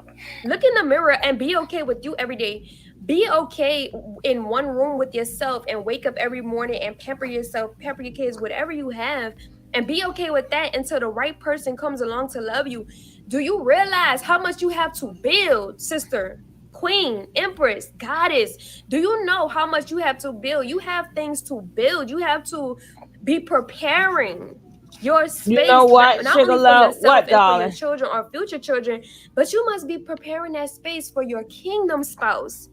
Look in the mirror and be okay with you every day. Be okay in one room with yourself and wake up every morning and pamper yourself, pamper your kids, whatever you have, and be okay with that until the right person comes along to love you. Do you realize how much you have to build, sister, queen, empress, goddess? Do you know how much you have to build? You have things to build. You have to be preparing your space, you know what, not only for yourself what, and darling? for your children or future children, but you must be preparing that space for your kingdom spouse.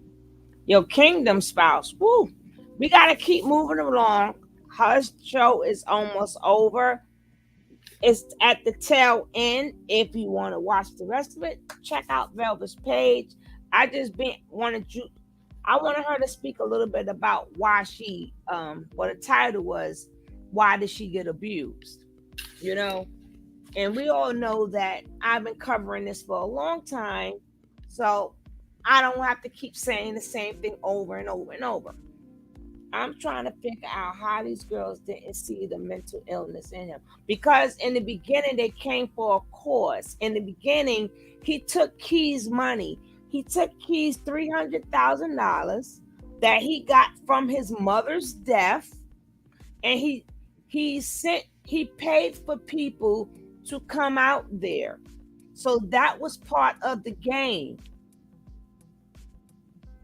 Your kingdom spouse. Woo. We got to keep moving along. Her show is almost over. It's at the tail end. If you want to watch the rest of it, check out Velvet's page. I wanted her to speak a little bit about why she, what the title was, why did she get abused? And we all know that I've been covering this for a long time, so I don't have to keep saying the same thing over and over and over. I'm trying to figure out how these girls didn't see the mental illness in him. Because in the beginning, they came for a cause. In the beginning, he took Key's money. He took Key's $300,000 that he got from his mother's death, and he paid for people to come out there. So that was part of the game.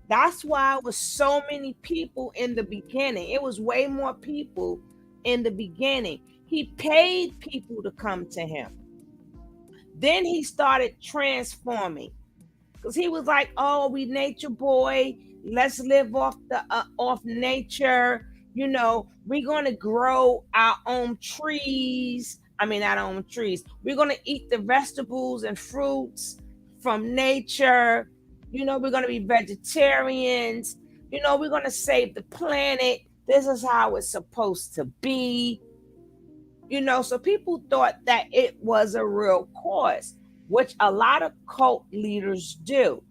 That's why it was so many people in the beginning. It was way more people in the beginning. He paid people to come to him. Then he started transforming, because he was like, "Oh, we nature boy. Let's live off nature. We're gonna grow our own trees. I mean, not our own trees. We're gonna eat the vegetables and fruits from nature. We're going to be vegetarians. We're going to save the planet. This is how it's supposed to be." So people thought that it was a real cause, which a lot of cult leaders do.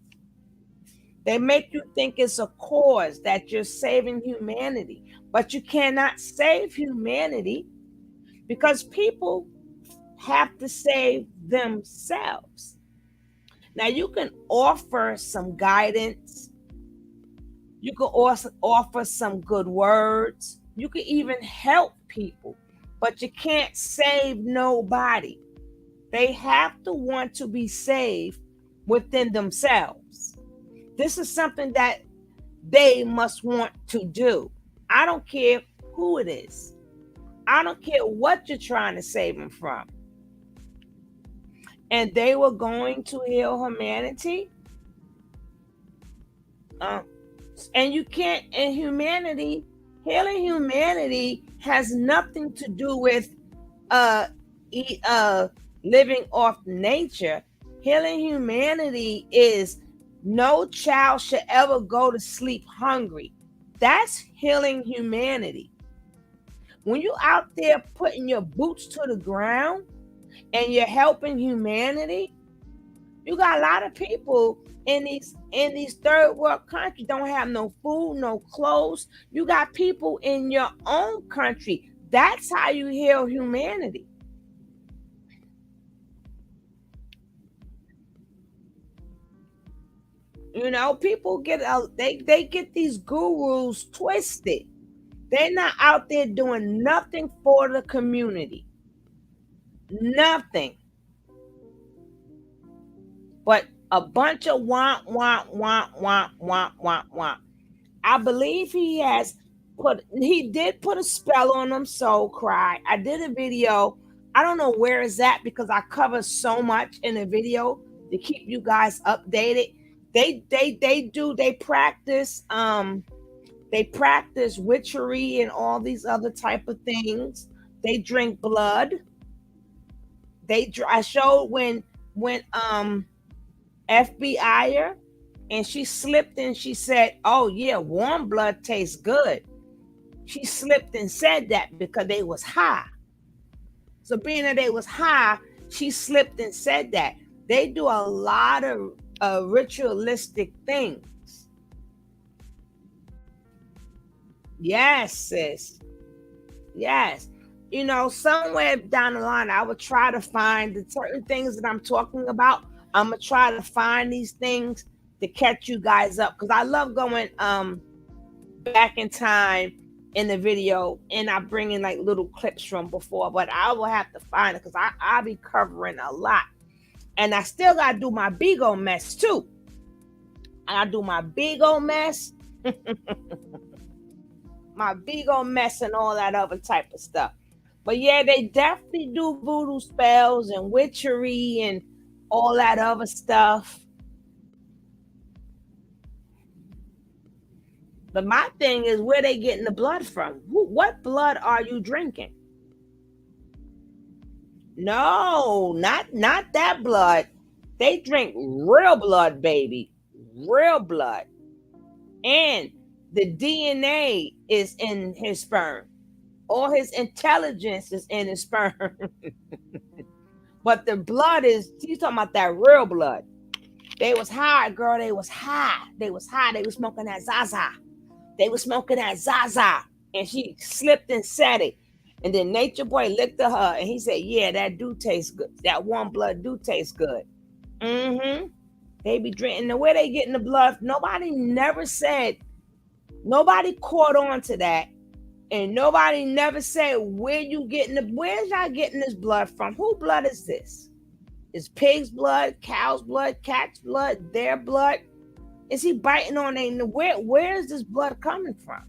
They make you think it's a cause, that you're saving humanity. But you cannot save humanity, because people have to save themselves. Now you can offer some guidance. You can also offer some good words. You can even help people, but you can't save nobody. They have to want to be saved within themselves. This is something that they must want to do. I don't care who it is. I don't care what you're trying to save them from. And they were going to heal humanity. And you can't, in humanity, healing humanity has nothing to do with uh, living off nature. Healing humanity is no child should ever go to sleep hungry. That's healing humanity. When you out there putting your boots to the ground and you're helping humanity, you got a lot of people in these third world countries don't have no food, no clothes. You got people in your own country. That's how you heal humanity. You know, people get they get these gurus twisted. They're not out there doing nothing for the community. Nothing. But a bunch of want. I believe he did put a spell on them, Soul Cry. I did a video. I don't know where is that because I cover so much in the video to keep you guys updated. They practice witchery and all these other type of things. They drink blood. I showed when FBI and she slipped and she said, "Oh yeah, warm blood tastes good." She slipped and said that because they was high. So being that they was high, she slipped and said that. They do a lot of ritualistic things. Yes, sis. Yes. You know, somewhere down the line, I would try to find the certain things that I'm talking about. I'm gonna try to find these things to catch you guys up because I love going back in time in the video and I bring in like little clips from before, but I will have to find it because I'll be covering a lot. And I still gotta do my big old mess too. I do my big old mess, my big old mess and all that other type of stuff. But yeah, they definitely do voodoo spells and witchery and all that other stuff. But my thing is where they getting the blood from? What blood are you drinking? No, not that blood. They drink real blood, baby. Real blood. And the DNA is in his sperm. All his intelligence is in his sperm. But the blood she's talking about that real blood. They was high, girl. They was high. They was high. They was smoking that Zaza. They was smoking that Zaza. And she slipped and said it. And then Nature Boy looked at her and he said, "Yeah, that do taste good. That warm blood do taste good." Mm-hmm. They be drinking. The way they getting the blood, nobody never said, nobody caught on to that. And nobody never said, where's y'all getting this blood from? Who blood is this? Is pig's blood, cow's blood, cat's blood, their blood? Is he biting on where is this blood coming from?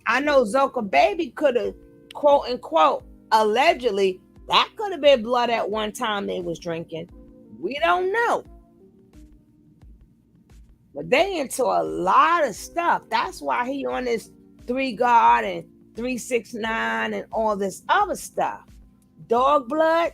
I know Zoka Baby could have, quote unquote, allegedly, that could have been blood at one time they was drinking. We don't know. But they into a lot of stuff. That's why he on this 3 God and 369 and all this other stuff. Dog blood.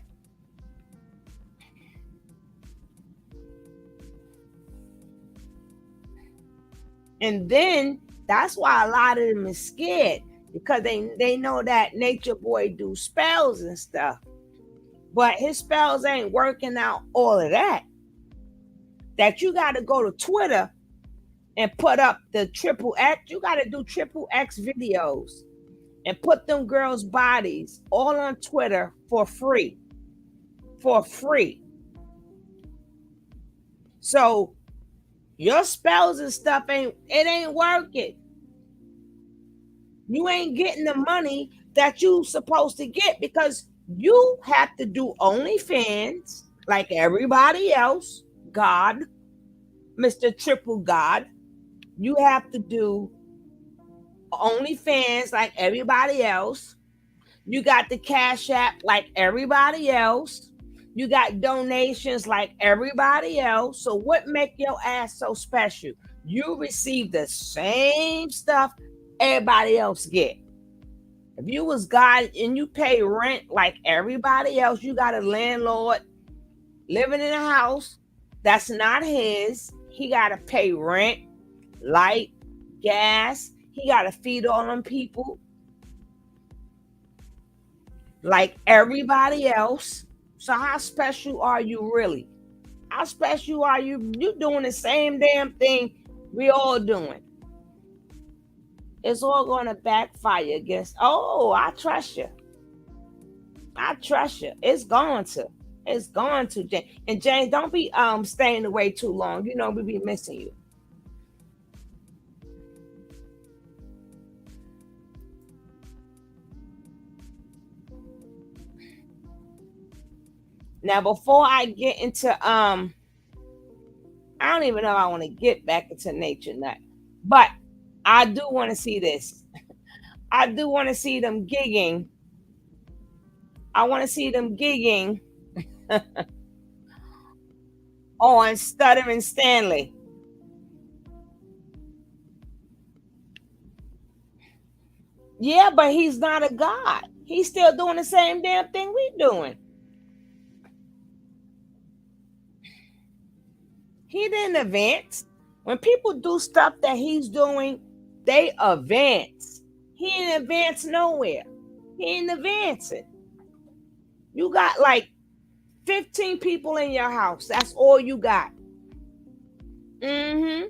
And then that's why a lot of them is scared because they know that Nature Boy do spells and stuff. But his spells ain't working out all of that. That you got to go to Twitter and put up the XXX. You got to do XXX videos and put them girls' bodies all on Twitter for free. for free. So your spells and stuff ain't working. You ain't getting the money that you supposed to get because you have to do OnlyFans like everybody else. God, Mr. Triple God, you have to do OnlyFans like everybody else. You got the Cash App like everybody else. You got donations like everybody else. So what make your ass so special? You receive the same stuff everybody else get. If you was God and you pay rent like everybody else, you got a landlord living in a house that's not his. He got to pay rent, light, gas. He got to feed all them people like everybody else. So how special are you really? How special are you? You doing the same damn thing we all doing. It's all going to backfire against, oh, I trust you. I trust you. It's going to. It's going to, James. And James, don't be staying away too long. You know we be missing you. Now, before I get into I don't even know if I want to get back into nature nut, but I do want to see this. I do want to see them gigging. I want to see them gigging on Stuttering Stanley. Yeah, but he's not a god. He's still doing the same damn thing we doing. He didn't advance. When people do stuff that he's doing, they advance. He ain't advance nowhere. He ain't advancing. You got like 15 people in your house. That's all you got. Mm-hmm.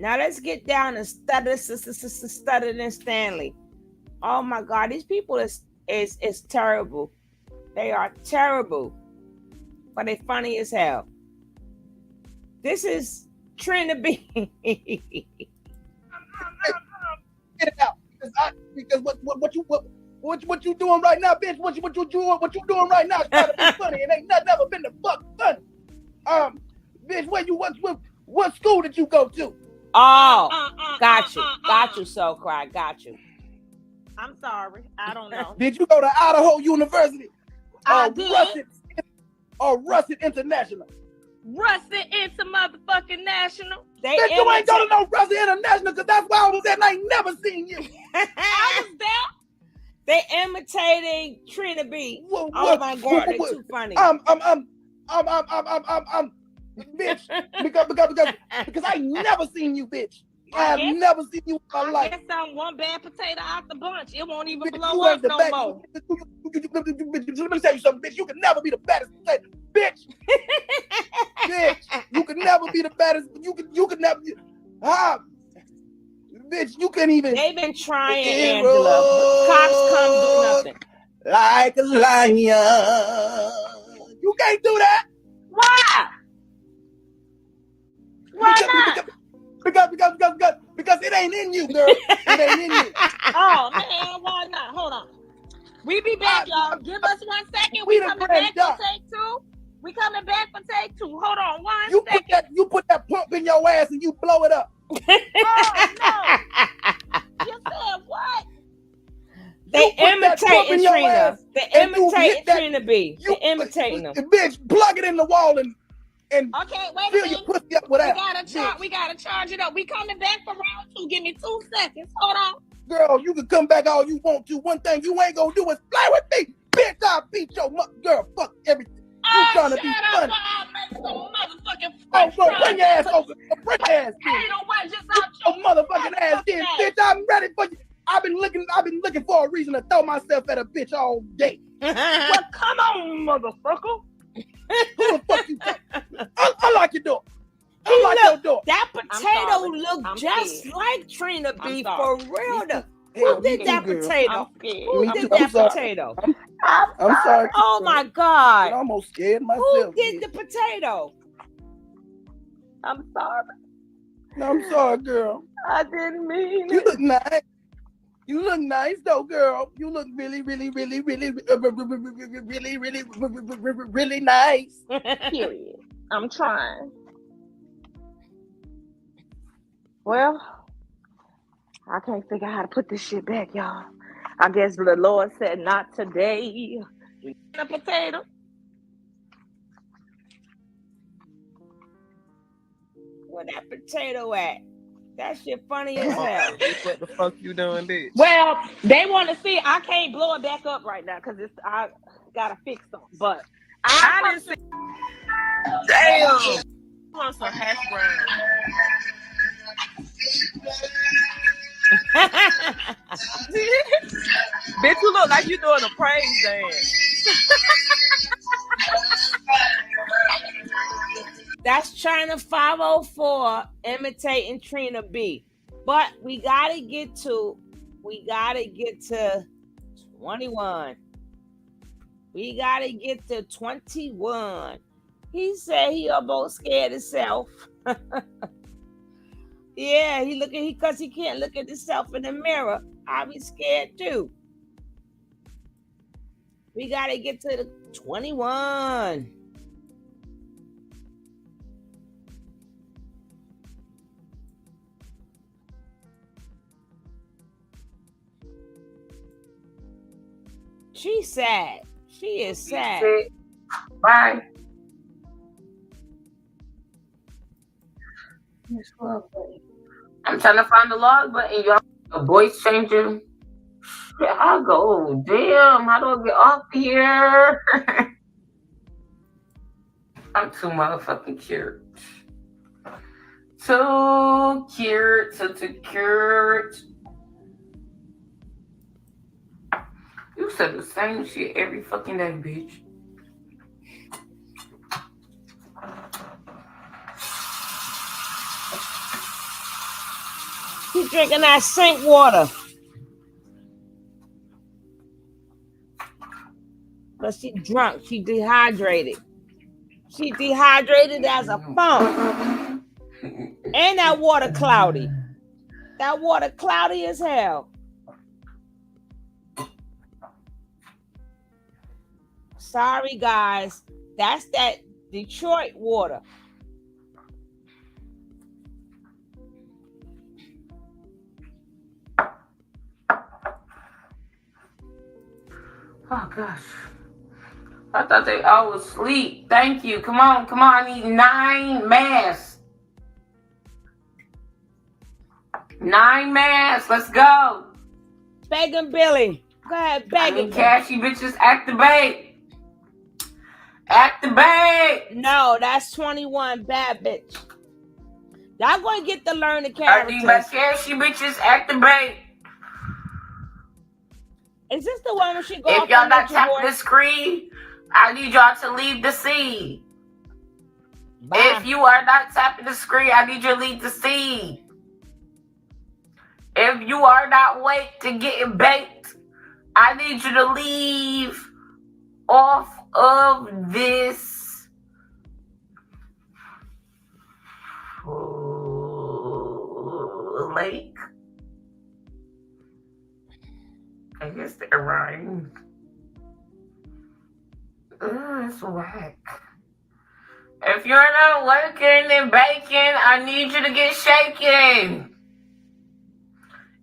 Now let's get down to Stuttering Stanley. Oh my God, these people is terrible. They are terrible, but they funny as hell. This is Trina B. Get it out, because what you doing right now, bitch? What you doing right now is trying to be funny, and ain't nothing ever been the fuck funny. Bitch, what school did you go to? Oh, got you, so cry, got you. I'm sorry, I don't know. Did you go to Idaho University? I did. Russet International? Russet into motherfucking national. Bitch, you ain't go to no Russet International because that's where I was at and I ain't never seen you. I was there. They imitating Trina B. Oh my God, they're too funny. Bitch, because I ain't never seen you, bitch. I've never seen you in my life. I guess I'm one bad potato out the bunch. It won't even blow up no more. Let me tell you something, bitch. You can never be the baddest potato, bitch. Bitch, you can never be the baddest. You can never. Bitch, you can't even. They've been trying, Angela. Cops come do nothing. Like a lion. You can't do that. Why? Why not? Because it ain't in you, girl. It ain't in you. Oh man, why not? Hold on. We be back, y'all. Give us 1 second. We coming back for take two. We coming back for take two. Hold on, one second. You put that pump in your ass and you blow it up. Oh no! You said what? They imitating Trina. They imitating Trina B. They imitating them. Bitch, plug it in the wall and okay, wait fill a your minute. pussy up with that. We gotta charge it up. We coming back for round two. Give me 2 seconds. Hold on. Girl, you can come back all you want to. One thing you ain't gonna do is play with me. Bitch, I'll beat your girl. Fuck everything. You trying to be funny. Oh, bro, bring your ass over. Bring your ass in. Your motherfucking ass in. Bitch, I'm ready for you. I've been looking for a reason to throw myself at a bitch all day. Well, come on, motherfucker. Who the fuck you think? I like you doing. Unlock your door. That potato sorry. looked I'm just scared. like Trina I'm B sorry. for real. Hell, Who me did too, that girl. potato? I'm scared. Who Me did too. that I'm sorry. potato? I'm sorry. Oh girl. my I'm God. almost scared Who myself. did the potato? I'm sorry. No, I'm sorry, girl. I didn't mean You it. look nice. You look nice though, girl. You look really, really, really, really, really nice. Period. I'm trying. Well, I can't figure out how to put this shit back, y'all. I guess the Lord said not today. A potato. Where that potato at? That shit funny as hell. What the fuck you doing, bitch? Well, they want to see. I can't blow it back up right now because I gotta fix something. But I didn't see. Damn. You want some hash brown? Bitch, you look like you doing a praise dance. That's China 504 imitating Trina B. But we gotta get to 21. We gotta get to 21. He said he almost scared himself. Yeah, because he can't look at himself in the mirror. I'll be scared too. We gotta get to the 21. She's sad. She is sad. Bye. I'm trying to find the log button, y'all. A voice changer. Yeah, I'll go. Damn, how do I get off here? I'm too motherfucking cute. Too cute. Too cute. You said the same shit every fucking day, bitch. She's drinking that sink water. But she drunk. She dehydrated. She dehydrated as a funk. And that water cloudy. That water cloudy as hell. Sorry, guys. That's that Detroit water. Oh, gosh. I thought they all was asleep. Thank you. Come on. I need 9 masks. 9 masks. Let's go. Begging Billy. Go ahead, begging. I need cashy bitches. Activate. Activate. No, that's 21. Bad bitch. Y'all going to get to learn the I characters. need my cashy bitches. Activate. Is this the one where she go If y'all not tapping the screen, I need y'all to leave the scene. Bye. If you are not tapping the screen, I need you to leave the scene. If you are not awake to getting baked, I need you to leave off of this lake. I guess they're rhymed. It's whack. If you're not working and baking, I need you to get shaking.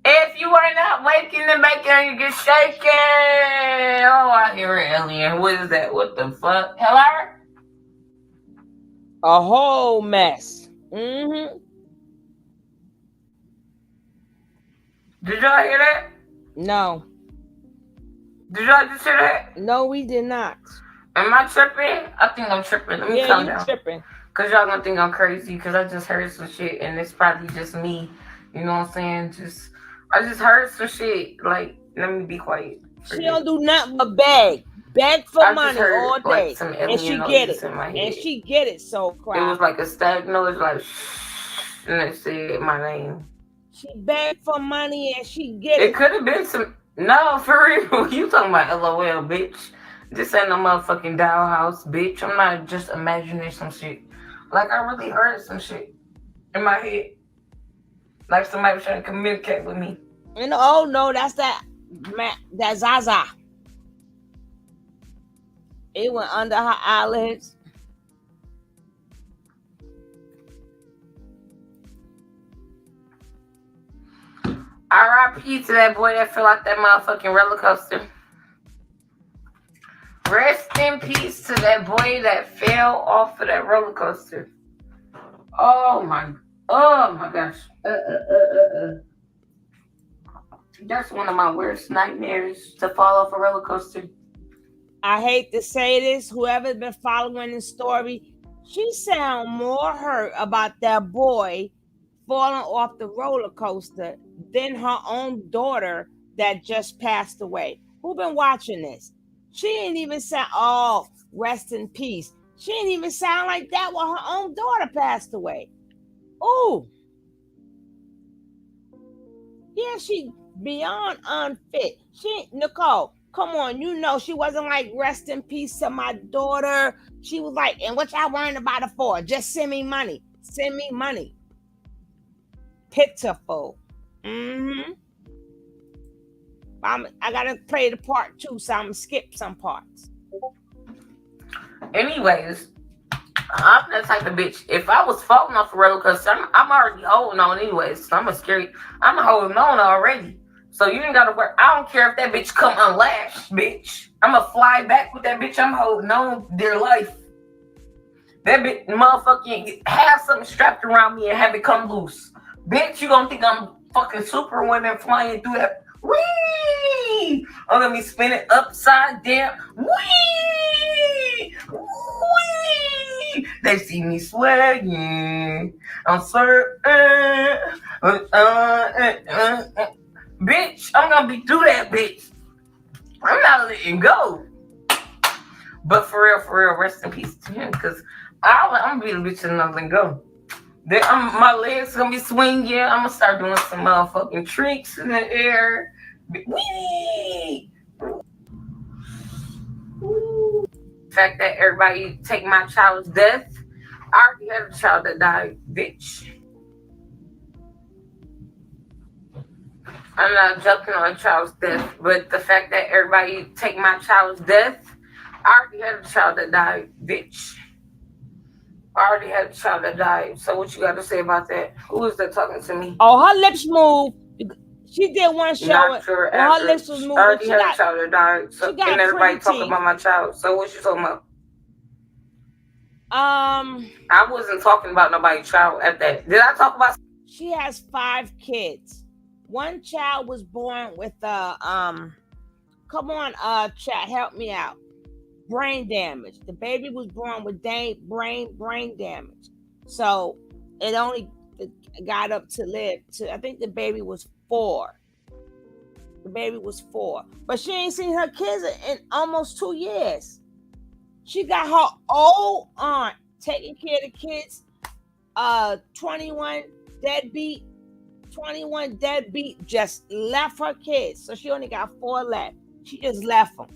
If you are not waking and baking, you get shaking. Oh, I hear an alien. What is that? What the fuck? Hello? A whole mess. Mm-hmm. Did y'all hear that? No. Did y'all just hear that? No, we did not. Am I tripping? I think I'm tripping. Let me calm down. Tripping. Because y'all gonna think I'm crazy because I just heard some shit and it's probably just me. You know what I'm saying? I just heard some shit. Like, let me be quiet. She don't do nothing but beg for I just money heard all like day, some and alien she get noises it, in my head. and she get it. So It cry. was like a static noise, like, and it said my name. She begged for money and she get It it. could have been some. No, for real. You talking about LOL, bitch? This ain't no motherfucking dollhouse, bitch. I'm not just imagining some shit. Like I really heard some shit in my head. Like somebody was trying to communicate with me. And oh no, that's that Zaza. It went under her eyelids. R.I.P. to that boy that fell off that motherfucking roller coaster. Rest in peace to that boy that fell off of that roller coaster. Oh my gosh. That's one of my worst nightmares, to fall off a roller coaster. I hate to say this, whoever's been following the story, she sound more hurt about that boy falling off the roller coaster than her own daughter that just passed away. Who been watching this? She didn't even sound, oh, rest in peace. She didn't even sound like that when her own daughter passed away. Ooh. Yeah, she beyond unfit. Nicole, come on, you know she wasn't like rest in peace to my daughter. She was like, and what y'all worrying about it for? Just send me money. Send me money. Pitiful. I gotta play the part 2, so I'm gonna skip some parts. Anyways, I'm that type of bitch. If I was falling off a roller coaster, I'm already holding on anyways. So I'm holding on already. So you ain't gotta worry. I don't care if that bitch come unlatched, bitch. I'ma fly back with that bitch. I'm holding on dear life. That bitch motherfucking have something strapped around me and have it come loose. Bitch, you gonna think I'm fucking Superwoman flying through that? Whee! I'm gonna be spinning upside down. Whee! Whee! They see me swagging. I'm certain. Bitch, I'm gonna be through that bitch. I'm not letting go. But for real, rest in peace to him, because I'm gonna be the bitch and not letting go. Then my legs gonna be swinging. I'm gonna start doing some motherfucking tricks in the air. Whee! The fact that everybody take my child's death. I already had a child that died, bitch. I'm not joking on a child's death, but the fact that everybody take my child's death, I already had a child that died, bitch. I already had a child that died. So what you got to say about that? Who is that talking to me? Oh, her lips move. She did one show. Not your average. Her lips was moving. I already had a child that died. So, she got and everybody talking teeth. about my child. So what you talking about? I wasn't talking about nobody's child at that. Did I talk about? She has 5 kids. One child was born with come on, chat, help me out. Brain damage. The baby was born with brain damage. So it only got up to live to, I think the baby was 4. The baby was 4. But she ain't seen her kids in almost 2 years. She got her old aunt taking care of the kids. 21 deadbeat just left her kids. So she only got 4 left. She just left them.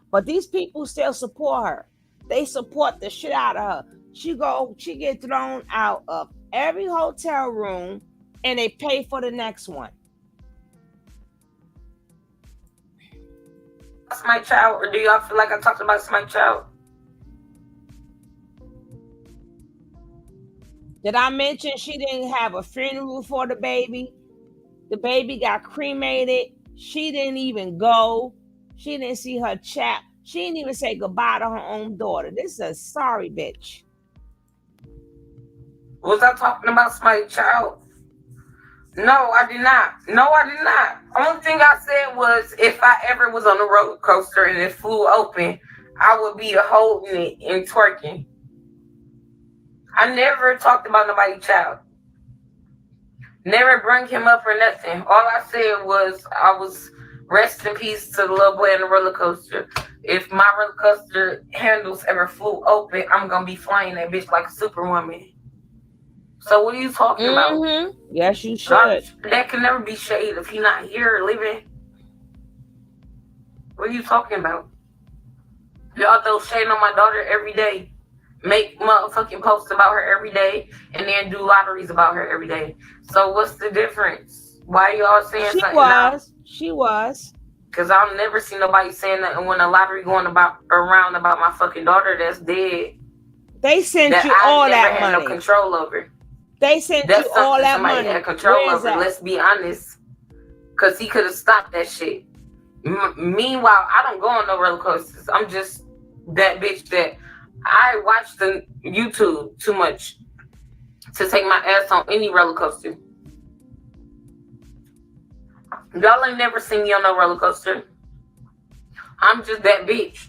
But these people still support her. They support the shit out of her. She get thrown out of every hotel room and they pay for the next one. That's my child, or do y'all feel like I talked about my child? Did I mention she didn't have a funeral for the baby? The baby got cremated. She didn't even go. She didn't see her child. She didn't even say goodbye to her own daughter. This is a sorry bitch. Was I talking about my child? No, I did not. Only thing I said was if I ever was on a roller coaster and it flew open, I would be holding it and twerking. I never talked about nobody's child. Never bring him up or nothing. All I said was I was Rest in peace to the little boy in the roller coaster. If my roller coaster handles ever flew open, I'm gonna be flying that bitch like a superwoman. So what are you talking about? Yes, you should. God, that can never be shade if he not here living. What are you talking about? Y'all throw shade on my daughter every day. Make motherfucking posts about her every day, and then do lotteries about her every day. So what's the difference? Why y'all saying something now? She was. Cause I'll never see nobody saying nothing when a lottery going around about my fucking daughter that's dead. They sent you all that money. I never had no control over. They sent you all that money. Somebody had control over. Let's be honest. Cause he could have stopped that shit. Meanwhile, I don't go on no roller coasters. I'm just that bitch that I watch the YouTube too much to take my ass on any roller coaster. Y'all ain't never seen me on no roller coaster. I'm just that bitch.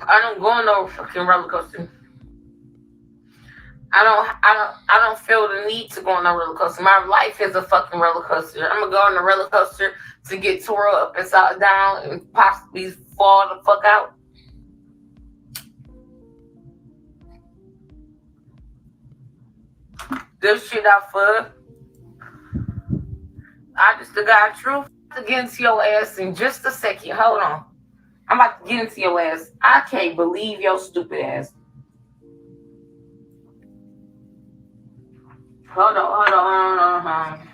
I don't go on no fucking roller coaster. I don't feel the need to go on a roller coaster. My life is a fucking roller coaster. I'm gonna go on a roller coaster to get tore up and side down and possibly fall the fuck out. This shit out for. I just got truth to get into your ass in just a second. Hold on. I'm about to get into your ass. I can't believe your stupid ass. Hold on.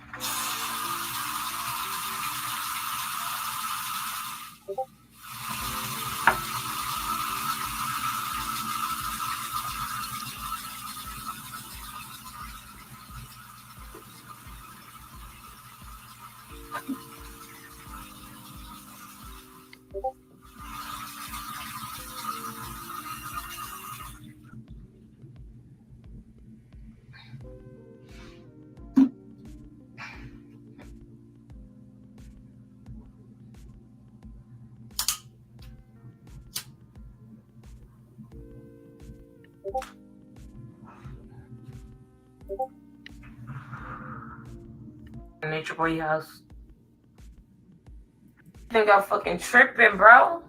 Natureboy house. I think I'm fucking tripping, bro.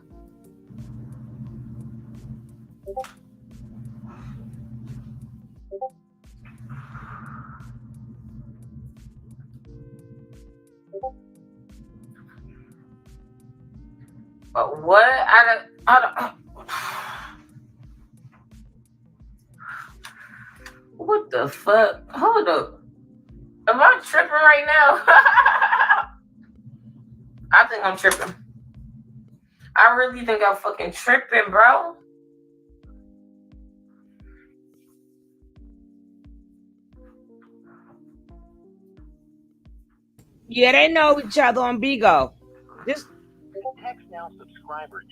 But what? I don't. What the fuck? Hold up. Am I tripping right now? I think I'm tripping. I really think I'm fucking tripping, bro. Yeah, they know each other on Bigo. This text now subscriber.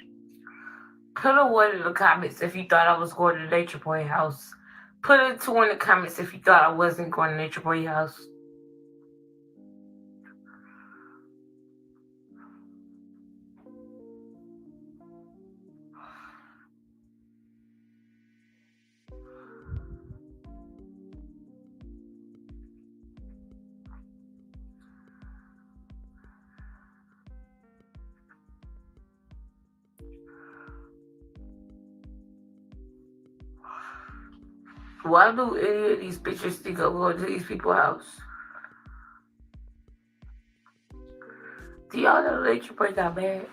Put a one in the comments if you thought I was going to Natureboy house. Put a 2 in the comments if you thought I wasn't going to Natureboy house. Why do any of these bitches think I'm going to these people's house? Do y'all know Natureboy got mad?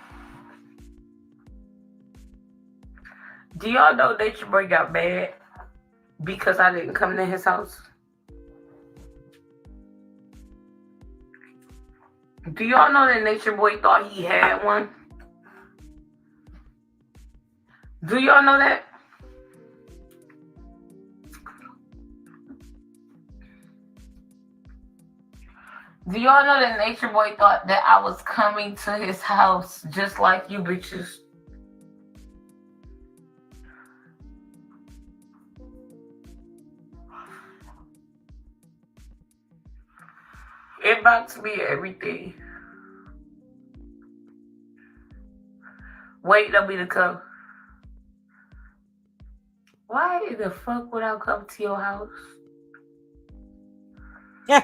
Do y'all know Natureboy got mad because I didn't come to his house? Do y'all know that Natureboy thought he had one? Do y'all know that? Do y'all know that Natureboy thought that I was coming to his house just like you bitches? It about to be everything. Wait, that'll be the cup. Why the fuck would I come to your house?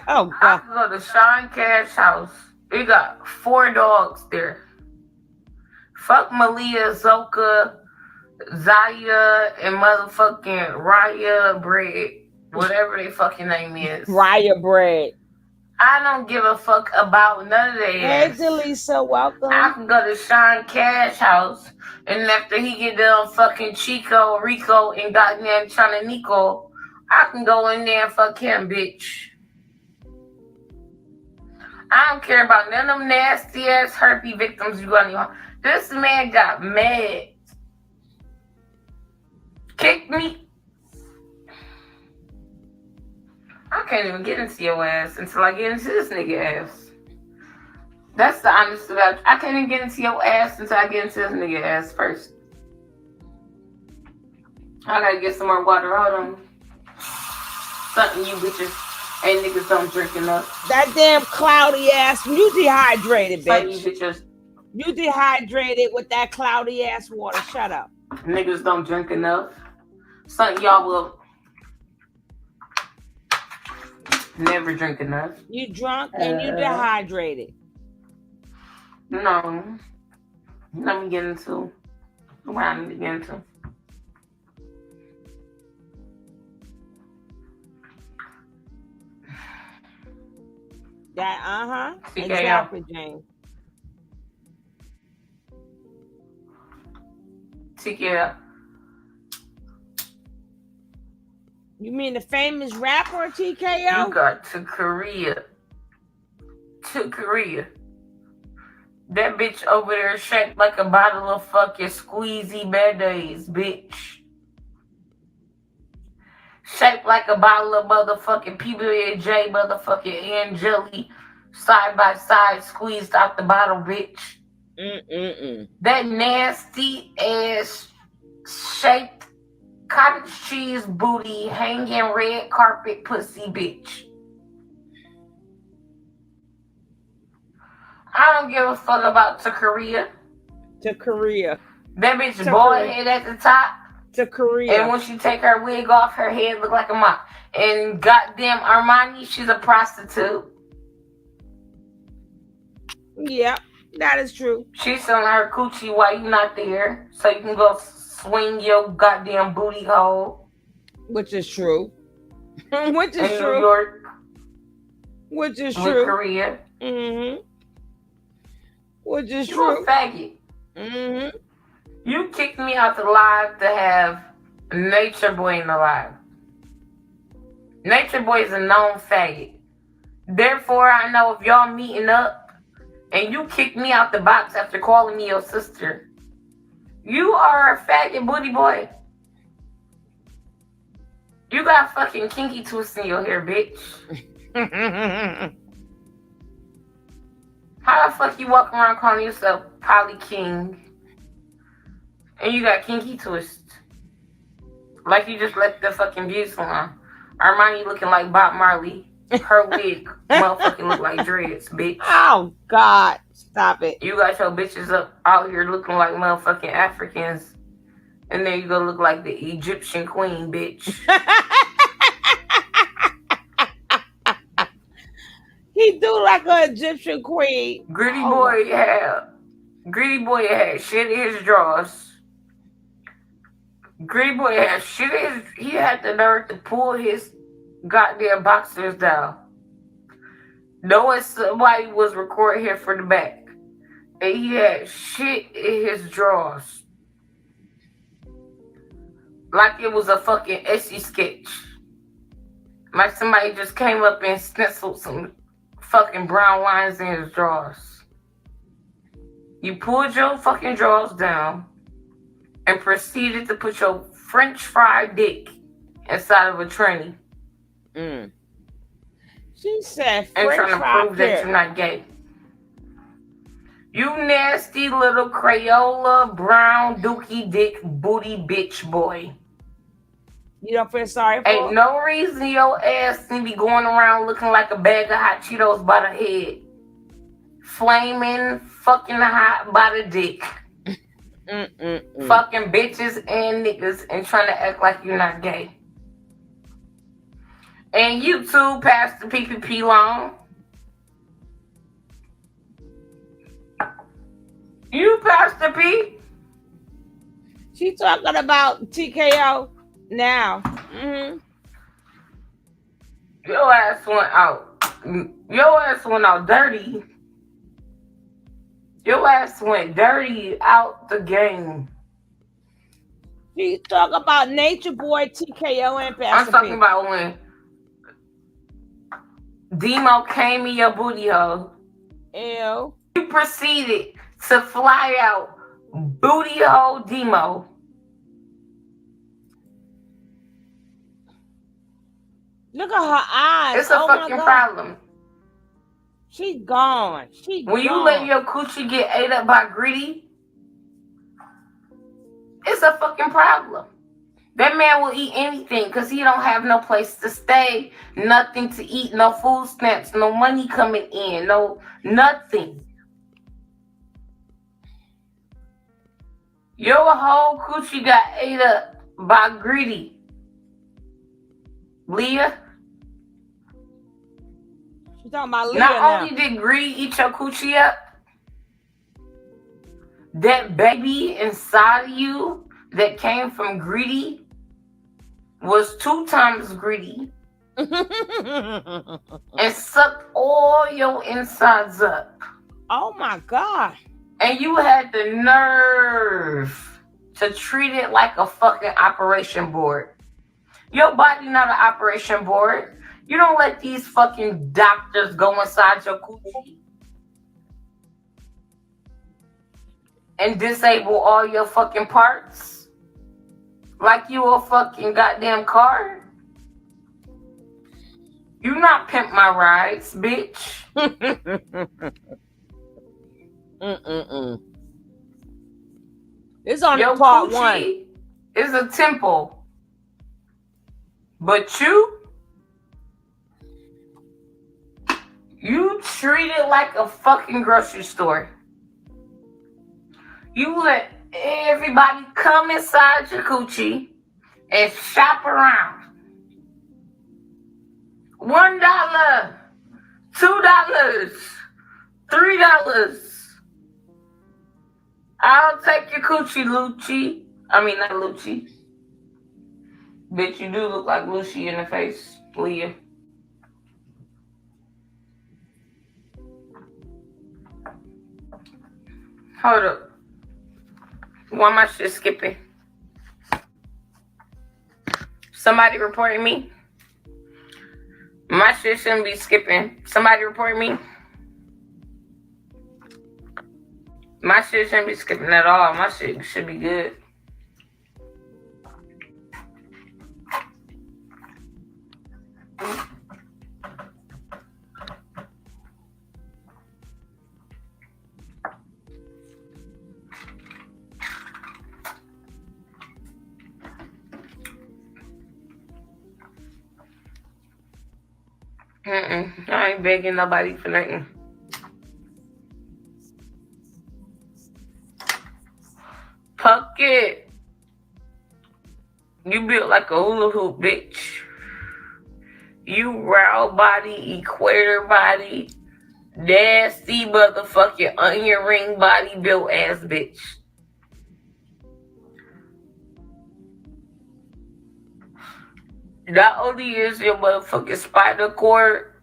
Oh, I can go to Sean Cash's house. We got 4 dogs there. Fuck Malia, Zoka, Zaya, and motherfucking Raya Bread. Whatever their fucking name is. Raya Bread. I don't give a fuck about none of their Hey, ass. Delisa, welcome. I can go to Sean Cash's house, and after he get done fucking Chico, Rico, and goddamn China Nico, I can go in there and fuck him, bitch. I don't care about none of them nasty ass herpes victims you got in your house. This man got mad. Kicked me. I can't even get into your ass until I get into this nigga ass. That's the honest about it. I can't even get into your ass until I get into this nigga ass first. I gotta get some more water. Hold on. Something you bitches and niggas don't drink enough. That damn cloudy ass. You dehydrated, Something bitch. you bitches. You dehydrated with that cloudy ass water. Shut up. Niggas don't drink enough. Something y'all will never drink enough. You drunk and you dehydrated. No. Let me get into what I need to get into. That, TKO. exactly, Jane. TKO. You mean the famous rapper TKO? You got to Korea. To Korea. That bitch over there shaped like a bottle of fucking squeezy band-aids, bitch. Shaped like a bottle of motherfucking PB&J motherfucking Angeli side by side squeezed out the bottle, bitch. That nasty ass shaped cottage cheese booty hanging red carpet pussy, bitch. I don't give a fuck about to Korea. To Korea. That bitch To bald Korea. head at the top. To Korea. And when she take her wig off, her head look like a mop. And goddamn Armani, she's a prostitute. Yep, that is true. She's selling her coochie while you not there, so you can go swing your goddamn booty hole. Which is true. Which is in true. New York. Which is with true. Korea. Which is you true. a faggot. You kicked me out the live to have Natureboy in the live. Natureboy is a known faggot. Therefore, I know if y'all meeting up and you kicked me out the box after calling me your sister, you are a faggot booty boy. You got fucking kinky twists in your hair, bitch. How the fuck you walk around calling yourself Polly King and you got kinky twists? Like you just left the fucking beauty salon. Armani looking like Bob Marley. Her wig motherfucking look like dreads, bitch. Oh, God. Stop it. You got your bitches up out here looking like motherfucking Africans. And then you gonna look like the Egyptian queen, bitch. He do like an Egyptian queen. Gritty boy had shit in his drawers. Gritty boy had shit in his... He had the nerve to pull his goddamn boxers down. Knowing somebody was recording him for the back. And he had shit in his drawers. Like it was a fucking Essie sketch. Like somebody just came up and stenciled some fucking brown lines in his drawers. You pulled your fucking drawers down and proceeded to put your French fried dick inside of a tranny. She said and French trying to fried prove that you're not gay. You nasty little Crayola brown dookie dick booty bitch boy. You don't feel sorry for Ain't him? no reason your ass to be going around looking like a bag of hot Cheetos by the head. Flaming fucking hot by the dick. fucking bitches and niggas and trying to act like you're not gay. And you too, Pastor PPP Long. You, Pastor P. She talking about TKO now. Your ass went out. Your ass went out dirty. Your ass went dirty out the game. She talking about Natureboy, TKO, and Pastor I'm talking P. about when Demo came in your booty hole. Ew. You proceeded to fly out booty hole Demo. Look at her eyes. It's a fucking problem. She gone. When you let your coochie get ate up by greedy, it's a fucking problem. That man will eat anything because he don't have no place to stay, nothing to eat, no food stamps, no money coming in, no nothing. Your whole coochie got ate up by greedy. Leah? She's talking about Leah Not now. only did greed eat your coochie up, that baby inside of you that came from greedy was 2 times greedy and sucked all your insides up. Oh my God. And you had the nerve to treat it like a fucking operation board. Your body not an operation board. You don't let these fucking doctors go inside your coochie and disable all your fucking parts like you a fucking goddamn car. You not pimp my rides, bitch. It's on your part coochie 1. Is a temple. But you treat it like a fucking grocery store. You let everybody come inside your coochie and shop around. $1, $2, $3. I'll take your coochie, Lucci. I mean, not Lucci. Bitch, you do look like Lucy in the face, Leah. Hold up. Why my shit skipping? Somebody reporting me? My shit shouldn't be skipping. Somebody report me? My shit shouldn't be skipping at all. My shit should be good. I ain't begging nobody for nothing. Puck it. You built like a hula hoop, bitch. You round body, equator body, nasty motherfucking onion ring body built ass bitch. Not only is your motherfucking spinal cord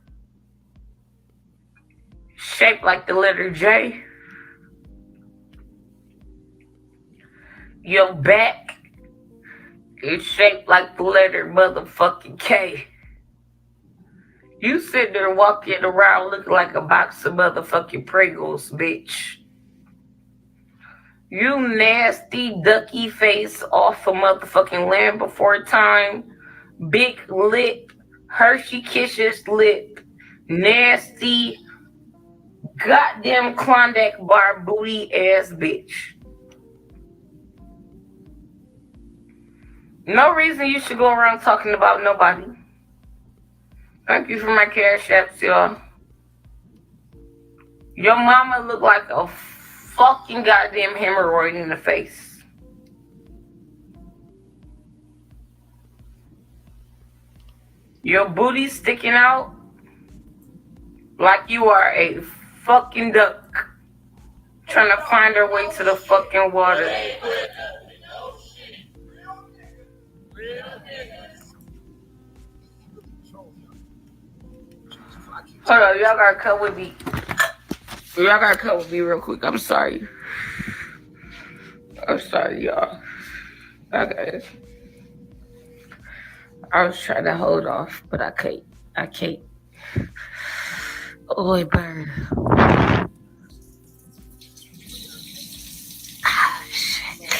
shaped like the letter J, your back is shaped like the letter motherfucking K. You sit there walking around looking like a box of motherfucking Pringles, bitch. You nasty ducky face off a motherfucking Land Before Time. Big lip, Hershey Kisses lip, nasty, goddamn Klondike bar booty ass bitch. No reason you should go around talking about nobody. Thank you for my cash apps, y'all. Your mama look like a fucking goddamn hemorrhoid in the face. Your booty sticking out like you are a fucking duck trying to find her way to the fucking water. Hold on, y'all gotta cut with me. Y'all gotta cut with me real quick. I'm sorry. I'm sorry, y'all. Okay. I was trying to hold off, but I can't. I can't. Oh, it burned. Ah, shit.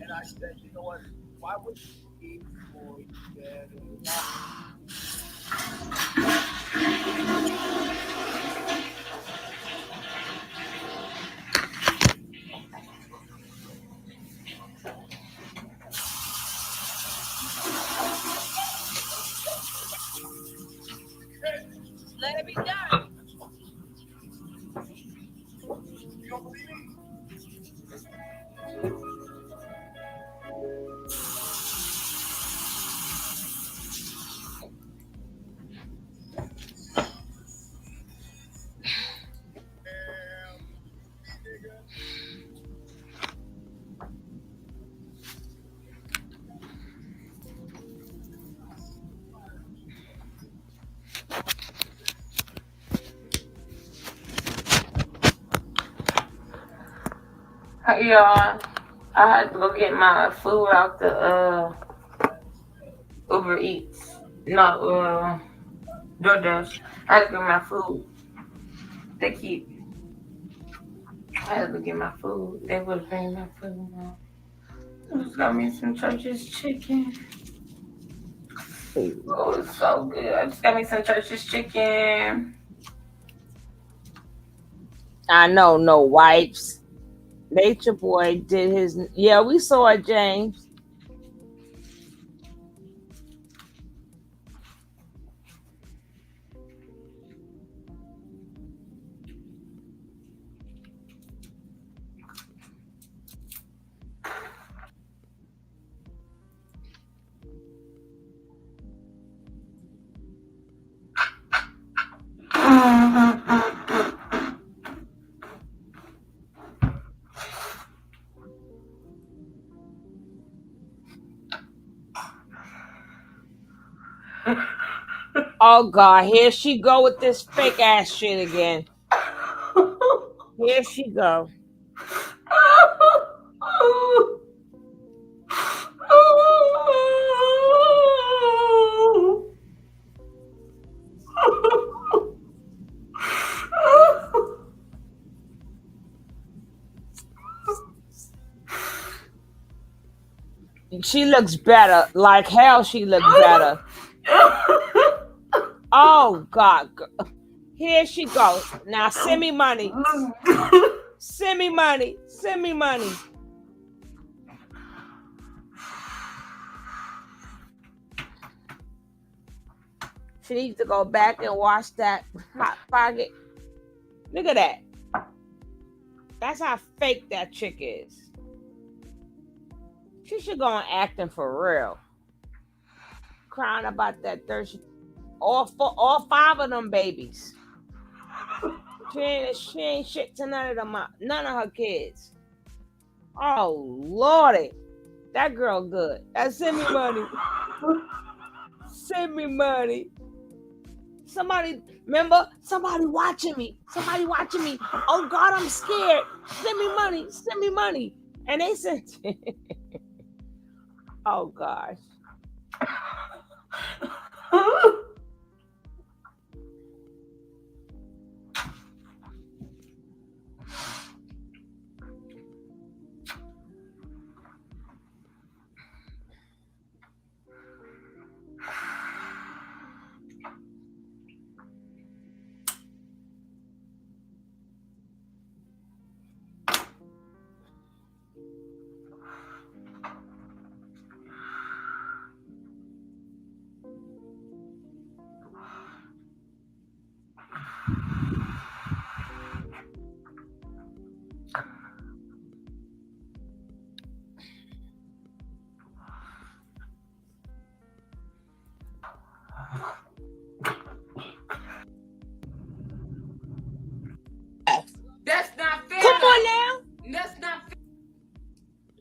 And I said, you know what? Why would you boy dead and Let it be done. you don't believe me? Hey, y'all. I had to go get my food out the Uber Eats. No, DoorDash. I had to get my food. They keep. I had to get my food. They was bringing my food now. I just got me some church's chicken. Oh, it's so good. I just got me some church's chicken. I know, no wipes. Natureboy did his. Yeah, we saw it, James. Oh God, here she go with this fake ass shit again. Here she go. She looks better. Like hell, she looks better. Oh God. Here she goes. Now send me money. Send me money. Send me money. She needs to go back and wash that hot pocket. Look at that. That's how fake that chick is. She should go on acting for real. Crying about that thirst. All five of them babies. She ain't shit to none of her kids. Oh Lordy. That girl good. Send me money. Send me money. Somebody, remember? Somebody watching me. Somebody watching me. Oh God, I'm scared. Send me money. Send me money. And they sent oh gosh.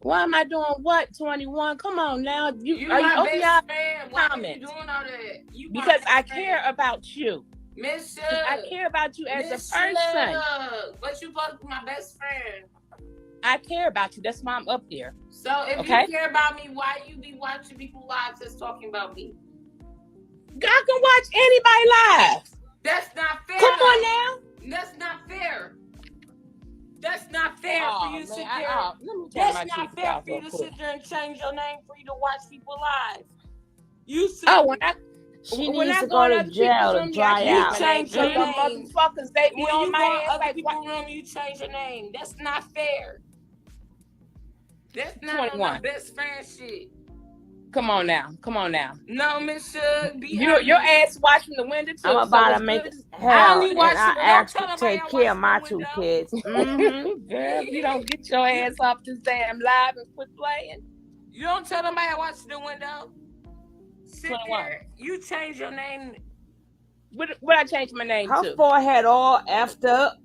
Why am I doing what? 21. Come on now. You are you my open best your friend. Why are you comments? doing all that? You my Because best I friend. care about you. Miss I care about you as a person. But you supposed to be my best friend. I care about you. That's why I'm up here. So if you care about me, why you be watching people lives that's talking about me? I can watch anybody live. That's not fair. Come on now. That's not fair. That's not fair for you to sit there. Let me turn That's my not TV fair off for you real to quick. sit there and change your name for you to watch people live. You sit She when needs I to go go in to other jail people's to room, dry you out. change your The name. motherfuckers, they be When on you my go in ass other like, people's what? room, you change your name. That's not fair. That's not 21. no best friend shit. Come on now. No, Miss Shug, your ass watching the window too. I'm about to make hell, and I ask to take care of my 2 kids. Girl, you don't get your ass off this damn live and quit playing. You don't tell nobody I watch the window. Sit 21. there. You change your name. What I change my name Her to? forehead all effed up,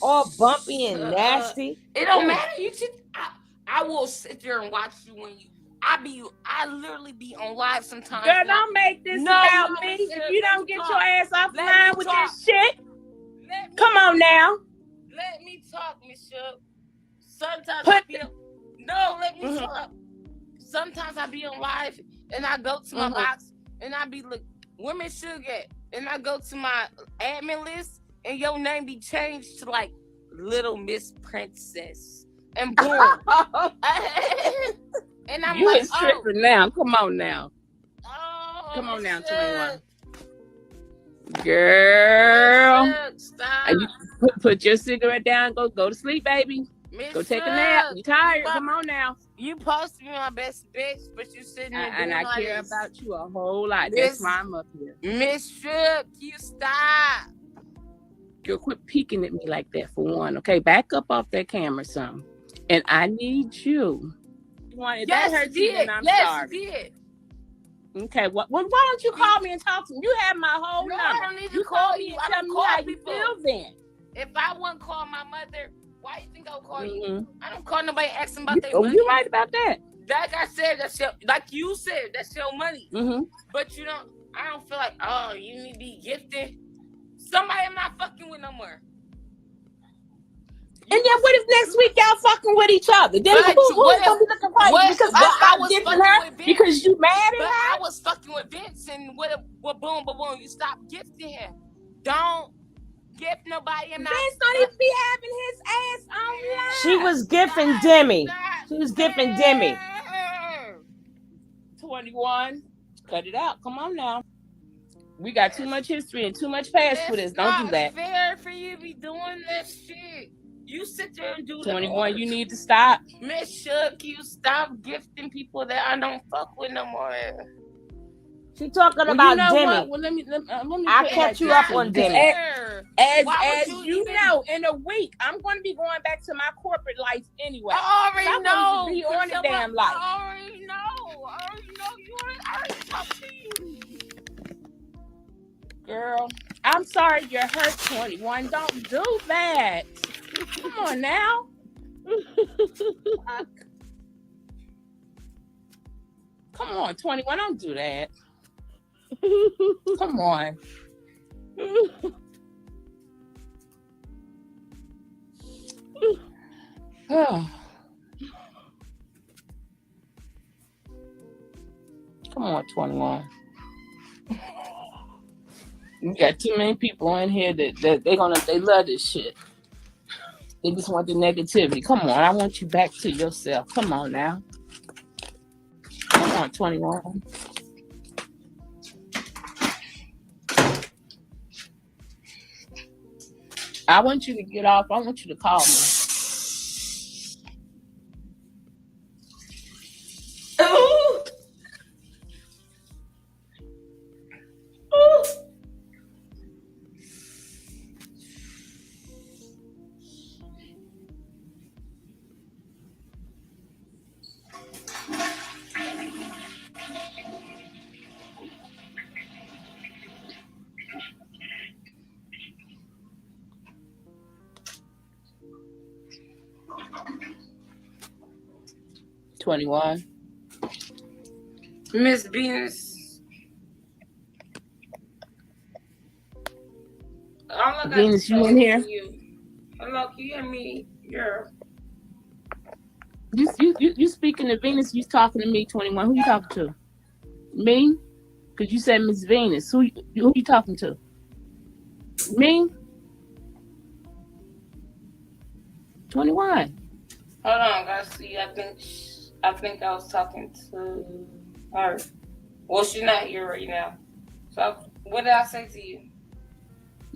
all bumpy and nasty. It don't matter. You should. I will sit there and watch you when you. I literally be on live sometimes. Girl, don't make this about me. If you don't get your ass off line with this shit, come on now. Let me talk, Miss Shug. Sometimes let me talk. Sometimes I be on live and I go to my box and I be look, where Miss Shug at? And I go to my admin list and your name be changed to like Little Miss Princess. And boom. And I'm you like, is tripping now. Come on now. Come on now, 21. Girl. Stop. You put your cigarette down. Go to sleep, baby. Go take a nap. You tired? Come on now. You supposed to be my best bitch, but you sitting there and I care about you a whole lot. That's why I'm up here. Miss Shook, you stop. Girl, quit peeking at me like that for one. Okay, back up off that camera some. And I need you. If that hurt you, then I'm sorry. You did. Okay, well, why don't you call me and talk to me? You have my whole number. I don't need to call me and tell me how you feel then. If I wouldn't call my mother, why you think I would call you? I don't call nobody asking about their money. You right about that. Like I said, like you said, that's your money. But I don't feel like, you need to be gifted. Somebody I'm not fucking with no more. And then what if next week y'all fucking with each other? Then who's gonna be looking for you? Because I was gifting her because you mad at her? I was fucking with Vince and what boom, you stop gifting him. Don't gift nobody. Vince don't even be having his ass online. She was gifting Demi. 21. Cut it out. Come on now. We got too much history and too much past for this. Don't do that. It's not fair for you to be doing that shit. You sit there and do 21, you need to stop. Miss Shook, you stop gifting people that I don't fuck with no more. She talking about Demi. Well, let me I catch you up on Demi. As you know, in a week, I'm going to be going back to my corporate life anyway. I already know. Be on the damn life. I already know. I already talked to you. Girl, I'm sorry you're hurt, 21. Don't do that. Come on now. Come on, 21. Don't do that. Come on. Oh. Come on, 21. We got too many people in here that they love this shit. They just want the negativity. Come on, I want you back to yourself. Come on now. Come on, 21. I want you to get off. I want you to call me. Ooh. Ooh. 21. Miss Venus. All I got Venus, to say you in here? you. Hello, can you hear me? Girl. You speaking to Venus, you talking to me, 21. Who you talking to? Me? Because you said Miss Venus. Who you talking to? Me? 21. Hold on, guys. See, I think I was talking to her. Well, she's not here right now. So what did I say to you?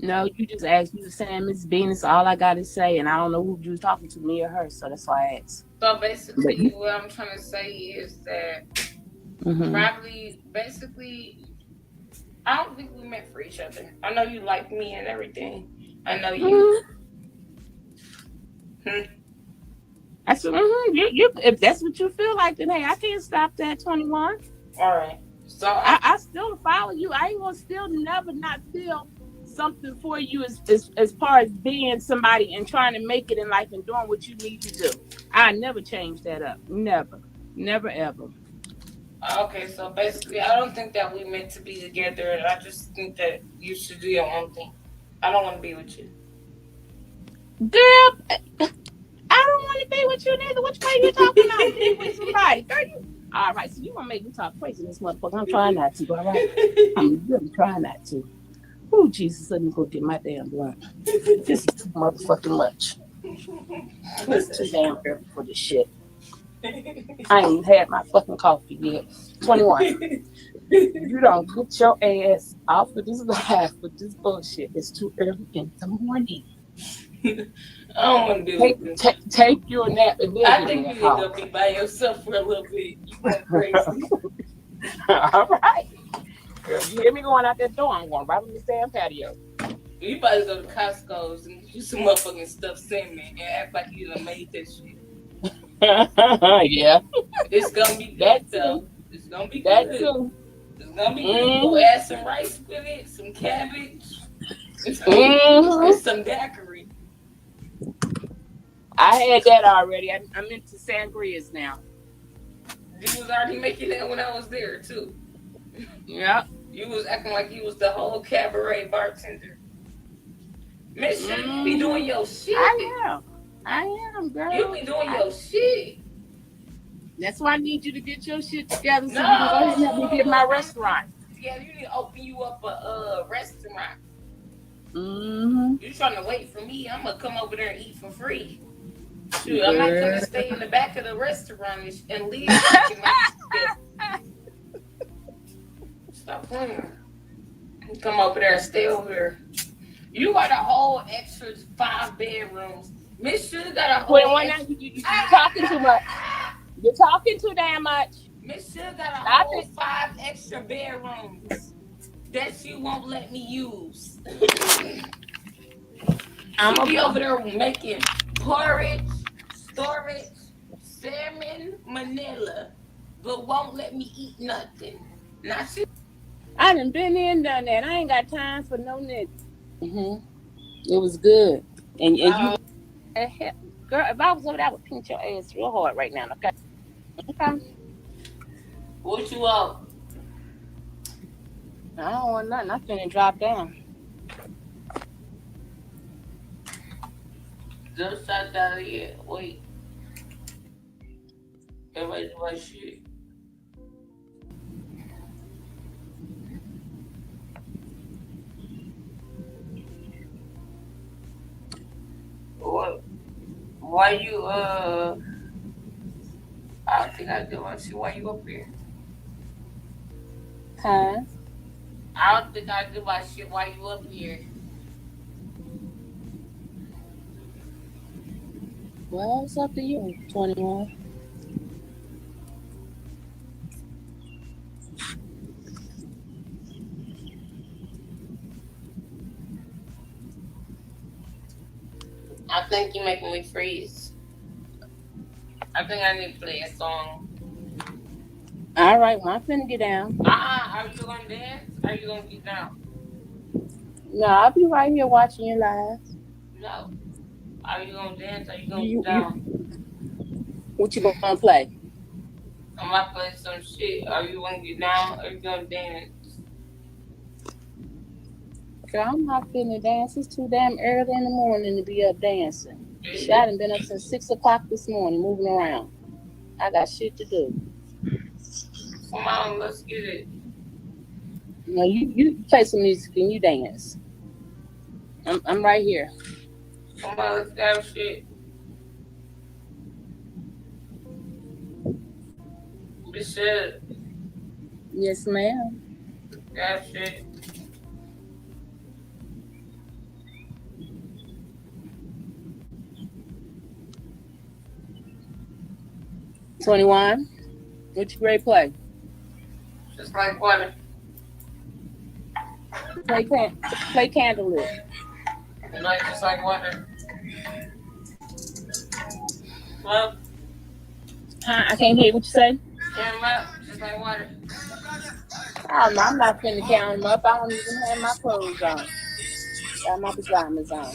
No, you just asked. You were saying Miss Venus. All I got to say, and I don't know who you was talking to, me or her. So that's why I asked. So basically, what I'm trying to say is that basically, I don't think we meant for each other. I know you like me and everything. I know you. I said, you, if that's what you feel like, then hey, I can't stop that, 21. All right. So I still follow you. I ain't gonna still never not feel something for you as far as being somebody and trying to make it in life and doing what you need to do. I never change that up. Never ever. Okay, so basically, I don't think that we meant to be together. I just think that you should do your own thing. I don't want to be with you. Girl, I don't want to be with you neither. Which way you talking about being with somebody? Girl, all right, so you want to make me talk crazy this motherfucker. I'm trying not to, all right? I'm really trying not to. Oh, Jesus, let me go get my damn blunt. This is too motherfucking much. It's too damn early for this shit. I ain't even had my fucking coffee yet. 21. You don't get your ass off of this life with this bullshit. It's too early in the morning. I don't want to be with you. Take your nap and then I think you need to be by yourself for a little bit. You going crazy. All right. Girl, you hear me going out that door, I'm going right on this damn patio. You better go to Costco's and get you some motherfucking stuffed salmon and act like you done made that shit. Yeah. It's gonna be good though. It's gonna be good. That too. It's gonna be good. We'll add some rice with it, some cabbage, and some daiquiri. I had that already. I'm into sangrias now. You was already making that when I was there too. Yeah. You was acting like you was the whole cabaret bartender. Miss, you be doing your shit. I am, girl. You be doing your shit. That's why I need you to get your shit together so you can go ahead and help me get my restaurant. Yeah, you need to open you up a restaurant. Mm-hmm. You trying to wait for me? I'm gonna come over there and eat for free. Shoot, I'm not gonna stay in the back of the restaurant and leave. Stop playing. Come over there and stay over here. You got a whole extra 5 bedrooms. Miss Sugar got a whole. You're talking too much. You're talking too damn much. Miss Sugar got a whole 5 extra bedrooms that she won't let me use. She be over there making porridge, storage, salmon, Manila, but won't let me eat nothing. Now she. I done been here and done that. I ain't got time for no nigga. It was good. And you, girl, if I was over there, I would pinch your ass real hard right now. Okay. Okay. What you want? I don't want nothing. I'm finna drop down. Just shut down here. Wait. Everybody do my shit. What? Why you I don't think I do my shit. Why you up here? Huh? I don't think I do my shit. Why you up here? Well, it's up to you, 21. I think you're making me freeze. I think I need to play a song. All right, well, I'm finna get down. Are you gonna dance? Or are you gonna get down? No, I'll be right here watching your live. No. Are you gonna dance? Or are you gonna get down? What you gonna play? I'm about to play some shit. Are you gonna get down or you gonna dance? Girl, I'm not finna dance. It's too damn early in the morning to be up dancing. Shit, I done been up since 6 o'clock this morning, moving around. I got shit to do. Come on, let's get it. No, you play some music and you dance. I'm right here. Come on, let's grab shit. Good shit. Yes, ma'am. Grab shit. $21. What you ready to play? Just like water. Play Candlelit. Like just like water. Well, I can't hear what you say. count them up, just like water. I'm not finna count them up. I don't even have my clothes on. Got my pajamas on.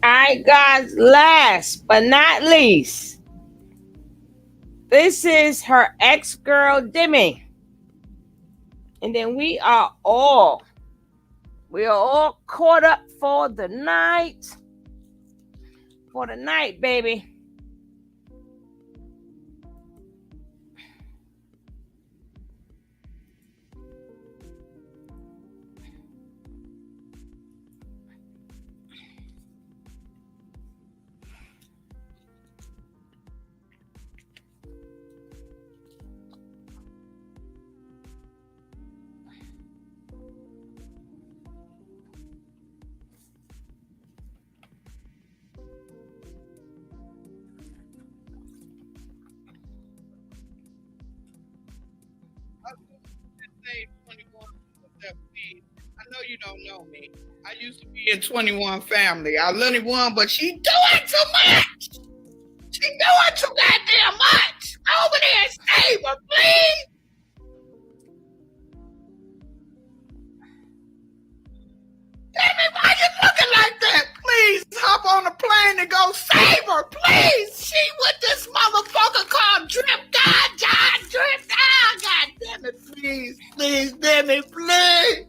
All right, guys, last but not least, this is her ex-girl, Demi. And then we are all caught up for the night. For the night, baby. I know you don't know me. I used to be in 21 Family. I literally won, but she doing too much. She doing too goddamn much. Over there and save her, please. Damn it, why you looking like that? Please hop on the plane and go save her, please. She with this motherfucker called Drip God, Drip God. God damn it, please, damn it, please.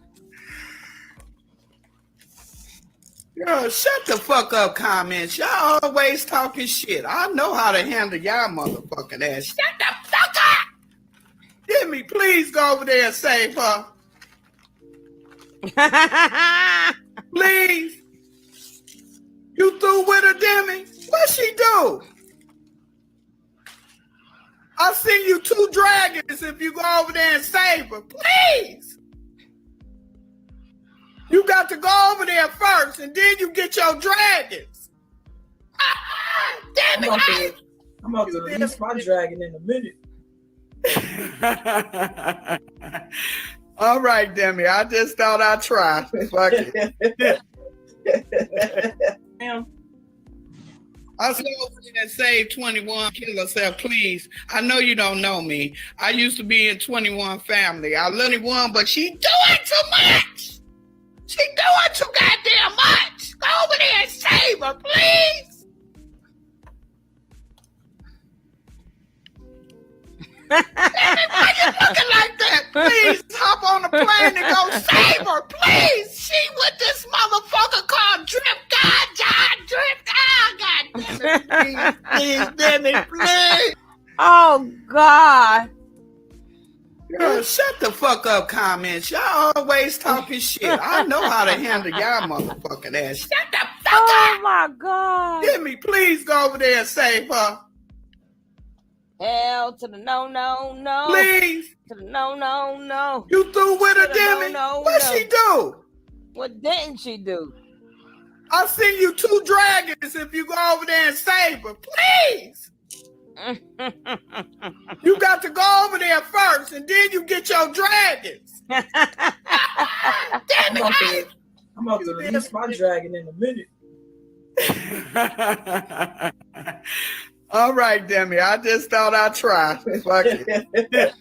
Yo, shut the fuck up, comments. Y'all always talking shit. I know how to handle y'all motherfucking ass. Shut the fuck up! Demi, please go over there and save her. Please. You through with her, Demi? What she do? I'll send you 2 dragons if you go over there and save her. Please. You got to go over there first, and then you get your dragons. Damn it! I'm about to release my dragon in a minute. All right, Demi. I just thought I'd try. Fuck it. I'll go over there and save 21. Kill herself, please. I know you don't know me. I used to be in 21 Family. I literally won, but she doing too much. She doing too goddamn much. Go over there and save her, please. Damn it, why you looking like that? Please hop on the plane and go save her, please. She with this motherfucker called Drip God, Drip God, please, Demi, please. Oh God. Girl, shut the fuck up, comments. Y'all always talking shit. I know how to handle y'all motherfucking ass. Shut the fuck up. Oh my God. Demi, please go over there and save her. Hell to the no. Please. To the no. You through with her, Demi? What she do? What didn't she do? I'll send you 2 dragons if you go over there and save her. Please. You got to go over there first, and then you get your dragons. Damn it! I'm about to release my dragon in a minute. All right, Demi. I just thought I'd try. Fuck it.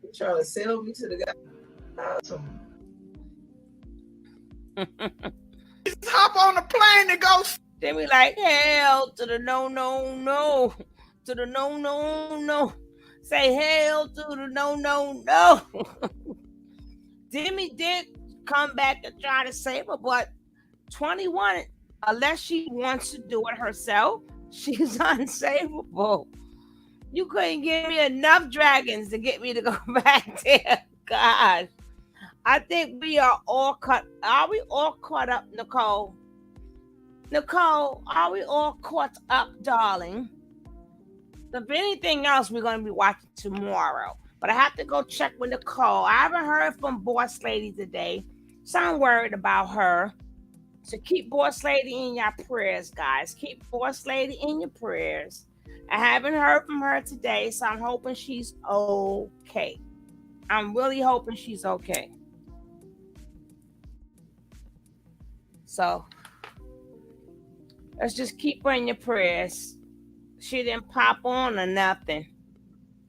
You trying to sell me to the guy? Just hop on the plane and go. Then we like, hell to the no. To the no. Say hell to the no. Demi did come back to try to save her, but 21, unless she wants to do it herself, she's unsavable. You couldn't give me enough dragons to get me to go back there. God. I think we are all caught. Are we all caught up, Nicole? Nicole, are we all caught up, darling? If anything else, we're going to be watching tomorrow. But I have to go check with Nicole. I haven't heard from Boss Lady today, so I'm worried about her. So keep Boss Lady in your prayers, guys. Keep Boss Lady in your prayers. I haven't heard from her today, so I'm hoping she's okay. I'm really hoping she's okay. So let's just keep her in your prayers. She didn't pop on or nothing.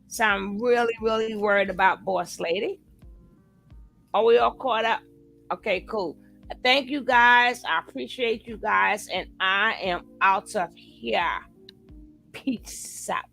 So I'm really, really worried about Boss Lady. Are we all caught up? Okay, cool. Thank you guys. I appreciate you guys. And I am out of here. Peace out.